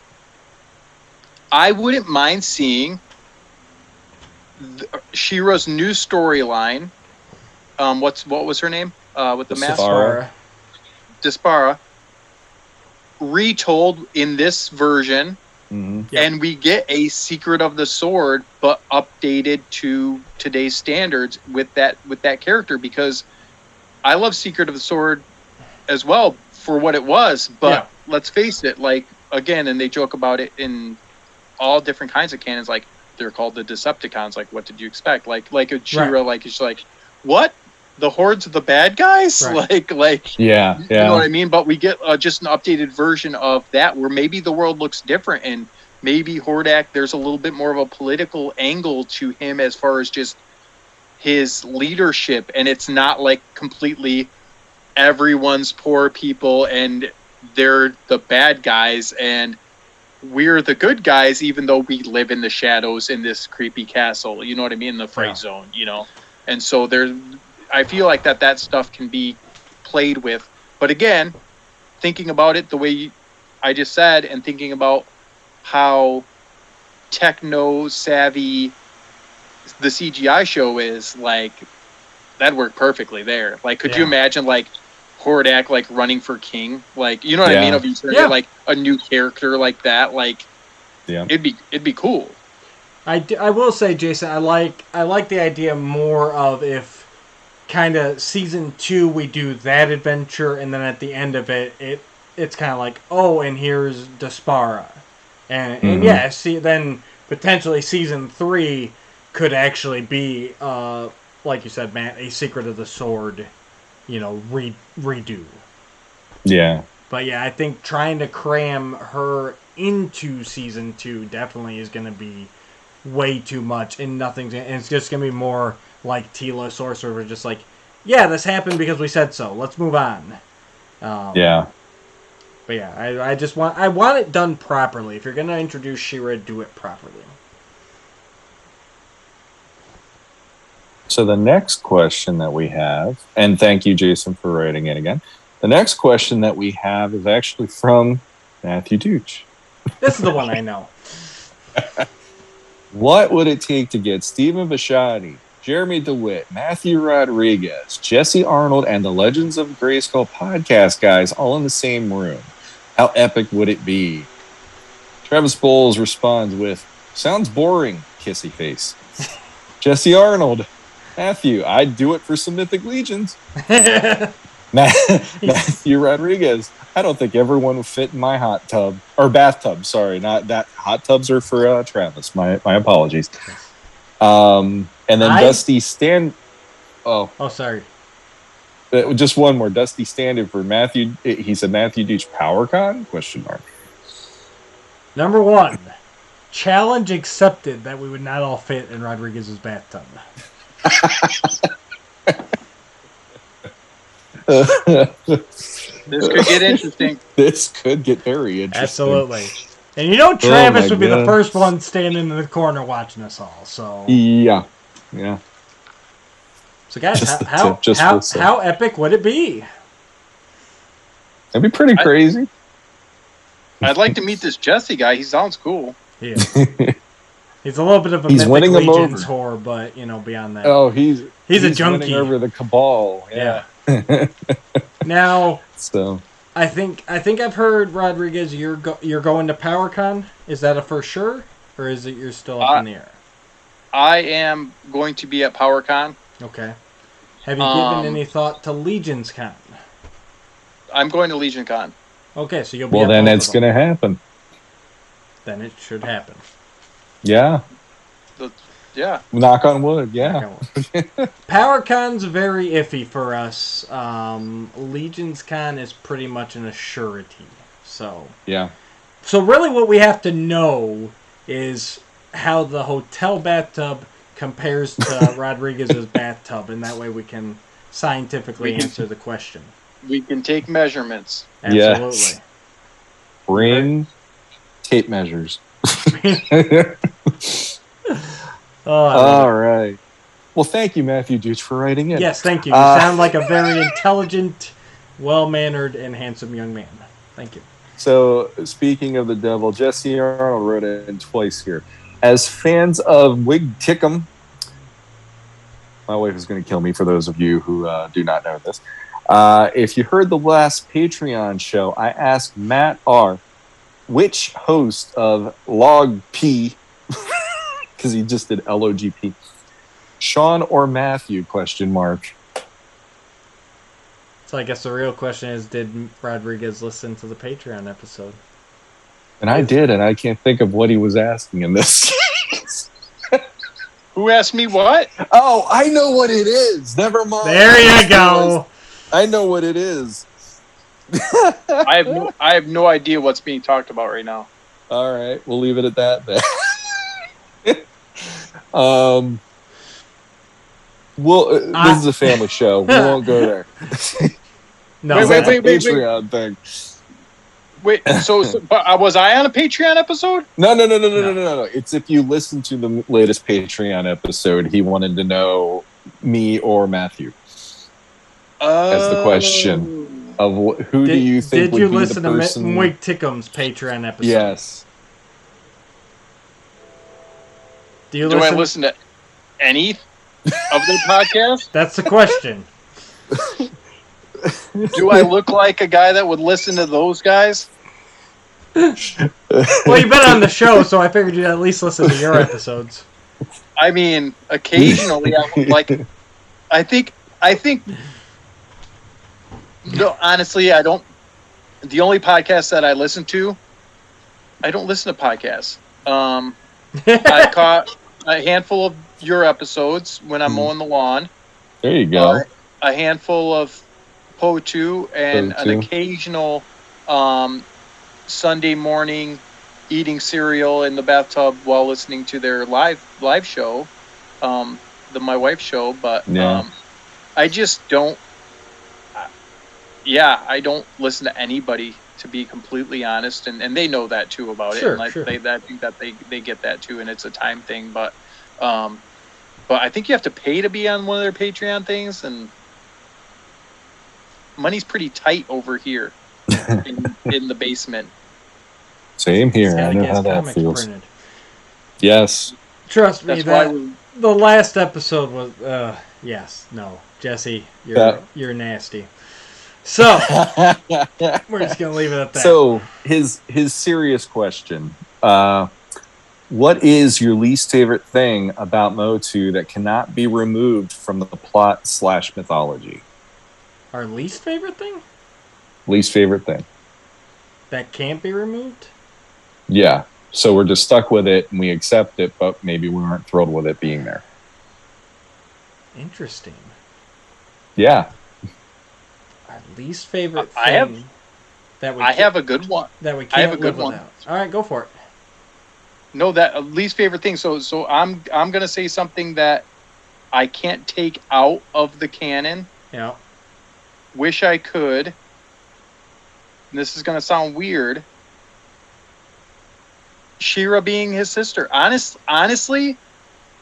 I wouldn't mind seeing She-Ra's new storyline. What was her name? With the mask? Despara. Retold in this version. And we get a Secret of the Sword, but updated to today's standards with that character, because I love Secret of the Sword as well for what it was. But let's face it, like, again, and they joke about it in all different kinds of canons, like they're called the Decepticons. Like, what did you expect? Like a She-Ra, like it's like, what? The Horde's the bad guys? Right. Like, you know what I mean? But we get just an updated version of that where maybe the world looks different, and maybe Hordak, there's a little bit more of a political angle to him as far as just his leadership, and it's not like completely everyone's poor people and they're the bad guys and we're the good guys, even though we live in the shadows in this creepy castle, you know what I mean? The Fright Zone, you know? And so I feel like that stuff can be played with. But again, thinking about it the way I just said, and thinking about how techno-savvy the CGI show is, like, that worked perfectly there. Like, could you imagine, like, Hordak, like, running for king? Like, you know what I mean? If you turn it, like, a new character like that, like, it'd be cool. I will say, Jason, I like the idea more of if kind of season 2 we do that adventure, and then at the end of it's kind of like, oh, and here's Despara, and see, then potentially season 3 could actually be like you said, Matt, a Secret of the Sword, you know, redo. Yeah. But I think trying to cram her into season 2 definitely is going to be way too much, and it's just going to be more like Tila Sorcerer, we're just like, this happened because we said so. Let's move on. But I want it done properly. If you're going to introduce She-Ra, do it properly. So the next question that we have, and thank you, Jason, for writing it again. The next question that we have is actually from Matthew Rodriquez. This is the one I know. What would it take to get Stephen Bisciotti, Jeremy DeWitt, Matthew Rodriquez, Jesse Arnold, and the Legends of Grayskull podcast guys all in the same room? How epic would it be? Travis Bowles responds with, sounds boring, kissy face. Jesse Arnold, Matthew, I'd do it for some Mythic Legions. Matthew Rodriquez, I don't think everyone would fit in my hot tub. Or bathtub, sorry. Not that. Hot tubs are for Travis. My apologies. And then Dusty Stan... Oh, sorry. Just one more. Dusty standard for Matthew. He said Matthew Deach PowerCon? Question mark. Number 1. Challenge accepted that we would not all fit in Rodriguez's bathtub. This could get interesting. This could get very interesting. Absolutely. And you know Travis would be the first one standing in the corner watching us all. So yeah. So guys, how epic would it be? It'd be pretty crazy. I'd like to meet this Jesse guy. He sounds cool. Yeah. He's a little bit of a Mythic winning Legions whore, but beyond that. Oh, he's a junkie over the cabal. Yeah. Now, so I think I've heard, Rodriguez, you're going to PowerCon. Is that a for sure, or is it you're still up in the air? I am going to be at PowerCon. Okay. Have you given any thought to Legions Con? I'm going to Legion Con. Okay, so you'll be. Well, then it's going to happen. Then it should happen. Yeah. Yeah. Knock on wood. Yeah. PowerCon's very iffy for us. Legions Con is pretty much an assurity. So. Yeah. So really, what we have to know is how the hotel bathtub compares to Rodriguez's bathtub, and that way we can scientifically answer the question. We can take measurements. Absolutely. Yes. Bring tape measures. All right. Well, thank you, Matthew Deach, for writing in. Yes, thank you. You sound like a very intelligent, well-mannered, and handsome young man. Thank you. So, speaking of the devil, Jesse Arnold wrote it in twice here. As fans of Wig Tickum, my wife is going to kill me for those of you who do not know this. If you heard the last Patreon show, I asked Matt R. which host of L.O.G, because he just did L.O.G.P, Sean or Matthew, question mark. So I guess the real question is, did Rodriguez listen to the Patreon episode? And I did, and I can't think of what he was asking in this case. Who asked me what? Oh, I know what it is. Never mind. There you go. I know what it is. I have no idea what's being talked about right now. All right, we'll leave it at that then. This is a family show. We won't go there. No, wait. Patreon thing. Wait, so was I on a Patreon episode? No. It's if you listen to the latest Patreon episode, he wanted to know me or Matthew as the question of who do you think would be the person. Did you listen to Wig Tickum's Patreon episode? Yes. Do I listen to any of the podcasts? That's the question. Do I look like a guy that would listen to those guys? Well, you've been on the show, so I figured you'd at least listen to your episodes. I mean, occasionally I would like. I think. No, honestly, I don't. The only podcast that I listen to, I don't listen to podcasts. I caught a handful of your episodes when I'm mowing the lawn. There you go. A handful of Po2 and an occasional Sunday morning eating cereal in the bathtub while listening to their live show, my wife's show. But I just don't. I don't listen to anybody, to be completely honest, and they know that too about it. And I think that they get that too, and it's a time thing. But I think you have to pay to be on one of their Patreon things, and money's pretty tight over here in the basement. Same here. I know how that feels. Printed. Yes. Trust me, the last episode was Jesse, you're nasty. So we're just gonna leave it at that. So his serious question: what is your least favorite thing about Motu that cannot be removed from the plot / mythology? Our least favorite thing? Least favorite thing that can't be removed? Yeah. So we're just stuck with it and we accept it, but maybe we weren't thrilled with it being there. Interesting. Yeah. Our least favorite thing. I have a good one. That we can't live without. All right, go for it. No, that least favorite thing. So I'm gonna say something that I can't take out of the canon. Yeah. Wish I could. And this is gonna sound weird. She-Ra being his sister. Honestly,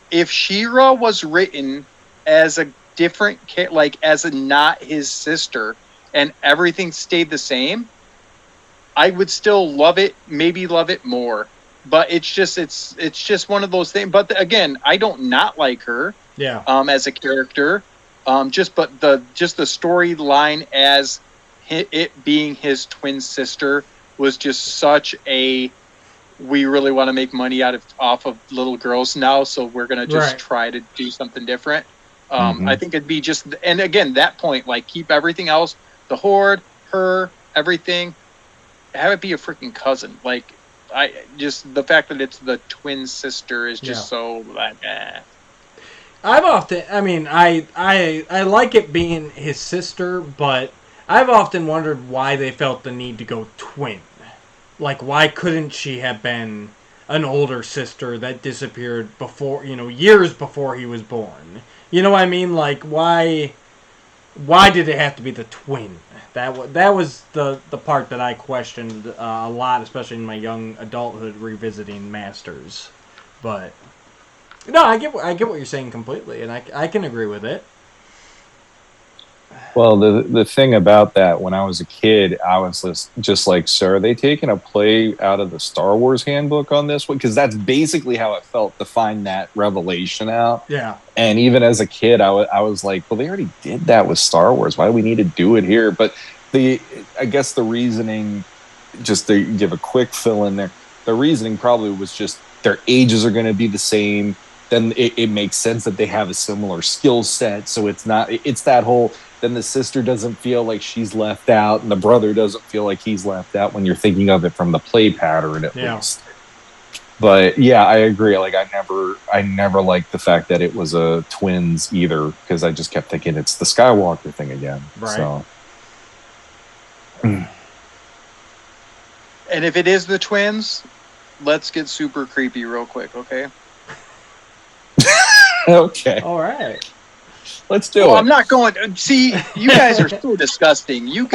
if She-Ra was written as a different like as a not his sister, and everything stayed the same, I would still love it. Maybe love it more. But it's just one of those things. But again, I don't not like her. Yeah. As a character, just the storyline as it being his twin sister was just such a. We really want to make money off of little girls now, so we're gonna just try to do something different. I think it'd be just, and again, that point, like keep everything else, the Horde, her, everything, have it be a freaking cousin. Like I just the fact that it's the twin sister is just so like. I've often, I mean, I like it being his sister, but I've often wondered why they felt the need to go twin. Like, why couldn't she have been an older sister that disappeared before, years before he was born? You know what I mean? Like, why did it have to be the twin? That was the part that I questioned a lot, especially in my young adulthood revisiting Masters. But no, I get what you're saying completely, and I can agree with it. Well, the thing about that, when I was a kid, I was just like, sir, are they taking a play out of the Star Wars handbook on this one? Because that's basically how it felt to find that revelation out. Yeah. And even as a kid, I was like, well, they already did that with Star Wars. Why do we need to do it here? But I guess the reasoning, just to give a quick fill in there, the reasoning probably was just their ages are going to be the same. Then it makes sense that they have a similar skill set. So it's that whole, then the sister doesn't feel like she's left out and the brother doesn't feel like he's left out when you're thinking of it from the play pattern at least. But yeah, I agree. Like I never liked the fact that it was a twins either, because I just kept thinking it's the Skywalker thing again. Right. So. And if it is the twins, let's get super creepy real quick, okay? Okay. All right. Let's do it. I'm not going. See, you guys are so disgusting. You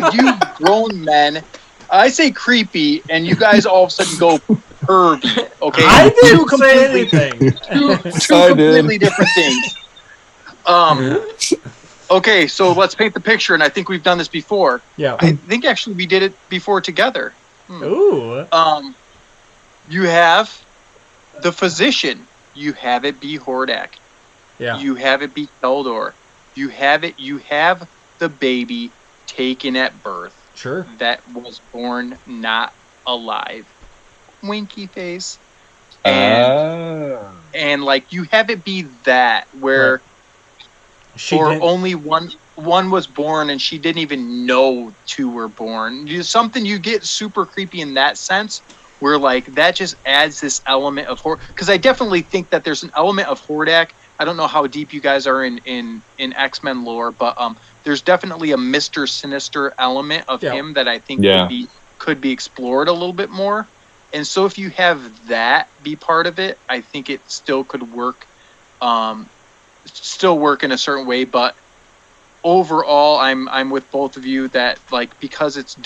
grown men. I say creepy, and you guys all of a sudden go pervy. Okay, I didn't say anything. Two completely different things. Okay, so let's paint the picture, and I think we've done this before. Yeah. I think actually we did it before together. Ooh. You have the physician. You have it be Hordak. Yeah. You have it be Keldor. You have the baby taken at birth. Sure. That was born not alive. Winky face. And like you have it be that where only one was born and she didn't even know two were born. Something you get super creepy in that sense, where like that just adds this element of horror. Because I definitely think that there's an element of Hordak. I don't know how deep you guys are in X-Men lore, but there's definitely a Mr. Sinister element of him that I think could be explored a little bit more. And so if you have that be part of it, I think it still could work, still work in a certain way. But overall, I'm with both of you that like because it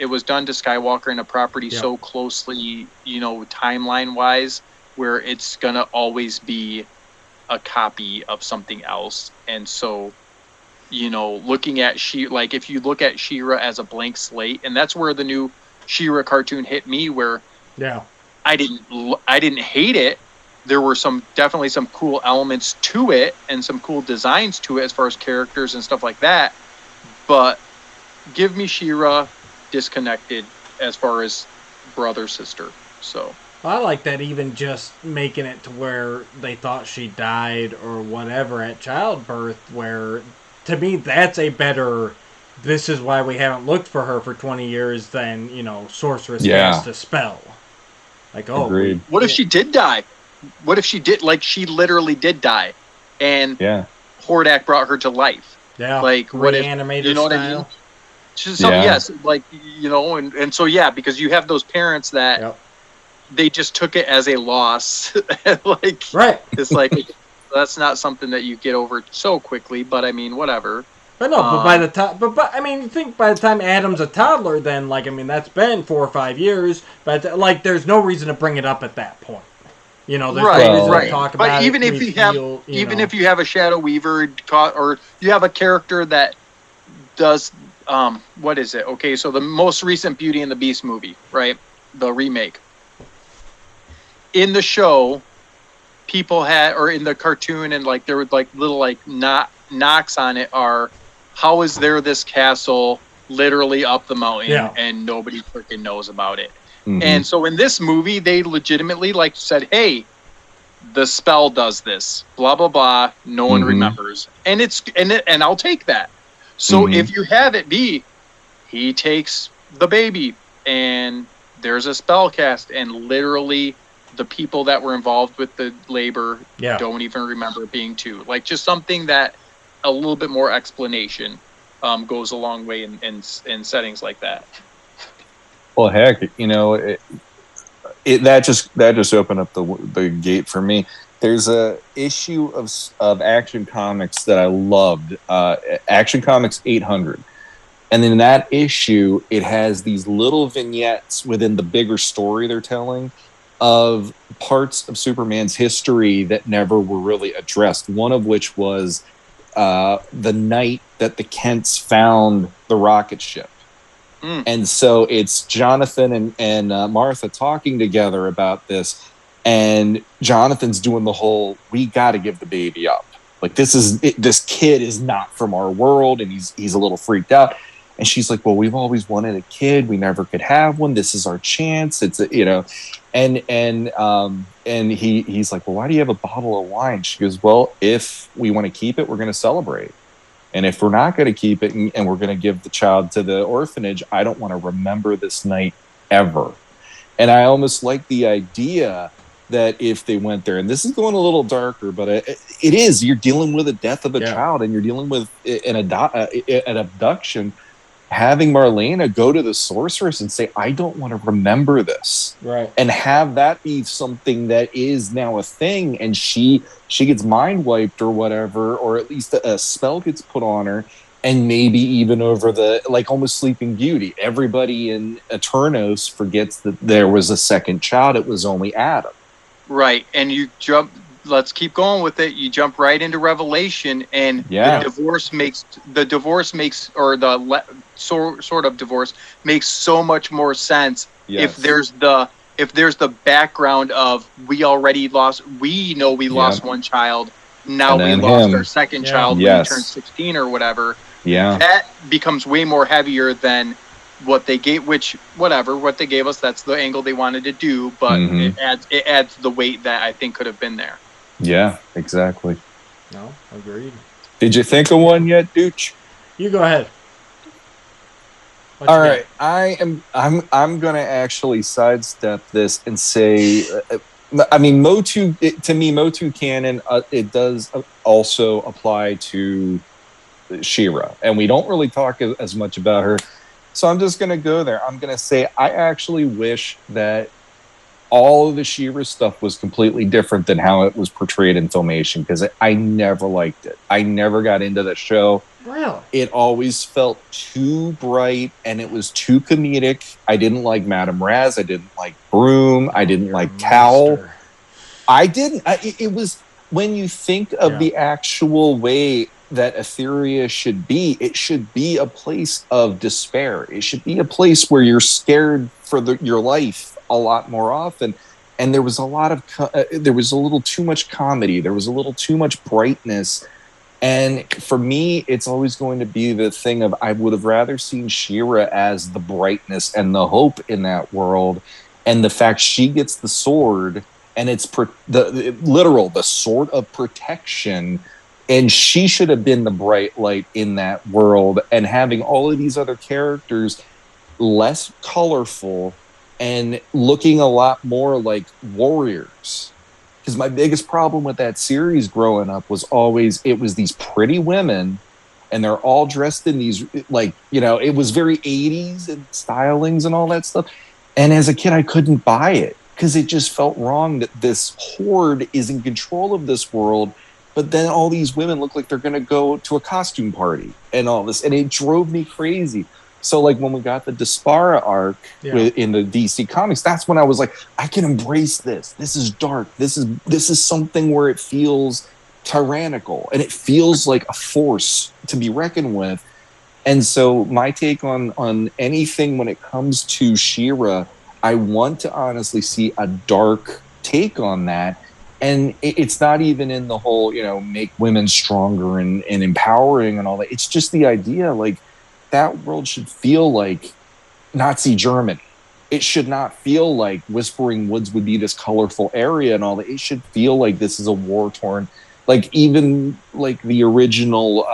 was done to Skywalker in a property so closely, timeline wise, where it's gonna always be a copy of something else. And so, looking at if you look at She-Ra as a blank slate, and that's where the new She-Ra cartoon hit me, where I didn't hate it. There were definitely some cool elements to it and some cool designs to it as far as characters and stuff like that. But give me She-Ra disconnected as far as brother sister. So I like that, even just making it to where they thought she died or whatever at childbirth, where to me that's a better, this is why we haven't looked for her for 20 years than, sorceress cast a spell. Like, what if she did die? What if she did, like, she literally did die and Hordak brought her to life? Yeah. Like, what if, Reanimator style. what I mean? Yes, like, and so because you have those parents that they just took it as a loss, like it's like that's not something that you get over so quickly. But I mean, whatever. But no, but by the time, but I mean, you think by the time Adam's a toddler, then like I mean, that's been 4 or 5 years. But like, there's no reason to bring it up at that point. There's no reason to talk about but even it. If you have a Shadow Weaver or you have a character that does what is it? Okay, so the most recent Beauty and the Beast movie, right? The remake. In the show, people had, or in the cartoon, and like there were like little like knocks on it are, how is there this castle literally up the mountain and nobody freaking knows about it? Mm-hmm. And so in this movie, they legitimately like said, hey, the spell does this, blah, blah, blah. No one remembers. And and I'll take that. So if you have it be, he takes the baby and there's a spell cast and literally the people that were involved with the labor don't even remember it being two. Like just something that a little bit more explanation goes a long way in settings like that. Well, heck, that just opened up the gate for me. There's a issue of Action Comics that I loved, Action Comics 800. And in that issue, it has these little vignettes within the bigger story they're telling of parts of Superman's history that never were really addressed. One of which was the night that the Kents found the rocket ship. And so it's Jonathan and Martha talking together about this. And Jonathan's doing the whole, we got to give the baby up. Like this kid is not from our world. And he's a little freaked out. And she's like, well, we've always wanted a kid. We never could have one. This is our chance. It's and he's like, well, why do you have a bottle of wine? She goes, well, if we want to keep it, we're going to celebrate. And if we're not going to keep it and we're going to give the child to the orphanage, I don't want to remember this night ever. And I almost like the idea that if they went there, and this is going a little darker, but it is, you're dealing with a death of a child and you're dealing with an abduction. Having Marlena go to the sorceress and say, I don't want to remember this. Right. And have that be something that is now a thing. And she gets mind wiped or whatever, or at least a spell gets put on her. And maybe even over like almost Sleeping Beauty. Everybody in Eternos forgets that there was a second child. It was only Adam. Right. And let's keep going with it. You jump right into Revelation, and the divorce makes, or the sort of divorce makes so much more sense if there's the background of we know we lost one child, now we lost our second child when he turned 16 or whatever. Yeah, that becomes way more heavier than what they gave, what they gave us. That's the angle they wanted to do, but it adds the weight that I think could have been there. Yeah, exactly. No, agreed. Did you think of one yet, Dooch? You go ahead. All right, I'm going to actually sidestep this and say, I mean, Motu canon, it does also apply to She-Ra, and we don't really talk as much about her. So I'm just going to go there. I'm going to say I actually wish that all of the She-Ra stuff was completely different than how it was portrayed in Filmation, because I never liked it. I never got into the show. Really? It always felt too bright and it was too comedic. I didn't like Madame Raz. I didn't like Broom. I didn't like Cowl. It was, when you think of the actual way that Etheria should be, it should be a place of despair. It should be a place where you're scared for your life a lot more often. And there was a little too much comedy. There was a little too much brightness. And for me, it's always going to be the thing of, I would have rather seen She-Ra as the brightness and the hope in that world. And the fact she gets the sword, and it's the sword of protection. And she should have been the bright light in that world. And having all of these other characters less colorful and looking a lot more like warriors. Because my biggest problem with that series growing up was always, it was these pretty women and they're all dressed in these, like, it was very 80s and stylings and all that stuff. And as a kid, I couldn't buy it because it just felt wrong that this horde is in control of this world. But then all these women look like they're going to go to a costume party and all this. And it drove me crazy. So, like, when we got the Despara arc in the DC Comics, that's when I was like, I can embrace this. This is dark. This is something where it feels tyrannical and it feels like a force to be reckoned with. And so my take on anything when it comes to She-Ra, I want to honestly see a dark take on that. And it's not even in the whole, make women stronger and empowering and all that. It's just the idea, like, that world should feel like Nazi Germany. It should not feel like Whispering Woods would be this colorful area and all that. It should feel like this is a war-torn, like, even like the original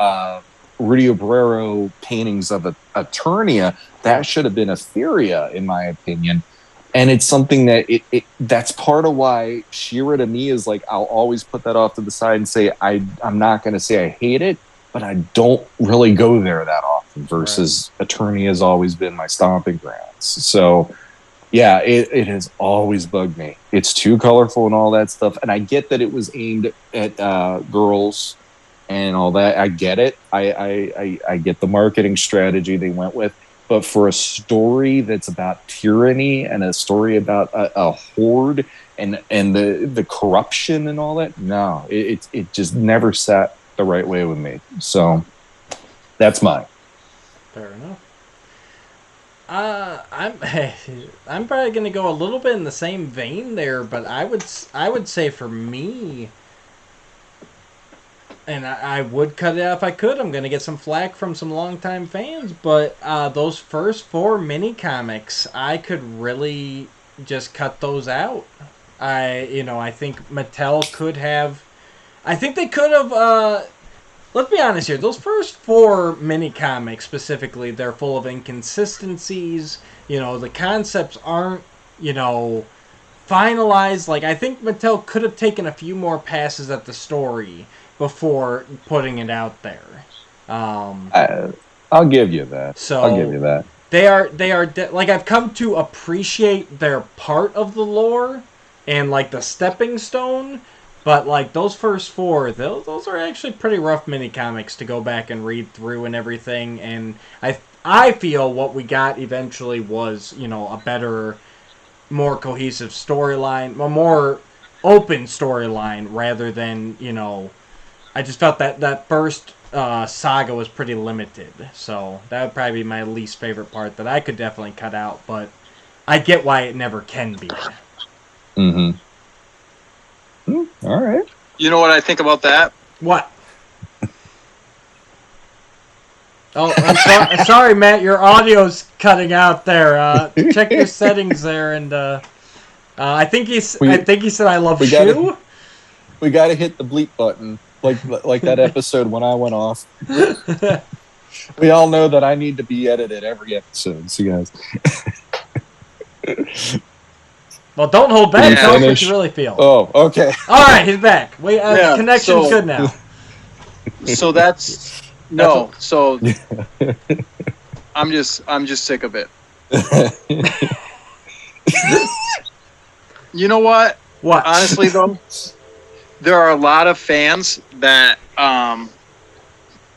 Rudy Obrero paintings of Eternia, that should have been Etheria, in my opinion. And it's something that that's part of why She-Ra to me is like, I'll always put that off to the side and say, I'm not going to say I hate it, but I don't really go there that often, versus Eternia has always been my stomping grounds. So yeah, it has always bugged me. It's too colorful and all that stuff. And I get that it was aimed at girls and all that. I get it. I get the marketing strategy they went with. But for a story that's about tyranny and a story about a horde and the corruption and all that, no, it just never sat the right way with me. So that's mine. Fair enough. I'm probably gonna go a little bit in the same vein there, but I would say for me, and I would cut it out if I could. I'm going to get some flack from some longtime fans, but those first 4 mini comics, I could really just cut those out. I think Mattel could have... I think they could have... let's be honest here. Those first 4 mini comics specifically, they're full of inconsistencies. The concepts aren't, finalized. Like, I think Mattel could have taken a few more passes at the story before putting it out there. I'll give you that. I'll give you that. They are like, I've come to appreciate their part of the lore and like the stepping stone, but like those first 4, those are actually pretty rough mini comics to go back and read through and everything. And I feel what we got eventually was, a better, more cohesive storyline, a more open storyline rather than, I just felt that first saga was pretty limited. So that would probably be my least favorite part that I could definitely cut out, but I get why it never can be. Mm-hmm. All right. You know what I think about that? What? Oh, I'm sorry, Matt. Your audio's cutting out there. Check your settings there, and I think he said I love shoe. We got to hit the bleep button. Like that episode when I went off. We all know that I need to be edited every episode, so guys. Well, don't hold back. Tell us what you really feel. Oh, okay. All right, he's back. Connection's good now. So that's no. So I'm just sick of it. You know what? What? Honestly, though. There are a lot of fans that,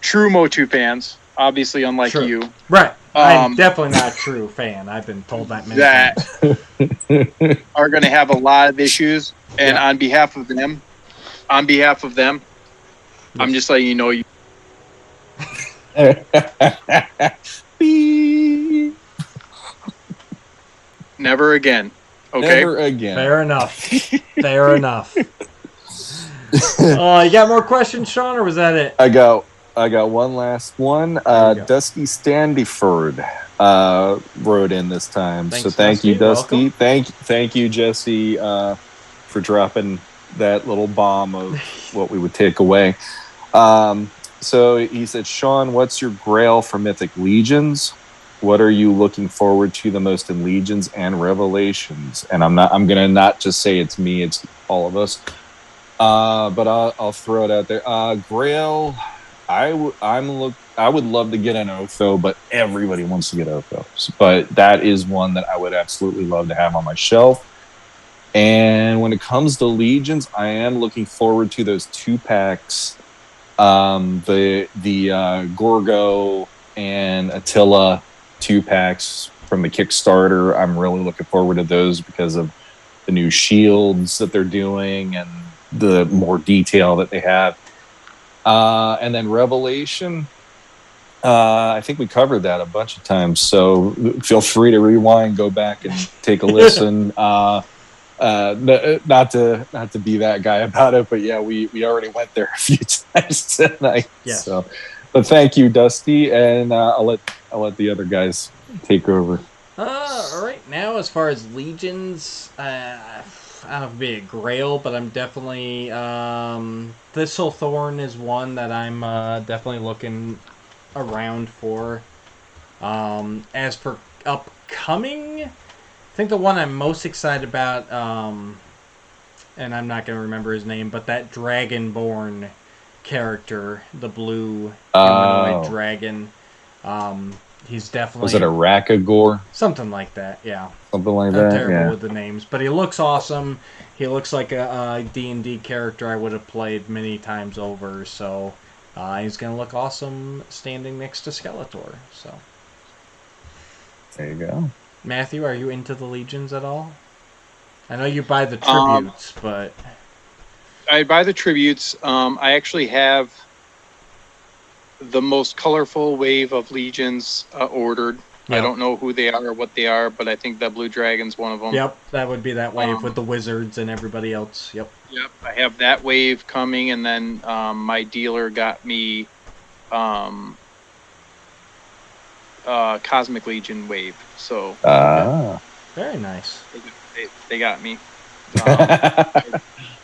true Motu fans, obviously unlike you. Right. I'm definitely not a true fan. I've been told that many times. Are going to have a lot of issues. And on behalf of them, I'm just letting you know. Never again. Okay? Never again. Fair enough. Fair enough. You got more questions, Sean, or was that it? I got one last one. Dusty Standiford wrote in this time. Thanks, so thank you, Dusty. Welcome. Thank you, Jesse, for dropping that little bomb of what we would take away. So he said, Sean, what's your grail for Mythic Legions? What are you looking forward to the most in Legions and Revelations? And I'm gonna not just say it's me, it's all of us. But I'll throw it out there. Grail, I would love to get an Otho, but everybody wants to get Othos. But that is one that I would absolutely love to have on my shelf. And when it comes to Legions, I am looking forward to those 2-packs. The Gorgo and Attila 2-packs from the Kickstarter. I'm really looking forward to those because of the new shields that they're doing and the more detail that they have. And then Revelation, I think we covered that a bunch of times. So feel free to rewind, go back and take a listen. Not to be that guy about it, but yeah, we already went there a few times tonight. Yes. So, but thank you, Dusty, and I'll let the other guys take over. All right. Now, as far as Legions, I don't know if it'd be a Grail, but I'm definitely Thistlethorn is one that I'm definitely looking around for. As for upcoming, I think the one I'm most excited about, and I'm not going to remember his name, but that Dragonborn character, the blue humanoid dragon. He's definitely... Was it a Rakagor? Something like that, yeah. Something like I'm that, terrible with the names. But he looks awesome. He looks like a D&D character I would have played many times over. So he's going to look awesome standing next to Skeletor. So there you go. Matthew, are you into the Legions at all? I know you buy the tributes, but... I buy the tributes. I actually have the most colorful wave of Legions ordered. Yep. I don't know who they are or what they are, but I think that Blue Dragon's one of them. Yep, that would be that wave with the wizards and everybody else. Yep. Yep, I have that wave coming, and then my dealer got me Cosmic Legion wave. So very nice. They got me.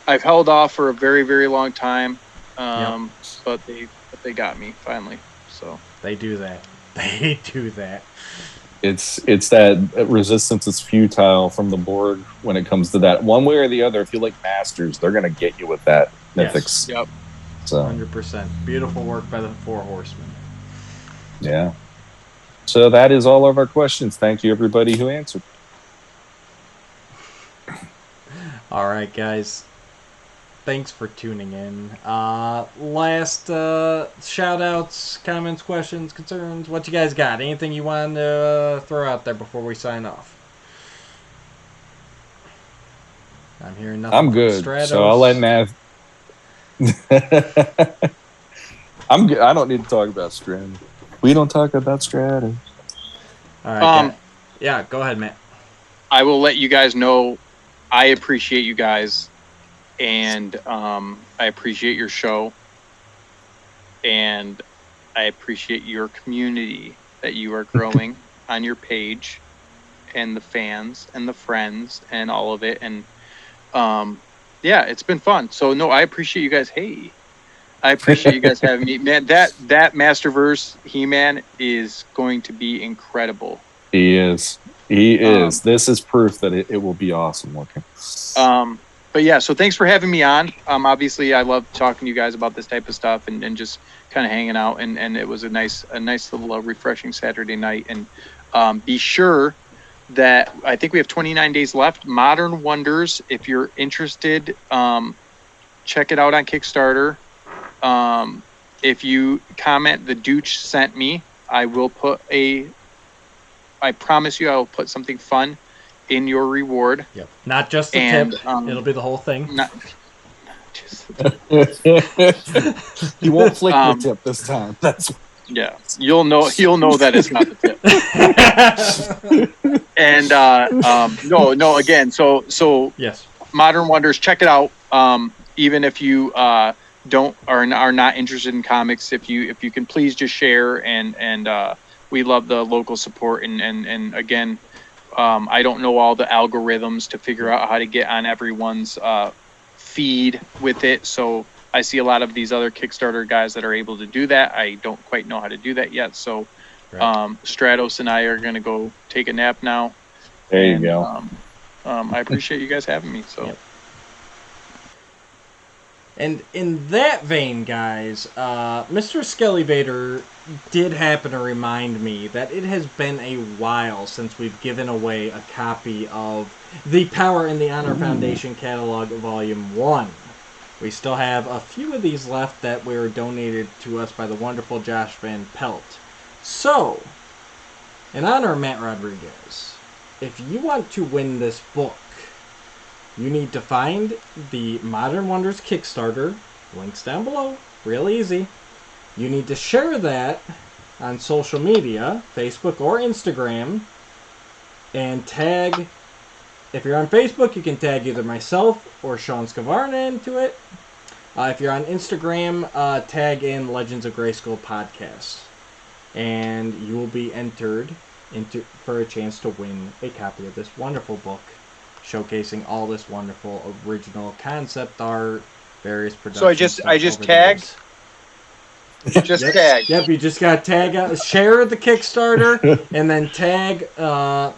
I've held off for a very, very long time, but they got me finally. So they do that. They do that. It's that resistance is futile from the board when it comes to that. One way or the other, if you like Masters, they're gonna get you with that Mythics. Yes. Yep. So 100%. Beautiful work by the Four Horsemen. Yeah. So that is all of our questions. Thank you, everybody who answered. All right, guys. Thanks for tuning in. Last shout-outs, comments, questions, concerns. What you guys got? Anything you want to throw out there before we sign off? I'm hearing nothing. I'm good. Stratos. So I'll let Matt. I'm good. I don't need to talk about Stratos. We don't talk about Stratos. All right. Yeah, go ahead, Matt. I will let you guys know I appreciate you guys. And I appreciate your show, and I appreciate your community that you are growing on your page, and the fans and the friends and all of it. And yeah, it's been fun. So no, I appreciate you guys. Hey, I appreciate you guys having me. Man, that Masterverse He-Man is going to be incredible. He is. This is proof that it will be awesome looking. But yeah, so thanks for having me on. Obviously, I love talking to you guys about this type of stuff and just kind of hanging out. And it was a nice little refreshing Saturday night. And be sure that I think we have 29 days left. Modern Wonders, if you're interested, check it out on Kickstarter. If you comment, the Dooch sent me, I promise you I will put something fun in your reward. Yep. Not just the tip. It'll be the whole thing. Not just You won't flick the tip this time. That's you'll know that it's not the tip. And no again, so yes. Modern Wonders, check it out. Even if you are not interested in comics, if you can please just share and we love the local support and again, I don't know all the algorithms to figure out how to get on everyone's feed with it. So I see a lot of these other Kickstarter guys that are able to do that. I don't quite know how to do that yet. So Stratos and I are going to go take a nap now. There you go. I appreciate you guys having me. So. Yep. And in that vein, guys, Mr. Skellyvader did happen to remind me that it has been a while since we've given away a copy of the Power and the Honor Foundation Catalog Volume 1. We still have a few of these left that were donated to us by the wonderful Josh Van Pelt. So, in honor of Matt Rodriquez, if you want to win this book, you need to find the Modern Wonders Kickstarter, links down below, real easy. You need to share that on social media, Facebook or Instagram, and tag, if you're on Facebook, you can tag either myself or Sean Scavarna into it. If you're on Instagram, tag in Legends of Grayskull podcast. And you will be entered for a chance to win a copy of this wonderful book, showcasing all this wonderful original concept art, various productions. So I just tagged. Just tag. Yep, you just got to tag out, share the Kickstarter, and then tag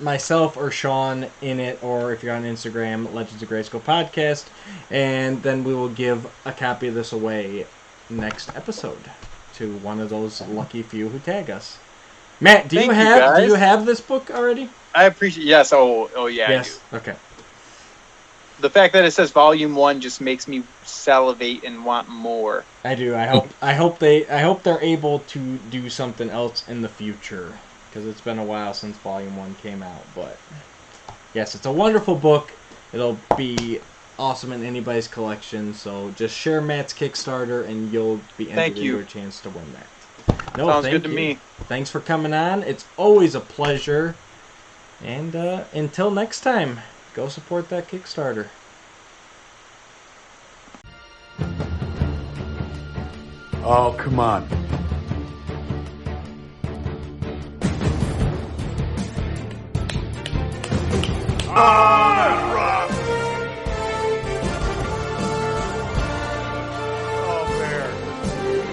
myself or Sean in it, or if you're on Instagram, Legends of Grayskull podcast, and then we will give a copy of this away next episode to one of those lucky few who tag us. Matt, do you have this book already? I appreciate. Yes. Oh yeah. Yes. I do. Okay. The fact that it says Volume 1 just makes me salivate and want more. I do. I hope they're able to do something else in the future, because it's been a while since Volume 1 came out. But yes, it's a wonderful book. It'll be awesome in anybody's collection. So just share Matt's Kickstarter, and you'll be entered into a chance to win that. No, sounds good to me. Thanks for coming on. It's always a pleasure. And until next time, go support that Kickstarter. Oh, come on.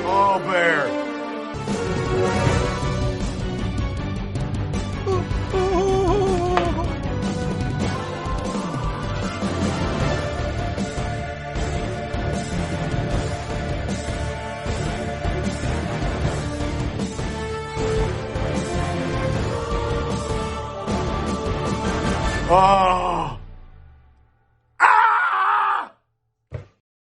Oh, bear. Oh.